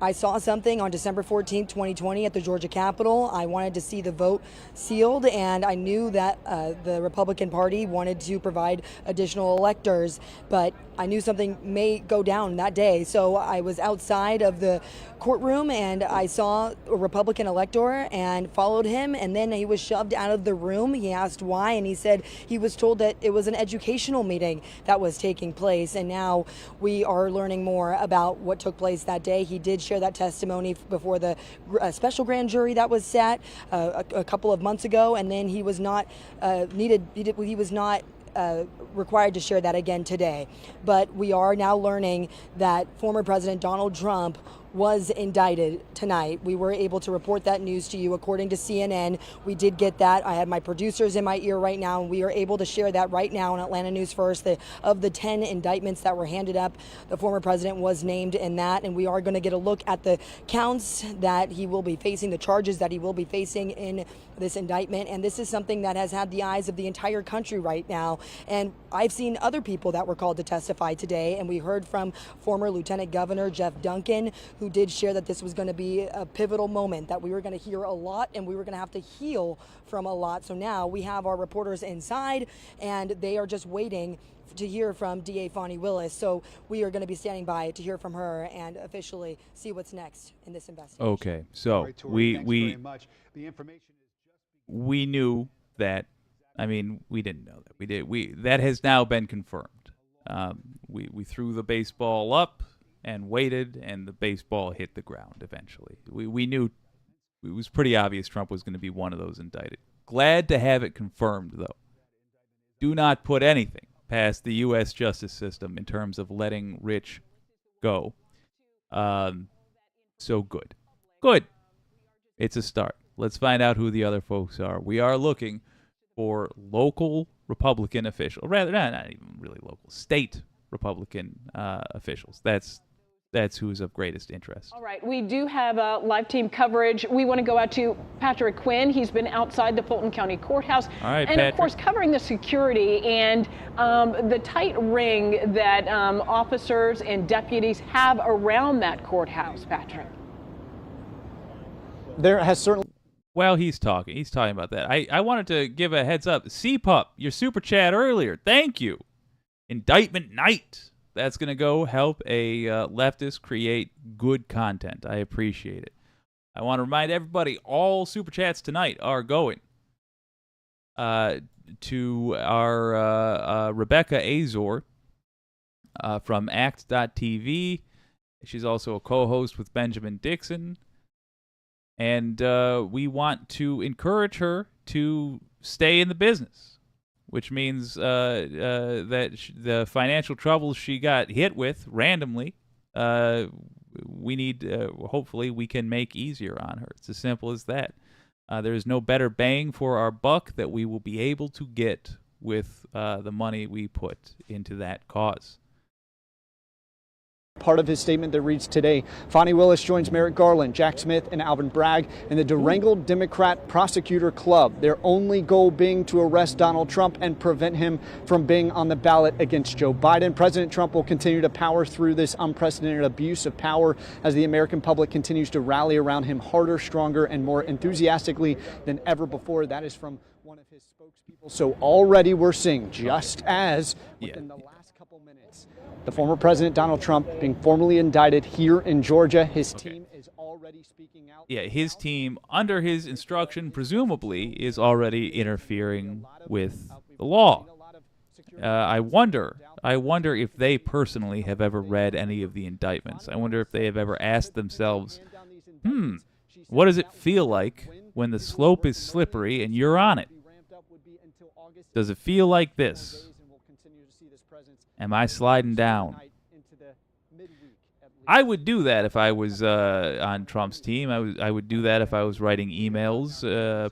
I: I saw something on December 14th, 2020 at the Georgia Capitol. I wanted to see the vote sealed, and I knew that the Republican Party wanted to provide additional electors, but I knew something may go down that day. So I was outside of the courtroom, and I saw a Republican elector and followed him, and then he was shoved out of the room. He asked why, and he said he was told that it was an educational meeting that was taking place, and now we are learning more about what took place that day. He did share that testimony before the special grand jury that was set a couple of months ago, and then he was not he was not required to share that again today. But we are now learning that former President Donald Trump was indicted tonight. We were able to report that news to you according to CNN. We did get that. I have my producers in my ear right now, and we are able to share that right now on Atlanta News First. Of the 10 indictments that were handed up, the former president was named in that, and we are going to get a look at the counts that he will be facing, the charges that he will be facing in this indictment. And this is something that has had the eyes of the entire country right now. And I've seen other people that were called to testify today, and we heard from former Lieutenant Governor Jeff Duncan, who did share that this was going to be a pivotal moment, that we were going to hear a lot and we were going to have to heal from a lot. So now we have our reporters inside, and they are just waiting to hear from DA Fani Willis. So we are going to be standing by to hear from her and officially see what's next in this investigation.
B: Okay, so we knew that. I mean, we didn't know that. That has now been confirmed. We threw the baseball up and waited, and the baseball hit the ground eventually. We knew it was pretty obvious Trump was going to be one of those indicted. Glad to have it confirmed, though. Do not put anything past the U.S. justice system in terms of letting Rich go. So good. Good. It's a start. Let's find out who the other folks are. We are looking for local Republican officials, rather not even really local, state Republican officials. That's who's of greatest interest.
E: All right, we do have live team coverage. We want to go out to Patrick Quinn. He's been outside the Fulton County Courthouse.
B: All right,
E: and
B: Patrick.
E: Of course, covering the security and the tight ring that officers and deputies have around that courthouse, Patrick.
L: There has certainly...
B: Well, he's talking about that. I wanted to give a heads up. CPUP, your super chat earlier. Thank you. Indictment night. That's going to go help a leftist create good content. I appreciate it. I want to remind everybody, all super chats tonight are going to our Rebecca Azor from Act.tv. She's also a co-host with Benjamin Dixon. And we want to encourage her to stay in the business, which means that the financial troubles she got hit with randomly, we need, hopefully, we can make easier on her. It's as simple as that. There is no better bang for our buck that we will be able to get with the money we put into that cause.
L: Part of his statement that reads today, Fani Willis joins Merrick Garland, Jack Smith, and Alvin Bragg in the Durango Democrat Prosecutor Club, their only goal being to arrest Donald Trump and prevent him from being on the ballot against Joe Biden. President Trump will continue to power through this unprecedented abuse of power as the American public continues to rally around him harder, stronger, and more enthusiastically than ever before. That is from one of his spokespeople. So already we're seeing, just as within the last couple minutes, the former President Donald Trump being formally indicted here in Georgia. His team is already speaking out.
B: Yeah, his team, under his instruction, presumably, is already interfering with the law. I wonder if they personally have ever read any of the indictments. I wonder if they have ever asked themselves, what does it feel like when the slope is slippery and you're on it? Does it feel like this? Am I sliding down? I would do that if I was on Trump's team. I would do that if I was writing emails,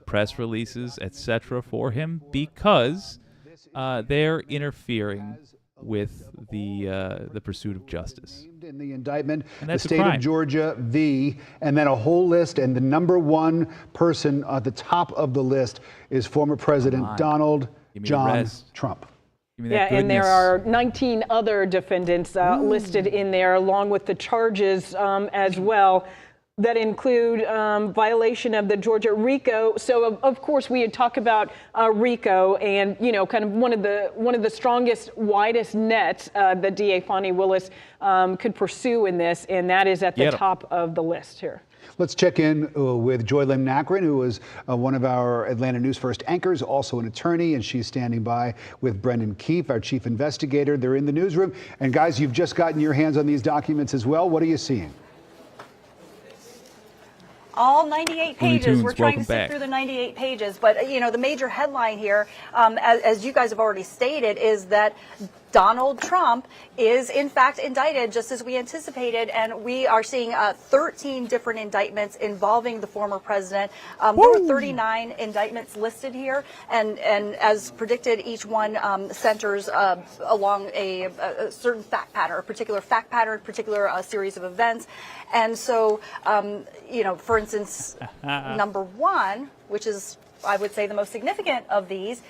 B: press releases, etc. for him, because they're interfering with the pursuit of justice.
F: In the indictment,
B: And
F: the
B: that's a
F: state
B: crime.
F: of Georgia v. and then a whole list, and the number one person at the top of the list is former President Donald
B: Give me the
F: John
B: rest.
F: Trump.
B: Give me that
E: Yeah, and there
B: goodness.
E: are 19 other defendants listed in there, along with the charges as well, that include violation of the Georgia RICO. So of course we had talked about RICO, and kind of one of the strongest, widest nets that DA Fani Willis could pursue in this, and that is at the top of the list here.
F: Let's check in with Joy Lim Nakrin, who is one of our Atlanta News First anchors, also an attorney, and she's standing by with Brendan Keefe, our chief investigator. They're in the newsroom. And guys, you've just gotten your hands on these documents as well. What are you seeing?
G: All 98 pages.
B: Tunes,
G: We're trying to
B: welcome
G: sit
B: back.
G: through the 98 pages. But, the major headline here, as you guys have already stated, is that Donald Trump is, in fact, indicted, just as we anticipated. And we are seeing 13 different indictments involving the former president. There were 39 indictments listed here. And as predicted, each one centers along a certain fact pattern, a particular fact pattern, particular series of events. And so, for instance, number one, which is, I would say, the most significant of these,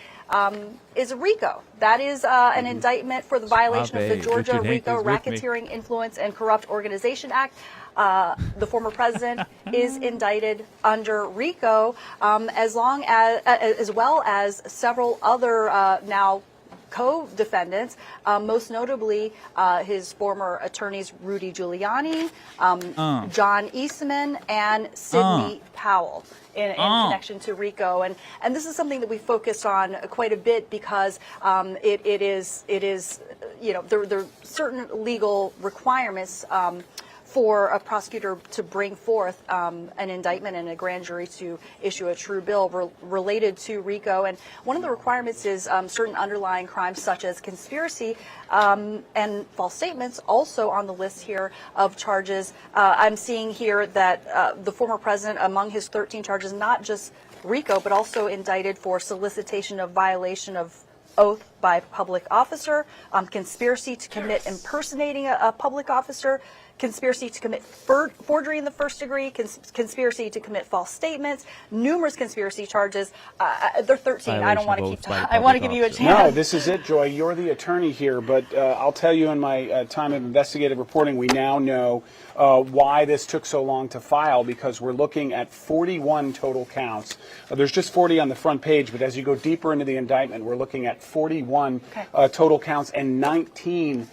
G: is RICO. That is an indictment for the violation of the Georgia RICO Racketeering, Influence, and Corrupt Organization Act. The former president is indicted under RICO, as well as several other now co-defendants, most notably his former attorneys Rudy Giuliani, John Eastman, and Sidney Powell in connection to RICO. And this is something that we focused on quite a bit because it is there are certain legal requirements for a prosecutor to bring forth an indictment and a grand jury to issue a true bill related to RICO. And one of the requirements is certain underlying crimes such as conspiracy and false statements, also on the list here of charges. I'm seeing here that the former president, among his 13 charges, not just RICO, but also indicted for solicitation of violation of oath by public officer, conspiracy to commit impersonating a public officer, conspiracy to commit forgery in the first degree, conspiracy to commit false statements, numerous conspiracy charges. They're 13. I don't want to keep. I want to give you a chance.
A: No, this is it, Joy. You're the attorney here, but I'll tell you, in my time of investigative reporting, we now know why this took so long to file, because we're looking at 41 total counts. There's just 40 on the front page, but as you go deeper into the indictment, we're looking at 41 total counts and 19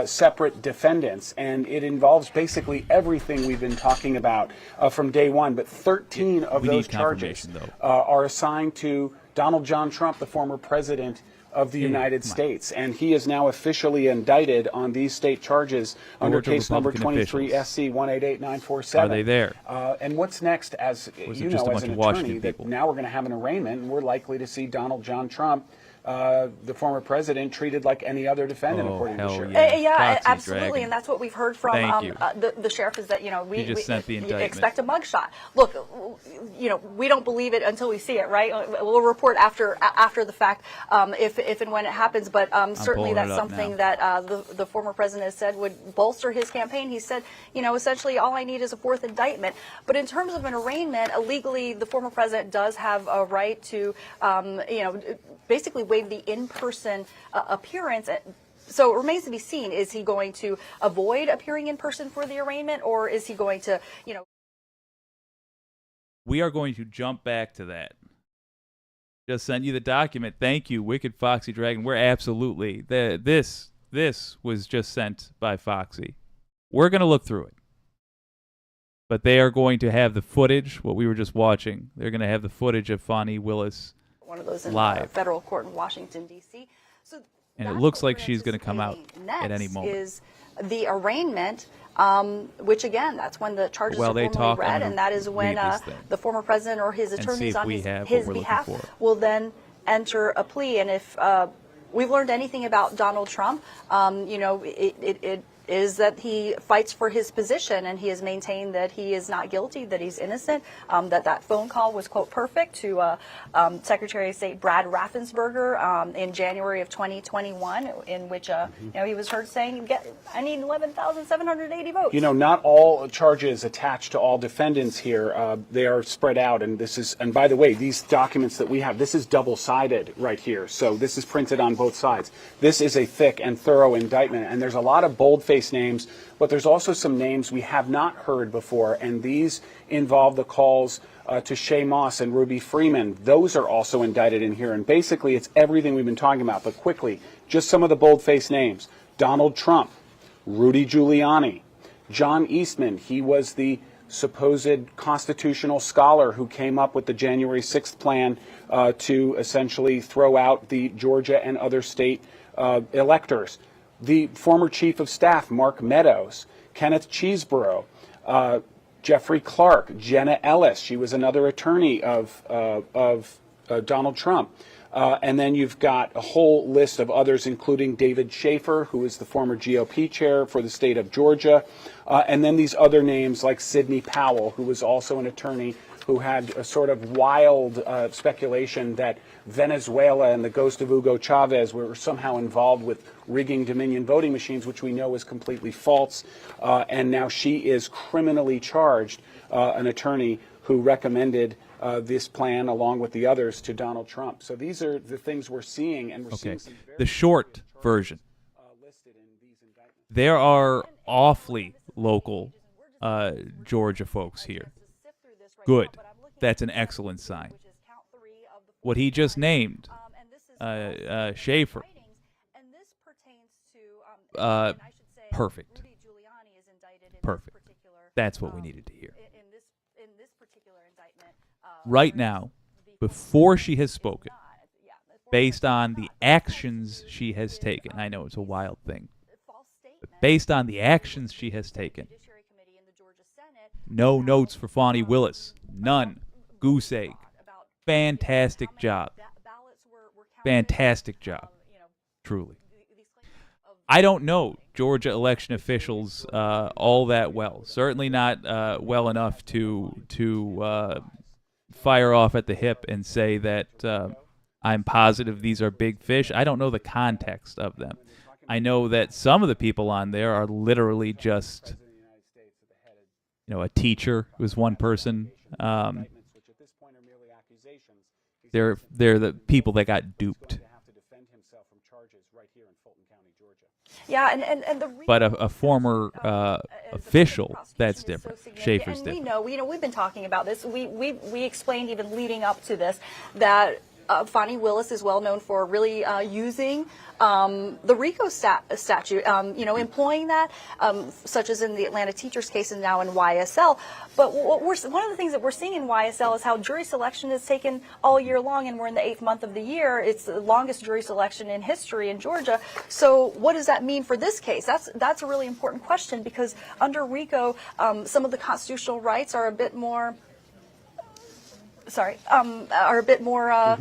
A: separate defendants, and it involves basically everything we've been talking about from day one. But 13 of those charges are assigned to Donald John Trump, the former president of the United States, and he is now officially indicted on these state charges under case number 23 SC 188947.
B: Are they there?
A: And what's next, as you know, as an attorney, that now we're going to have an arraignment, and we're likely to see Donald John Trump, the former president, treated like any other defendant, according to the sheriff.
G: Yeah, absolutely, and that's what we've heard from the sheriff, is that we expect a mugshot. Look, we don't believe it until we see it, right? We'll report after the fact if and when it happens, but certainly that's something that the former president has said would bolster his campaign. He said, essentially all I need is a fourth indictment. But in terms of an arraignment, legally, the former president does have a right to, basically waive the in-person appearance. So it remains to be seen. Is he going to avoid appearing in person for the arraignment, or is he going to,
B: We are going to jump back to that. Just sent you the document. Thank you, Wicked Foxy Dragon. We're absolutely this was just sent by Foxy. We're going to look through it. But they are going to have the footage, what we were just watching. They're going to have the footage of Fani Willis
G: one of those in
B: live.
G: Federal court in Washington, D.C. So
B: and it looks like she's going to come out at any moment.
G: Is the arraignment, which again, that's when the charges are formally read, and that is when the former president or his attorneys on his behalf will then enter a plea. And if we've learned anything about Donald Trump, is that he fights for his position, and he has maintained that he is not guilty, that he's innocent, that phone call was, quote, perfect to Secretary of State Brad Raffensperger in January of 2021, in which he was heard saying, I need 11,780 votes.
A: Not all charges attached to all defendants here. They are spread out, and and by the way, these documents that we have, this is double-sided right here, so this is printed on both sides. This is a thick and thorough indictment, and there's a lot of boldface names, but there's also some names we have not heard before, and these involve the calls to Shay Moss and Ruby Freeman. Those are also indicted in here, and basically it's everything we've been talking about, but quickly, just some of the boldface names. Donald Trump, Rudy Giuliani, John Eastman, he was the supposed constitutional scholar who came up with the January 6th plan to essentially throw out the Georgia and other state electors. The former chief of staff, Mark Meadows, Kenneth Cheeseborough, Jeffrey Clark, Jenna Ellis. She was another attorney of Donald Trump. And then you've got a whole list of others, including David Schaefer, who is the former GOP chair for the state of Georgia. And then these other names like Sidney Powell, who was also an attorney who had a sort of wild speculation that Venezuela and the ghost of Hugo Chavez were somehow involved with rigging Dominion voting machines, which we know is completely false. And now she is criminally charged, an attorney who recommended this plan, along with the others, to Donald Trump. So these are the things we're seeing, and we're seeing some very
B: the short version. There are awfully local Georgia folks here. Good. That's an excellent sign. What he just named, Schaefer, perfect. Perfect. That's what we needed to hear. Right now, before she has spoken, based on the actions she has taken, I know it's a wild thing, but based on the actions she has taken, no notes for Fani Willis, none, goose egg, fantastic job, truly. I don't know Georgia election officials all that well, certainly not well enough to fire off at the hip and say that I'm positive these are big fish. I don't know the context of them. I know that some of the people on there are literally just, a teacher was one person. They're the people that got duped.
G: Yeah, and the
B: but a former official, that's different. Schaefer's different.
G: We've been talking about this. We explained even leading up to this that Fani Willis is well known for really using the RICO statute, employing that, such as in the Atlanta teachers case and now in YSL. But one of the things that we're seeing in YSL is how jury selection is taken all year long, and we're in the 8th month of the year. It's the longest jury selection in history in Georgia. So what does that mean for this case? That's a really important question, because under RICO, some of the constitutional rights are a bit more. Are a bit more,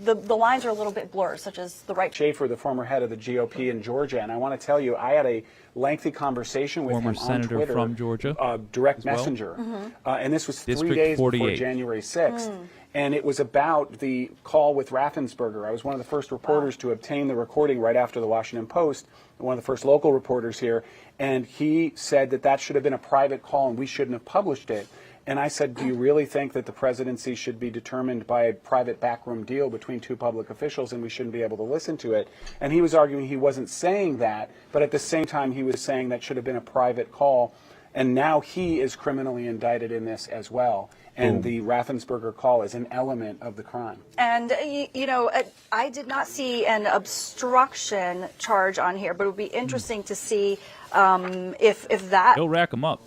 G: the lines are a little bit blurred, such as the right.
A: Schaefer, the former head of the GOP in Georgia, and I want to tell you, I had a lengthy conversation with him
B: senator
A: on Twitter,
B: from Georgia,
A: direct messenger, and this was
B: District
A: 3 days
B: 48.
A: before January 6th, and it was about the call with Raffensperger. I was one of the first reporters to obtain the recording right after the Washington Post, one of the first local reporters here, and he said that should have been a private call and we shouldn't have published it. And I said, do you really think that the presidency should be determined by a private backroom deal between 2 public officials and we shouldn't be able to listen to it? And he was arguing he wasn't saying that, but at the same time he was saying that should have been a private call. And now he is criminally indicted in this as well. And the Raffensperger call is an element of the crime.
G: And, I did not see an obstruction charge on here, but it would be interesting to see if that.
B: He'll rack them up.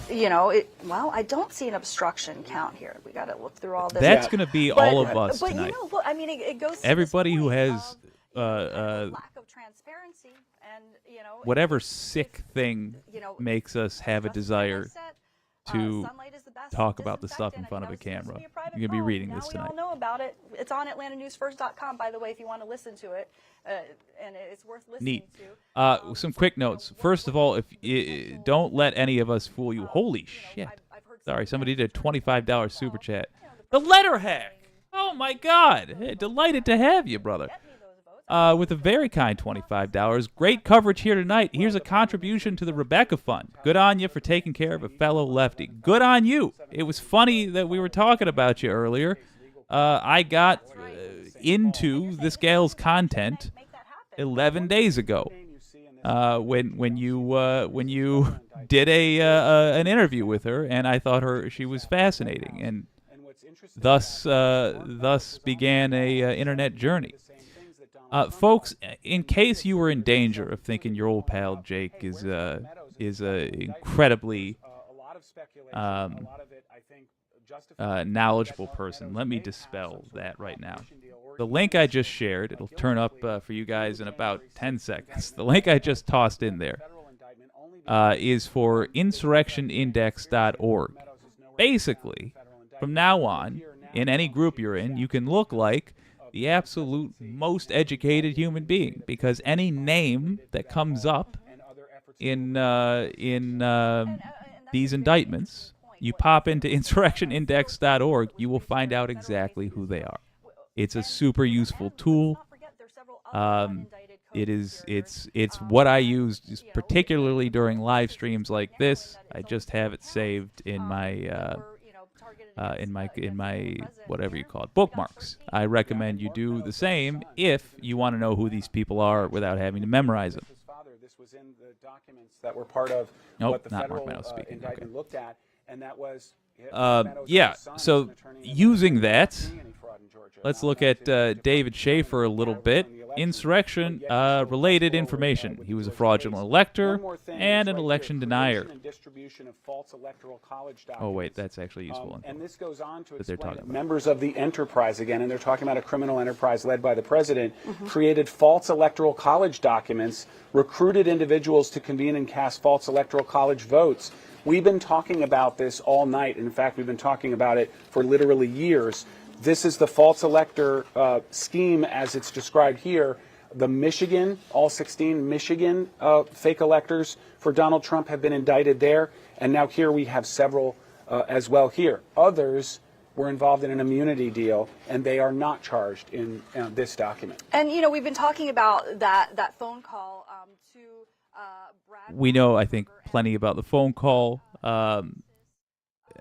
G: I don't see an obstruction count here. We got to look through all this.
B: That's going to be all of us
G: but
B: tonight.
G: Look, it goes to
B: everybody who has
G: lack of transparency and
B: whatever sick thing makes us have a desire to
G: sunlight is the best
B: talk about the stuff in
G: disinfectant.
B: front of a
G: It's supposed to
B: camera.
G: be a private
B: You're going to be
G: phone.
B: reading
G: Now
B: this
G: we
B: tonight.
G: all know about it. It's on AtlantaNewsFirst.com, by the way, if you want to listen to it, and it's worth listening
B: Neat.
G: to.
B: Some quick notes. First of all, don't let any of us fool you. Holy shit. Sorry, somebody did a $25 super chat. The letter hack. Oh my God. Hey, delighted to have you, brother. With a very kind $25. Great coverage here tonight. Here's a contribution to the Rebecca Fund. Good on you for taking care of a fellow lefty. Good on you. It was funny that we were talking about you earlier. I got into this gal's content 11 days ago when you did an interview with her, and I thought she was fascinating, and thus began a internet journey. Folks, in case you were in danger of thinking your old pal Jake is a incredibly knowledgeable person, let me dispel that right now. The link I just shared, it'll turn up for you guys in about 10 seconds. The link I just tossed in there is for insurrectionindex.org. Basically, from now on, in any group you're in, you can look like the absolute most educated human being, because any name that comes up in these indictments, you pop into insurrectionindex.org, you will find out exactly who they are. It's a super useful tool. It's what I use particularly during live streams like this. I just have it saved in my whatever you call it, bookmarks. I recommend you do the same if you want to know who these people are without having to memorize them.
A: This was in the documents that were part of what the federal indictment looked at, and that was
B: yeah. So using that, let's look at David Schaefer a little bit. Insurrection related information. He was a fraudulent elector and an election denier. Oh wait, that's actually useful.
A: And this goes on to
B: explain
A: that members of the enterprise, again, and they're talking about a criminal enterprise led by the president, created false electoral college documents, recruited individuals to convene and cast false electoral college votes. We've been talking about this all night. In fact, we've been talking about it for literally years. This is the false elector scheme as it's described here. The Michigan, all 16 Michigan fake electors for Donald Trump have been indicted there. And now here we have several as well here. Others were involved in an immunity deal, and they are not charged in this document.
G: And, we've been talking about that phone call to Brad.
B: We know, I think, plenty about the phone call.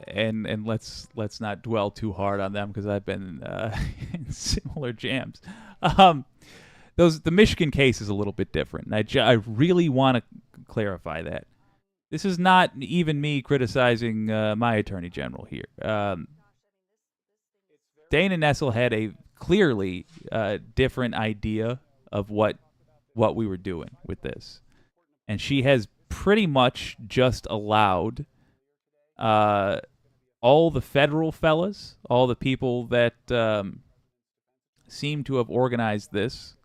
B: And let's not dwell too hard on them because I've been in similar jams. The Michigan case is a little bit different, and I really want to clarify that. This is not even me criticizing my attorney general here. Dana Nessel had a clearly different idea of what we were doing with this, and she has pretty much just allowed all the federal fellas, all the people that seem to have organized this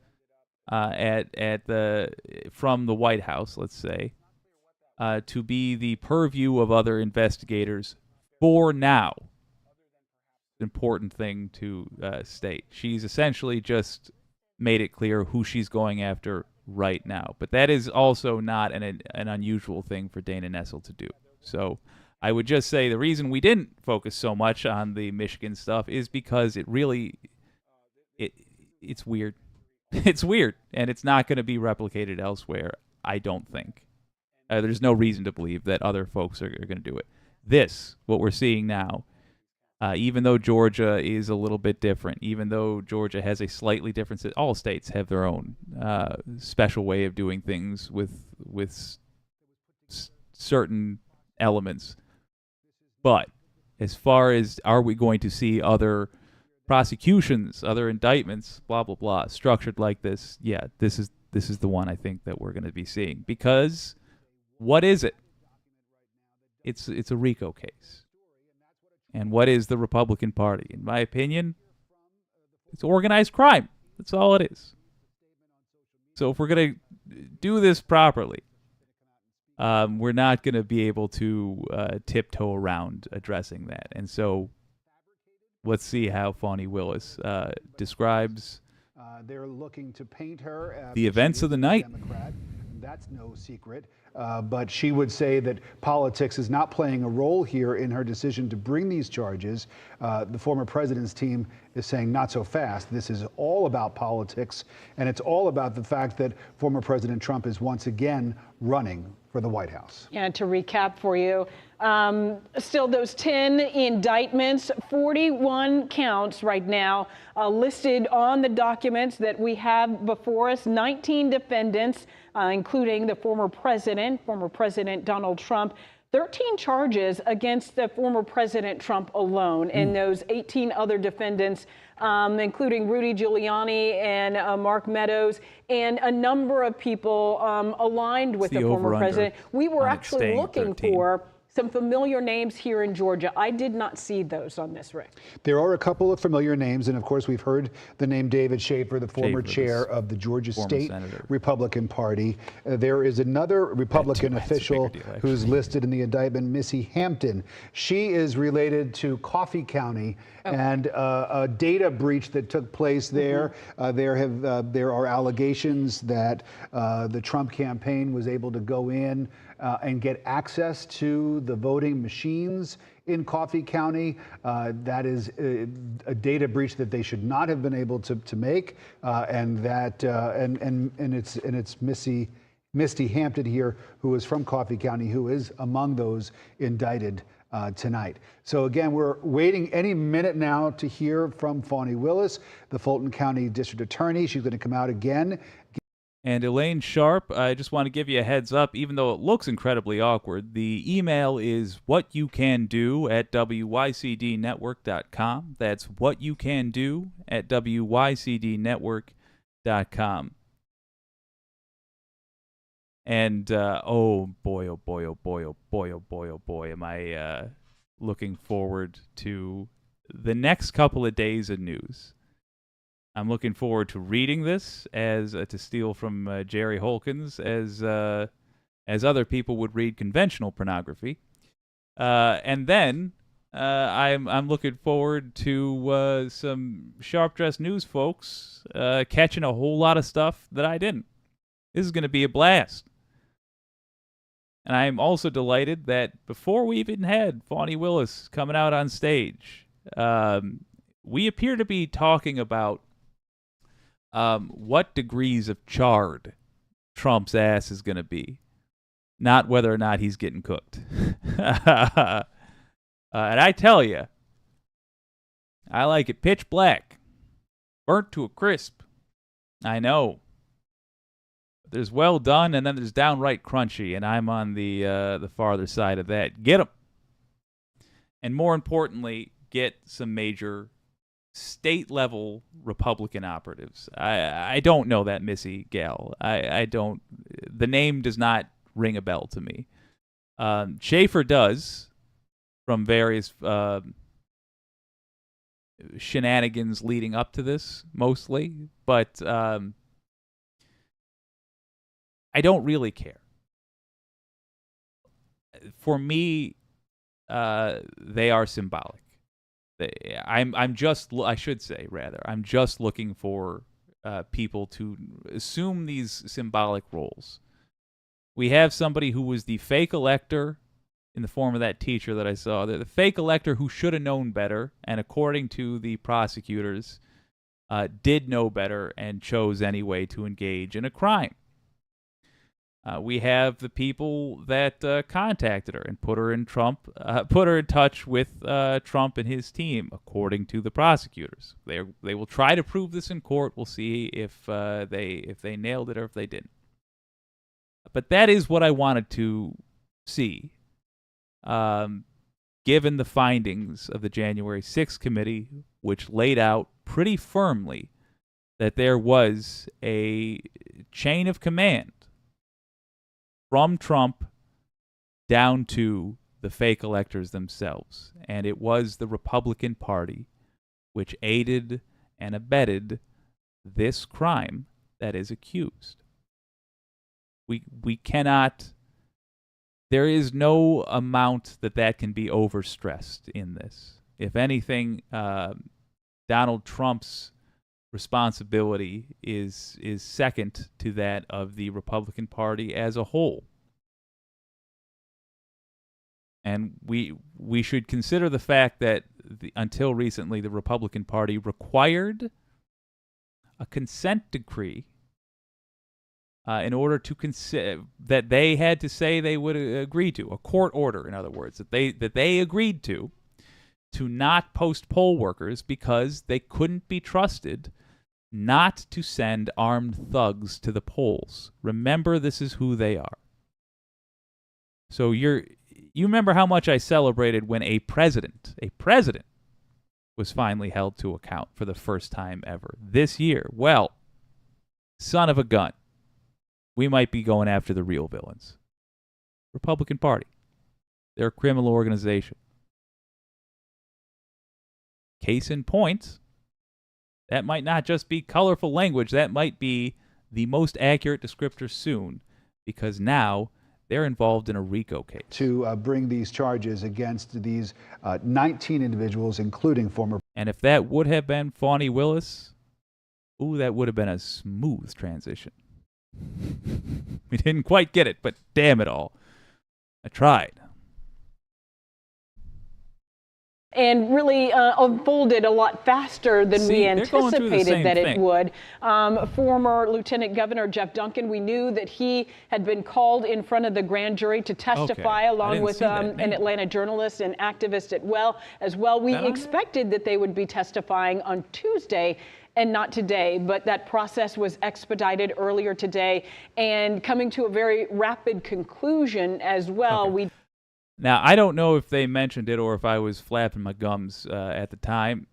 B: from the White House, let's say, to be the purview of other investigators for now. Important thing to state. She's essentially just made it clear who she's going after right now. But that is also not an unusual thing for Dana Nessel to do. So I would just say the reason we didn't focus so much on the Michigan stuff is because it's weird. It's weird, and it's not going to be replicated elsewhere, I don't think. There's no reason to believe that other folks are going to do it. What we're seeing now, even though Georgia is a little bit different, even though Georgia has a slightly different, all states have their own special way of doing things with certain elements. But as far as are we going to see other prosecutions, other indictments, blah blah blah, structured like this? Yeah, this is the one I think that we're going to be seeing. Because what is it? It's a RICO case. And what is the Republican Party? In my opinion, it's organized crime. That's all it is. So if we're going to do this properly, we're not going to be able to tiptoe around addressing that. And so let's see how Fani Willis describes
F: they're looking to paint her
B: the events of the night.
F: Democrat. That's no secret. But she would say that politics is not playing a role here in her decision to bring these charges. The former president's team is saying not so fast. This is all about politics, and it's all about the fact that former President Trump is once again running for the White House.
E: And to recap for you, still those 10 indictments, 41 counts right now listed on the documents that we have before us, 19 defendants, including the former President Donald Trump. 13 charges against the former President Trump alone, and those 18 other defendants, including Rudy Giuliani and Mark Meadows, and a number of people aligned with the former president. We were actually looking for some familiar names here in Georgia. I did not see those on this, Rick.
F: There are a couple of familiar names, and of course we've heard the name David Schaefer, the former chair of the Georgia State Republican Party. There is another Republican official who's listed in the indictment, Missy Hampton. She is related to Coffee County and a data breach that took place there. There are allegations that the Trump campaign was able to go in and get access to the voting machines in Coffee County. That is a data breach that they should not have been able to make, and it's Misty Hampton here, who is from Coffee County, who is among those indicted tonight. So again, we're waiting any minute now to hear from Fani Willis, the Fulton County District Attorney. She's going to come out again.
B: And Elaine Sharp, I just want to give you a heads up, even though it looks incredibly awkward, the email is whatyoucando@wycdnetwork.com. That's whatyoucando@wycdnetwork.com. And oh boy, oh boy, oh boy, oh boy, oh boy, oh boy, am I looking forward to the next couple of days of news. I'm looking forward to reading this, as to steal from Jerry Holkins, as other people would read conventional pornography, and then I'm looking forward to some sharp-dressed news folks catching a whole lot of stuff that I didn't. This is going to be a blast. And I'm also delighted that before we even had Fani Willis coming out on stage, we appear to be talking about what degrees of charred Trump's ass is going to be, not whether or not he's getting cooked. And I tell you, I like it pitch black, burnt to a crisp. I know. There's well done, and then there's downright crunchy, and I'm on the farther side of that. Get 'em. And more importantly, get some major state-level Republican operatives. I don't know that Missy gal. I don't. The name does not ring a bell to me. Schaefer does, from various shenanigans leading up to this, mostly. But I don't really care. For me, they are symbolic. I'm just looking for people to assume these symbolic roles. We have somebody who was the fake elector in the form of that teacher that I saw, the fake elector who should have known better, and according to the prosecutors, did know better and chose anyway to engage in a crime. We have the people that contacted her and put her in touch with Trump and his team, according to the prosecutors. They will try to prove this in court. We'll see if they nailed it or if they didn't. But that is what I wanted to see, given the findings of the January 6th committee, which laid out pretty firmly that there was a chain of command from Trump down to the fake electors themselves. And it was the Republican Party which aided and abetted this crime that is accused. We cannot there is no amount that can be overstressed in this. If anything, Donald Trump's responsibility is second to that of the Republican Party as a whole. And we should consider the fact that until recently, the Republican Party required a consent decree in order to that they had to say they would agree to, a court order, in other words, that they agreed to not post poll workers because they couldn't be trusted not to send armed thugs to the polls. Remember, this is who they are. So you remember how much I celebrated when a president was finally held to account for the first time ever this year. Well, son of a gun, we might be going after the real villains. Republican Party. They're a criminal organization. Case in point, that might not just be colorful language, that might be the most accurate descriptor soon, because now they're involved in a RICO case.
F: To bring these charges against these 19 individuals, including former...
B: And if that would have been Fani Willis, ooh, that would have been a smooth transition. We didn't quite get it, but damn it all. I tried.
E: And really unfolded a lot faster than we anticipated that it would. Former Lieutenant Governor Jeff Duncan, we knew that he had been called in front of the grand jury to testify along with an Atlanta journalist and activist as well. We expected that they would be testifying on Tuesday and not today, but that process was expedited earlier today and coming to a very rapid conclusion as well.
B: Now, I don't know if they mentioned it or if I was flapping my gums at the time,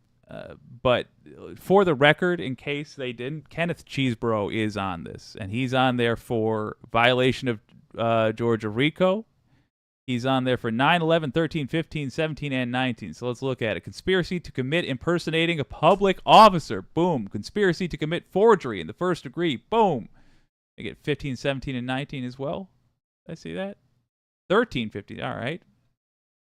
B: but for the record, in case they didn't, Kenneth Cheeseborough is on this, and he's on there for violation of Georgia RICO. He's on there for 9, 11, 13, 15, 17, and 19. So let's look at it. Conspiracy to commit impersonating a public officer. Boom. Conspiracy to commit forgery in the first degree. Boom. I get 15, 17, and 19 as well. Did I see that? 13, 15. All right.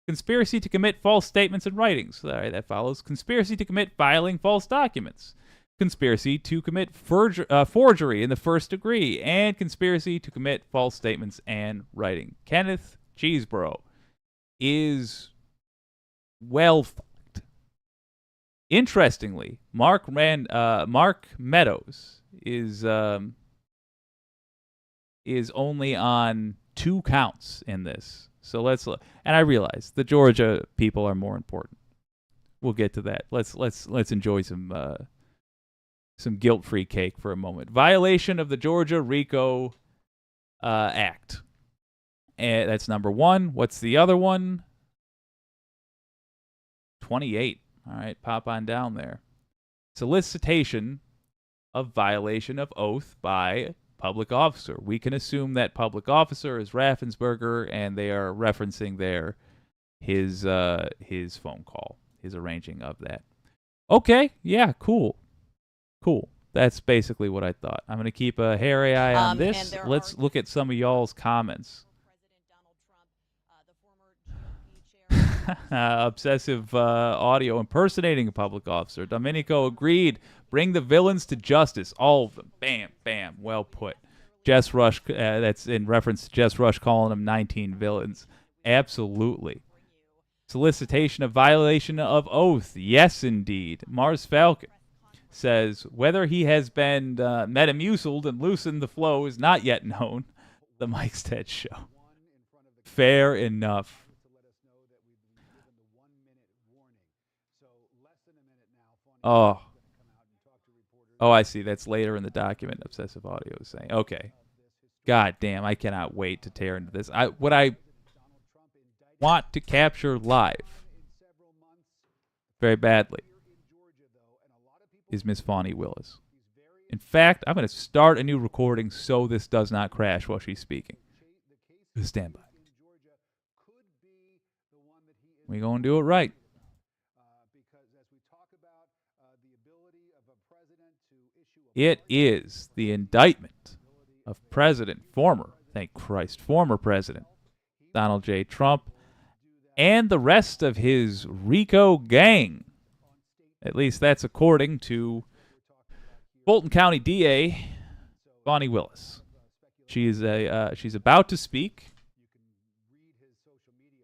B: Conspiracy to commit false statements and writings. All right, that follows. Conspiracy to commit filing false documents. Conspiracy to commit forgery in the first degree. And conspiracy to commit false statements and writing. Kenneth Cheeseborough is well fucked. Interestingly, Mark Meadows is only on 2 counts in this. So let's look. And I realize the Georgia people are more important. We'll get to that. Let's enjoy some guilt-free cake for a moment. Violation of the Georgia RICO Act. And that's number 1. What's the other one? 28. All right, pop on down there. Solicitation of violation of oath by public officer. We can assume that public officer is Raffensperger, and they are referencing there his phone call, his arranging of that. Okay, yeah, cool. That's basically what I thought. I'm going to keep a hairy eye on this. Let's look at some of y'all's comments. Obsessive audio impersonating a public officer. Domenico agreed. Bring the villains to justice. All of them. Bam, bam. Well put. Jess Rush, that's in reference to Jess Rush calling them 19 villains. Absolutely. Solicitation of violation of oath. Yes, indeed. Mars Falcon says, whether he has been metamuciled and loosened the flow is not yet known. The Mike Stead Show. Fair enough. Oh, I see. That's later in the document. Obsessive audio is saying. Okay. God damn, I cannot wait to tear into this. What I want to capture live very badly is Miss Fani Willis. In fact, I'm going to start a new recording so this does not crash while she's speaking. Stand by. We're going to do it right. It is the indictment of former President Donald J. Trump, and the rest of his RICO gang. At least that's according to Fulton County DA Fani Willis. She's about to speak,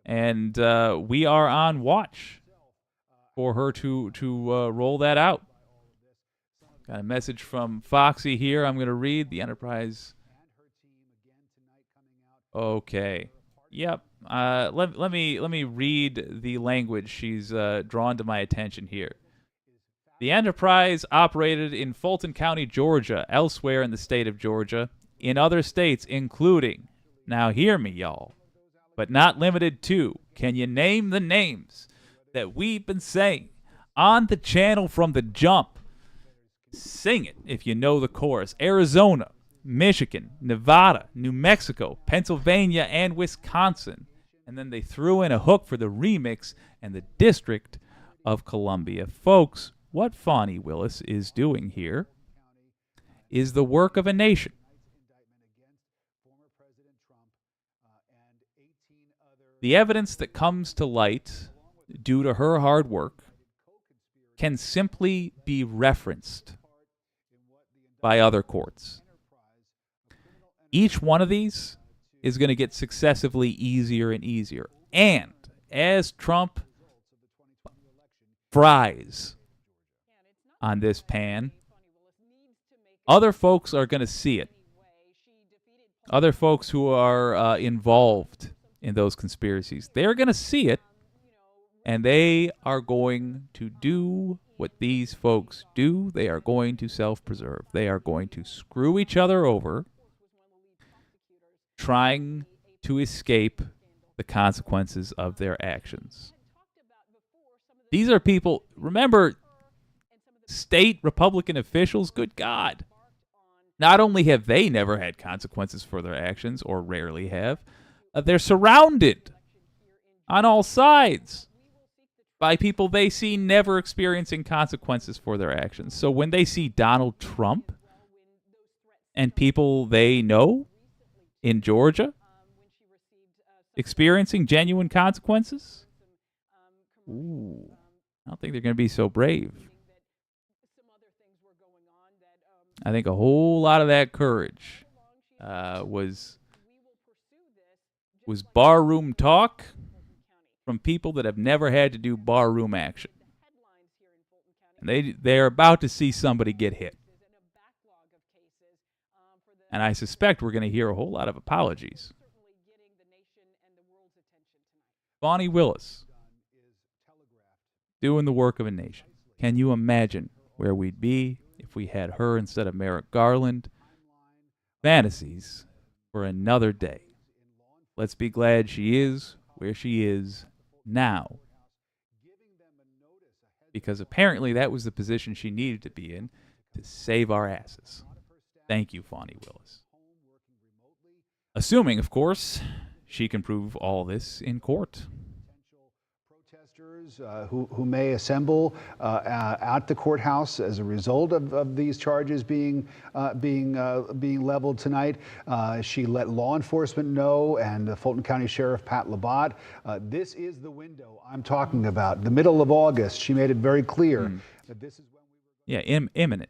B: and we are on watch for her to roll that out. Got a message from Foxy here. I'm going to read the Enterprise. Okay. Yep. Let me read the language she's drawn to my attention here. The Enterprise operated in Fulton County, Georgia, elsewhere in the state of Georgia, in other states, including, now hear me, y'all, but not limited to, can you name the names that we've been saying on the channel from the jump? Sing it if you know the chorus. Arizona, Michigan, Nevada, New Mexico, Pennsylvania, and Wisconsin. And then they threw in a hook for the remix and the District of Columbia. Folks, what Fani Willis is doing here is the work of a nation. The evidence that comes to light due to her hard work can simply be referenced by other courts. Each one of these is going to get successively easier and easier. And as Trump fries on this pan, other folks are going to see it. Other folks who are involved in those conspiracies, they're going to see it, and they are going to do what these folks do. They are going to self-preserve. They are going to screw each other over, trying to escape the consequences of their actions. These are people, remember, state Republican officials, good God. Not only have they never had consequences for their actions, or rarely have, they're surrounded on all sides by people they see never experiencing consequences for their actions. So when they see Donald Trump and people they know in Georgia experiencing genuine consequences, I don't think they're going to be so brave. I think a whole lot of that courage was barroom talk from people that have never had to do barroom action. And they're about to see somebody get hit. And I suspect we're going to hear a whole lot of apologies. Fani Willis, doing the work of a nation. Can you imagine where we'd be if we had her instead of Merrick Garland? Fantasies for another day. Let's be glad she is where she is now. Because apparently that was the position she needed to be in to save our asses. Thank you, Fani Willis. Assuming, of course, she can prove all this in court.
F: Protesters who may assemble at the courthouse as a result of these charges being leveled tonight. She let law enforcement know, and the Fulton County Sheriff Pat Labat. This is the window I'm talking about. The middle of August. She made it very clear that this is when we were
B: imminent.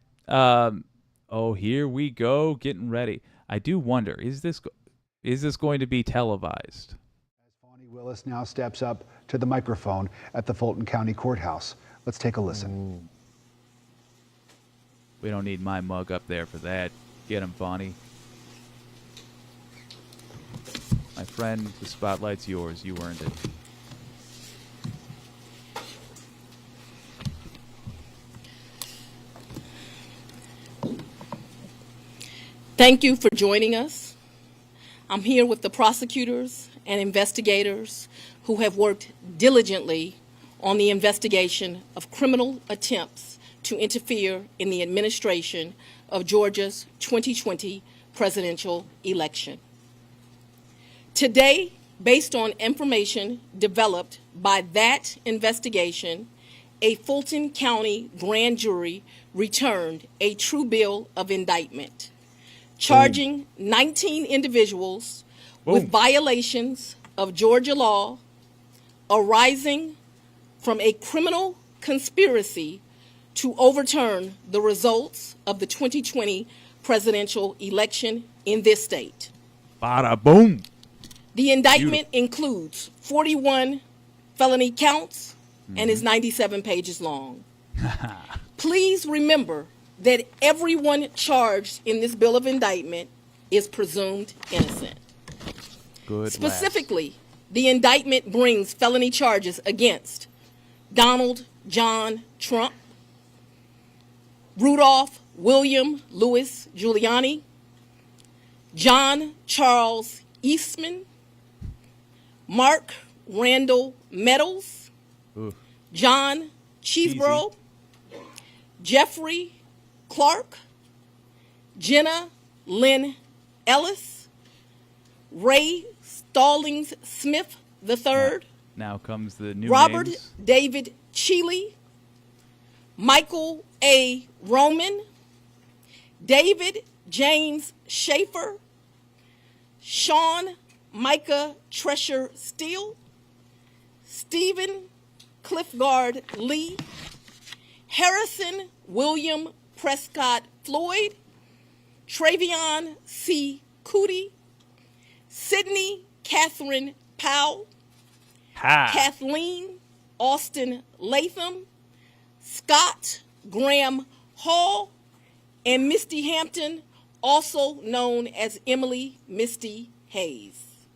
B: Here we go, getting ready. I do wonder, is this going to be televised?
F: Fani Willis now steps up to the microphone at the Fulton County Courthouse. Let's take a listen.
B: We don't need my mug up there for that. Get him, Fani. My friend, the spotlight's yours. You earned it.
T: Thank you for joining us. I'm here with the prosecutors and investigators who have worked diligently on the investigation of criminal attempts to interfere in the administration of Georgia's 2020 presidential election. Today, based on information developed by that investigation, a Fulton County grand jury returned a true bill of indictment, charging 19 individuals with violations of Georgia law arising from a criminal conspiracy to overturn the results of the 2020 presidential election in this state.
B: Bada boom.
T: The indictment includes 41 felony counts and is 97 pages long. Please remember that everyone charged in this bill of indictment is presumed innocent.
B: Good.
T: Specifically, the indictment brings felony charges against Donald John Trump, Rudolph William Louis Giuliani, John Charles Eastman, Mark Randall Meadows, John Cheeseborough, Jeffrey Clark, Jenna Lynn Ellis, Ray Stallings Smith III,
B: Now comes the new
T: Robert
B: names.
T: David Cheeley, Michael A. Roman, David James Schaefer, Sean Micah Tresher Steele, Stephen Cliffgard Lee, Harrison William Prescott Floyd, Travion C. Cootie, Sydney Catherine Powell, Kathleen Austin Latham, Scott Graham Hall, and Misty Hampton, also known as Emily Misty Hayes.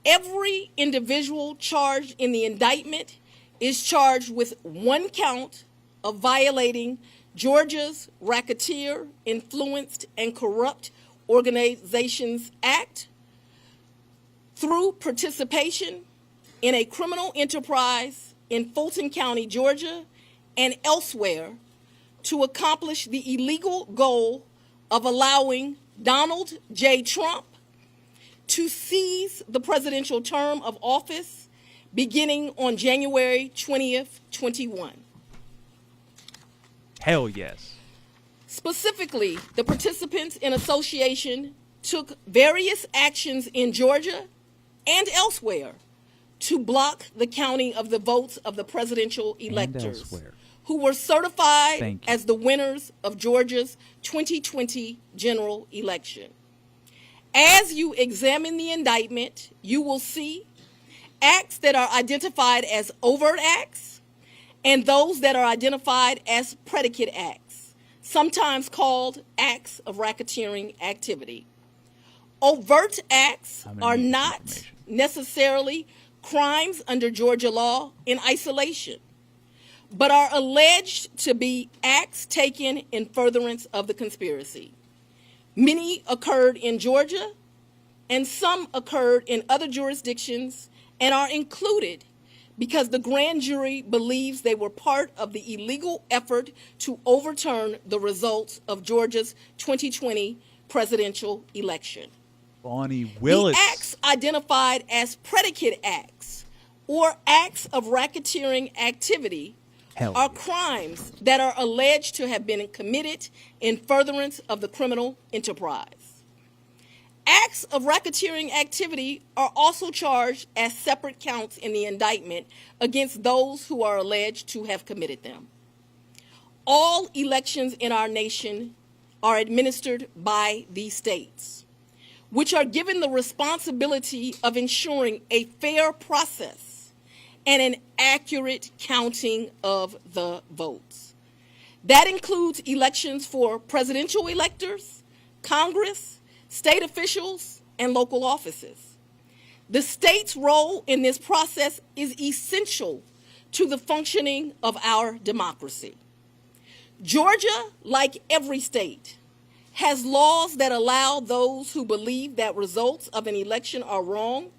T: Every individual charged in the indictment is charged with one count of violating Georgia's Racketeer, Influenced, and Corrupt Organizations Act through participation in a criminal enterprise in Fulton County, Georgia, and elsewhere to accomplish the illegal goal of allowing Donald J. Trump to seize the presidential term of office beginning on January 20th, 21.
B: Hell yes.
T: Specifically, the participants in association took various actions in Georgia and elsewhere to block the counting of the votes of the presidential electors who were certified as the winners of Georgia's 2020 general election. As you examine the indictment, you will see acts that are identified as overt acts and those that are identified as predicate acts, sometimes called acts of racketeering activity. Overt acts are not necessarily crimes under Georgia law in isolation, but are alleged to be acts taken in furtherance of the conspiracy. Many occurred in Georgia, and some occurred in other jurisdictions and are included because the grand jury believes they were part of the illegal effort to overturn the results of Georgia's 2020 presidential election.
B: Fani Willis.
T: The acts identified as predicate acts or acts of racketeering activity are crimes that are alleged to have been committed in furtherance of the criminal enterprise. Acts of racketeering activity are also charged as separate counts in the indictment against those who are alleged to have committed them. All elections in our nation are administered by these states, which are given the responsibility of ensuring a fair process and an accurate counting of the votes. That includes elections for presidential electors, Congress, state officials, and local offices. The state's role in this process is essential to the functioning of our democracy. Georgia, like every state, has laws that allow those who believe that results of an election are wrong,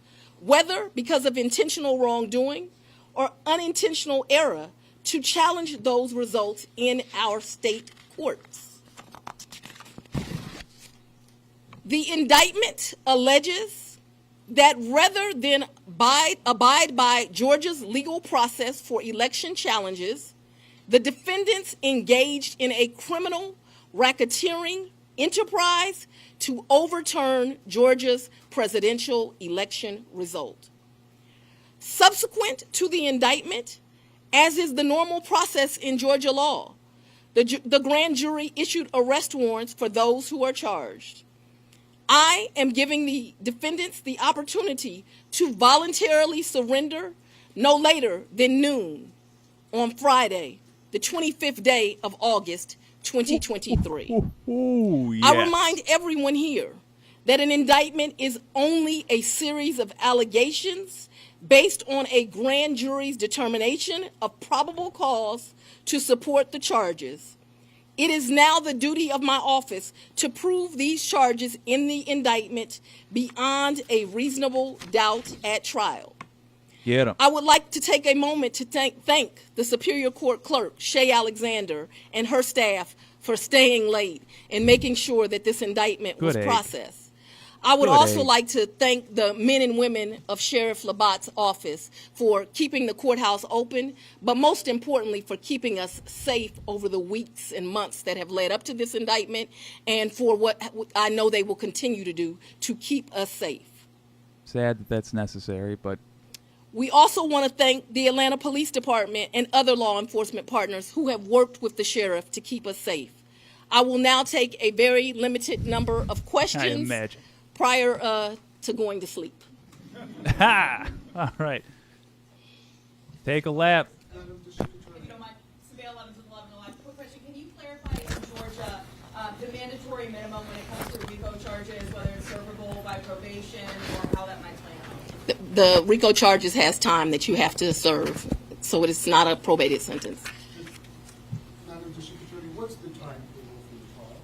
T: whether because of intentional wrongdoing or unintentional error, to challenge those results in our state courts. The indictment alleges that rather than abide by Georgia's legal process for election challenges, the defendants engaged in a criminal racketeering enterprise to overturn Georgia's presidential election result. Subsequent to the indictment, as is the normal process in Georgia law, the grand jury issued arrest warrants for those who are charged. I am giving the defendants the opportunity to voluntarily surrender no later than noon on Friday, the 25th day of August, 2023.
B: Yes.
T: I remind everyone here that an indictment is only a series of allegations based on a grand jury's determination of probable cause to support the charges. It is now the duty of my office to prove these charges in the indictment beyond a reasonable doubt at trial.
B: Get 'em.
T: I would like to take a moment to thank the Superior Court Clerk, Shay Alexander, and her staff for staying late and making sure that this indictment was processed. I would also like to thank the men and women of Sheriff Labatt's office for keeping the courthouse open, but most importantly for keeping us safe over the weeks and months that have led up to this indictment, and for what I know they will continue to do to keep us safe.
B: Sad that that's necessary, but
T: we also want to thank the Atlanta Police Department and other law enforcement partners who have worked with the sheriff to keep us safe. I will now take a very limited number of questions prior to going to sleep.
B: Ha! All right. Take a lap.
O: If you don't mind, Surveil 11 to 11. Quick question. Can you clarify in Georgia the mandatory minimum when it comes to RICO charges, whether it's servable by probation or how that might play out?
T: The RICO charges has time that you have to serve, so it is not a probated sentence.
J: Madam District Attorney, what's the timetable for the trial?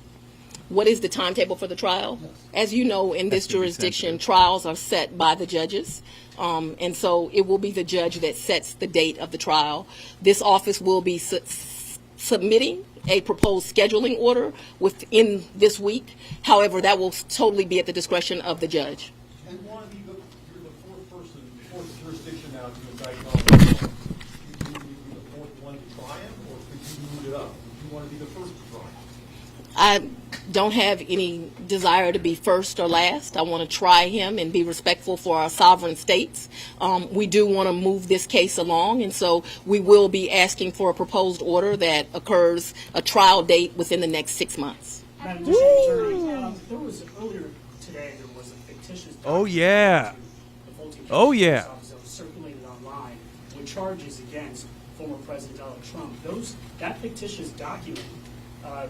T: What is the timetable for the trial?
J: Yes.
T: As you know, in this jurisdiction, trials are set by the judges, and so it will be the judge that sets the date of the trial. This office will be submitting a proposed scheduling order within this week. However, that will totally be at the discretion of the judge.
U: And you're the fourth jurisdiction now to indict Donald Trump. Would you be the fourth one to try him, or could you move it up? Would you want to be the first to try him?
T: I don't have any desire to be first or last. I want to try him and be respectful for our sovereign states. We do want to move this case along, and so we will be asking for a proposed order that occurs a trial date within the next 6 months.
V: Madam District Attorney, there was earlier today there was a fictitious
B: Oh yeah.
V: the Fulton Co
B: Oh yeah.
V: office that was circulated online with charges against former President Donald Trump. That fictitious document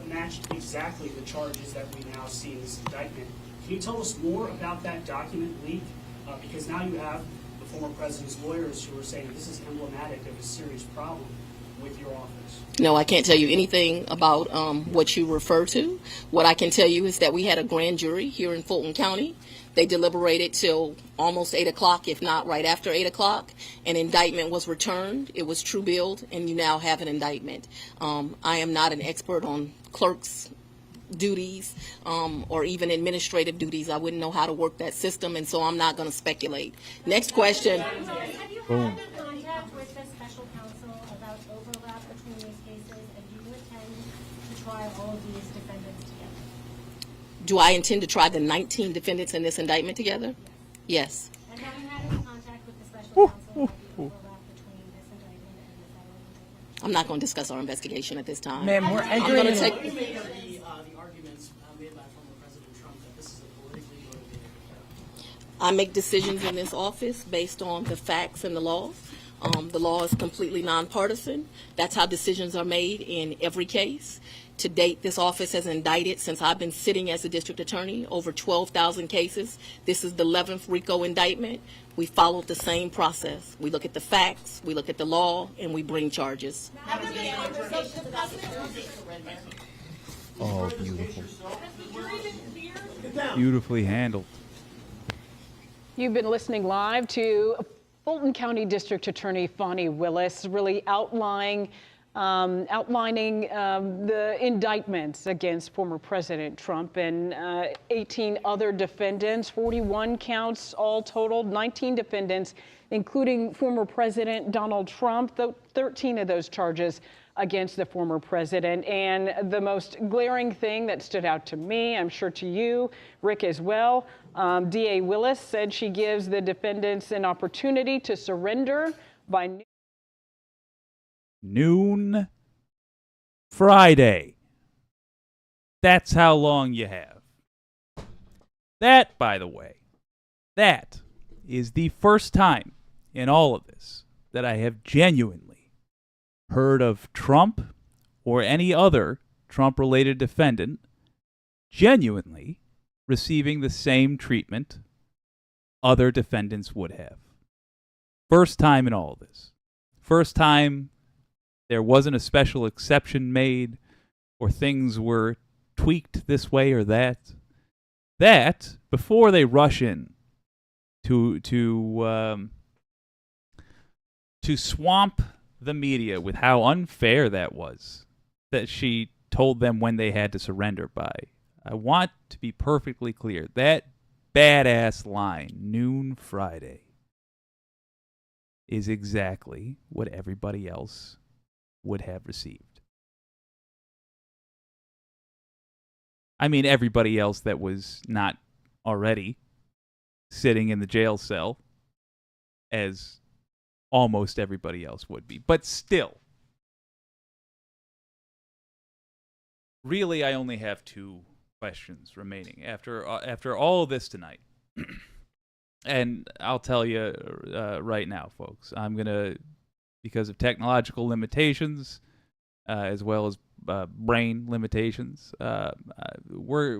V: matched exactly the charges that we now see in this indictment. Can you tell us more about that document leak? Because now you have the former president's lawyers who are saying this is emblematic of a serious problem with your office.
T: No, I can't tell you anything about what you refer to. What I can tell you is that we had a grand jury here in Fulton County. They deliberated till almost 8 o'clock, if not right after 8 o'clock. An indictment was returned. It was true billed, and you now have an indictment. I am not an expert on clerks' duties or even administrative duties. I wouldn't know how to work that system, and so I'm not going to speculate. Next question.
W: Have you had any contact with the special counsel about overlap between these cases, and do you intend to try all of these defendants together?
T: Do I intend to try the 19 defendants in this indictment together? Yes.
W: And have you had any contact with the special counsel about the overlap between this indictment and the federal indictment?
T: I'm not going to discuss our investigation at this time.
X: Ma'am, we're
T: I'm
X: entering
T: going to take.
V: The arguments made by former President Trump that this is a politically motivated affair.
T: I make decisions in this office based on the facts and the law. The law is completely nonpartisan. That's how decisions are made in every case. To date, this office has indicted, since I've been sitting as a district attorney, over 12,000 cases. This is the 11th RICO indictment. We followed the same process. We look at the facts, we look at the law, and we bring charges.
B: Oh, beautiful. Beautifully handled.
E: You've been listening live to Fulton County District Attorney Fani Willis, really outlining the indictments against former President Trump and 18 other defendants, 41 counts all totaled, 19 defendants, including former President Donald Trump. 13 of those charges against the former president. And the most glaring thing that stood out to me, I'm sure to you, Rick, as well, DA Willis said she gives the defendants an opportunity to surrender by
B: noon Friday. That's how long you have. That, by the way, that is the first time in all of this that I have genuinely heard of Trump or any other Trump-related defendant genuinely receiving the same treatment other defendants would have. First time in all of this. First time there wasn't a special exception made or things were tweaked this way or that. That, before they rush in to swamp the media with how unfair that was, that she told them when they had to surrender by. I want to be perfectly clear. That badass line, noon Friday, is exactly what everybody else would have received. I mean, everybody else that was not already sitting in the jail cell, as almost everybody else would be. But still, really, I only have two questions remaining after all of this tonight. And I'll tell you right now, folks, I'm going to, because of technological limitations, as well as brain limitations, we're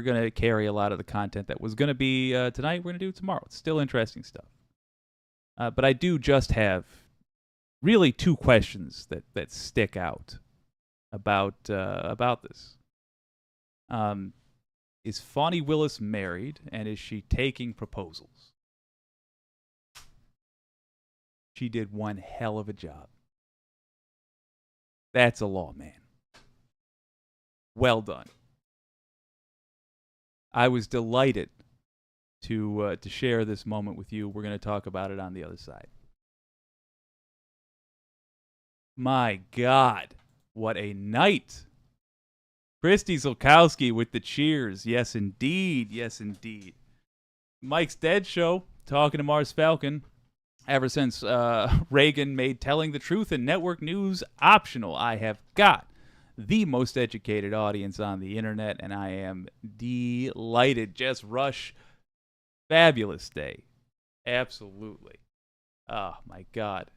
B: going to carry a lot of the content that was going to be tonight. We're going to do tomorrow. It's still interesting stuff. But I do just have really two questions that stick out about this. Is Fani Willis married, and is she taking proposals? She did one hell of a job. That's a lawman. Well done. I was delighted to share this moment with you. We're going to talk about it on the other side. My God, what a night. Christy Zulkowski with the cheers. Yes, indeed. Yes, indeed. Mike's Dead Show, talking to Mars Falcon. Ever since Reagan made telling the truth in network news optional, I have got the most educated audience on the internet, and I am delighted. Jess Rush, fabulous day. Absolutely. Oh, my God.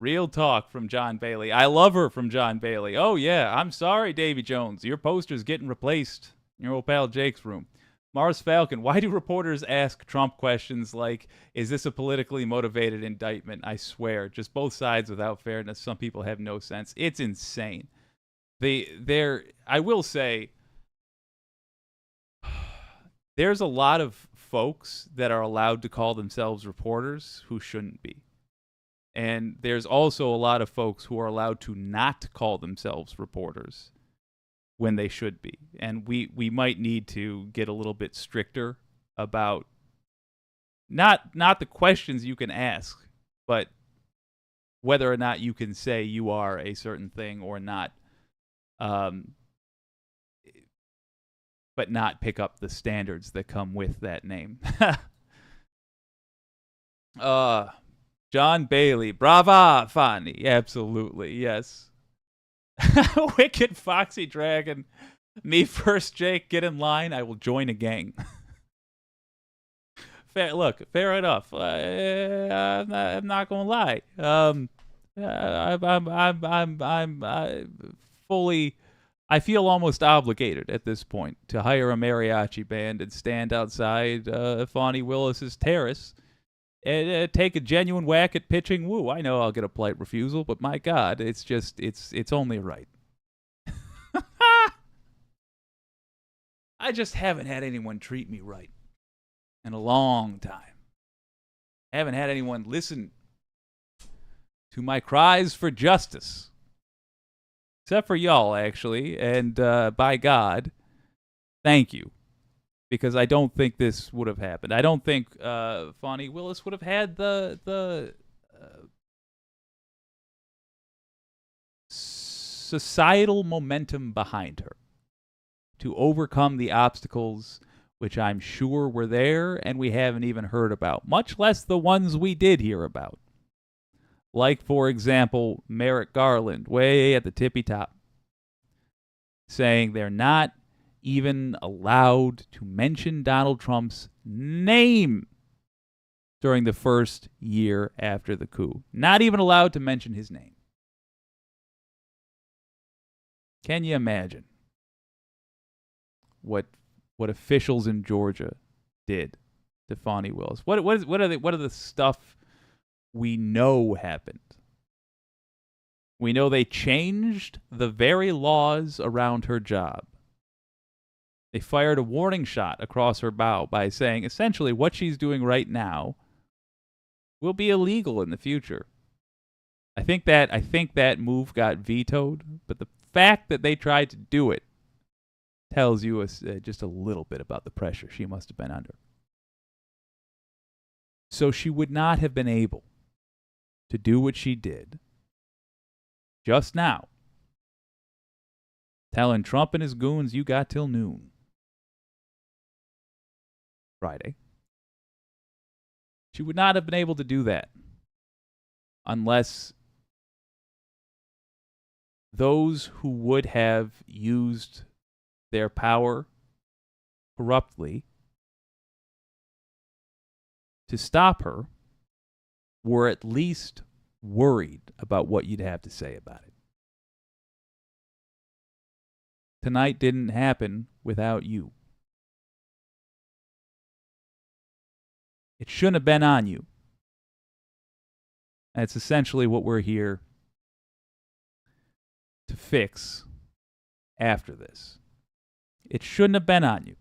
B: Real talk from John Bailey. I love her from John Bailey. Oh, yeah, I'm sorry, Davy Jones. Your poster's getting replaced in your old pal Jake's room. Mars Falcon, why do reporters ask Trump questions like, is this a politically motivated indictment? I swear, just both sides without fairness. Some people have no sense. It's insane. I will say, there's a lot of folks that are allowed to call themselves reporters who shouldn't be. And there's also a lot of folks who are allowed to not call themselves reporters when they should be. And we might need to get a little bit stricter about not the questions you can ask, but whether or not you can say you are a certain thing or not, but not pick up the standards that come with that name. John Bailey, brava, Fani, absolutely, yes. Wicked Foxy Dragon, me first, Jake, get in line, I will join a gang. Fair enough. I'm not gonna lie. I'm fully. I feel almost obligated at this point to hire a mariachi band and stand outside Fani Willis's terrace and take a genuine whack at pitching woo. I know I'll get a polite refusal, but my God, it's only right. I just haven't had anyone treat me right in a long time. I haven't had anyone listen to my cries for justice. Except for y'all, actually. And by God, thank you. Because I don't think this would have happened. I don't think Fani Willis would have had the societal momentum behind her to overcome the obstacles which I'm sure were there and we haven't even heard about, much less the ones we did hear about. Like, for example, Merrick Garland, way at the tippy top, saying they're not even allowed to mention Donald Trump's name during the first year after the coup. Not even allowed to mention his name. Can you imagine what officials in Georgia did to Fani Willis? What are the stuff we know happened? We know they changed the very laws around her job. They fired a warning shot across her bow by saying essentially what she's doing right now will be illegal in the future. I think that move got vetoed, but the fact that they tried to do it tells you just a little bit about the pressure she must have been under. So she would not have been able to do what she did just now, telling Trump and his goons, you got till noon Friday. She would not have been able to do that unless those who would have used their power corruptly to stop her were at least worried about what you'd have to say about it. Tonight didn't happen without you. It shouldn't have been on you. That's essentially what we're here to fix after this. It shouldn't have been on you.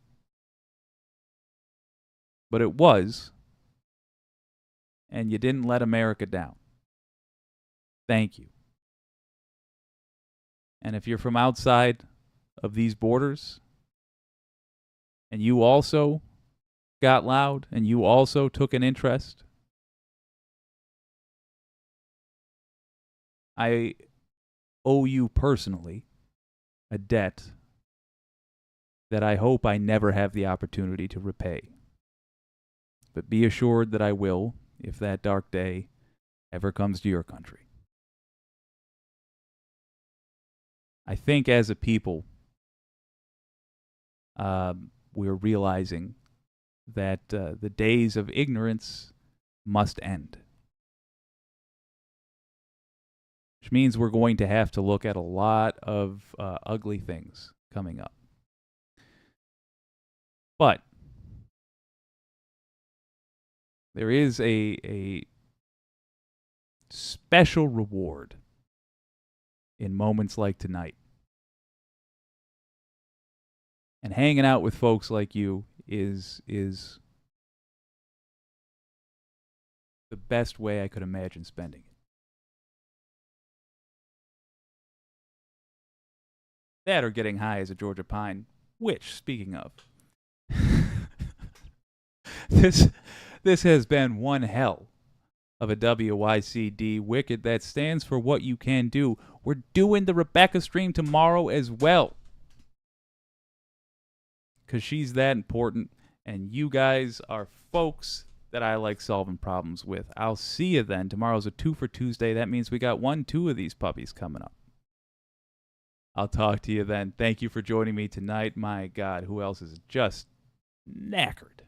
B: But it was. And you didn't let America down. Thank you. And if you're from outside of these borders, and you also got loud, and you also took an interest, I owe you personally a debt that I hope I never have the opportunity to repay. But be assured that I will, if that dark day ever comes to your country. I think as a people, we're realizing that the days of ignorance must end. Which means we're going to have to look at a lot of ugly things coming up. But there is a special reward in moments like tonight. And hanging out with folks like you is the best way I could imagine spending it. That or getting high as a Georgia pine, which, speaking of, this has been one hell of a WYCD Wicked. That stands for What You Can Do. We're doing the Rebecca stream tomorrow as well, because she's that important, and you guys are folks that I like solving problems with. I'll see you then. Tomorrow's a 2 for Tuesday. That means we got 2 of these puppies coming up. I'll talk to you then. Thank you for joining me tonight. My God, who else is just knackered?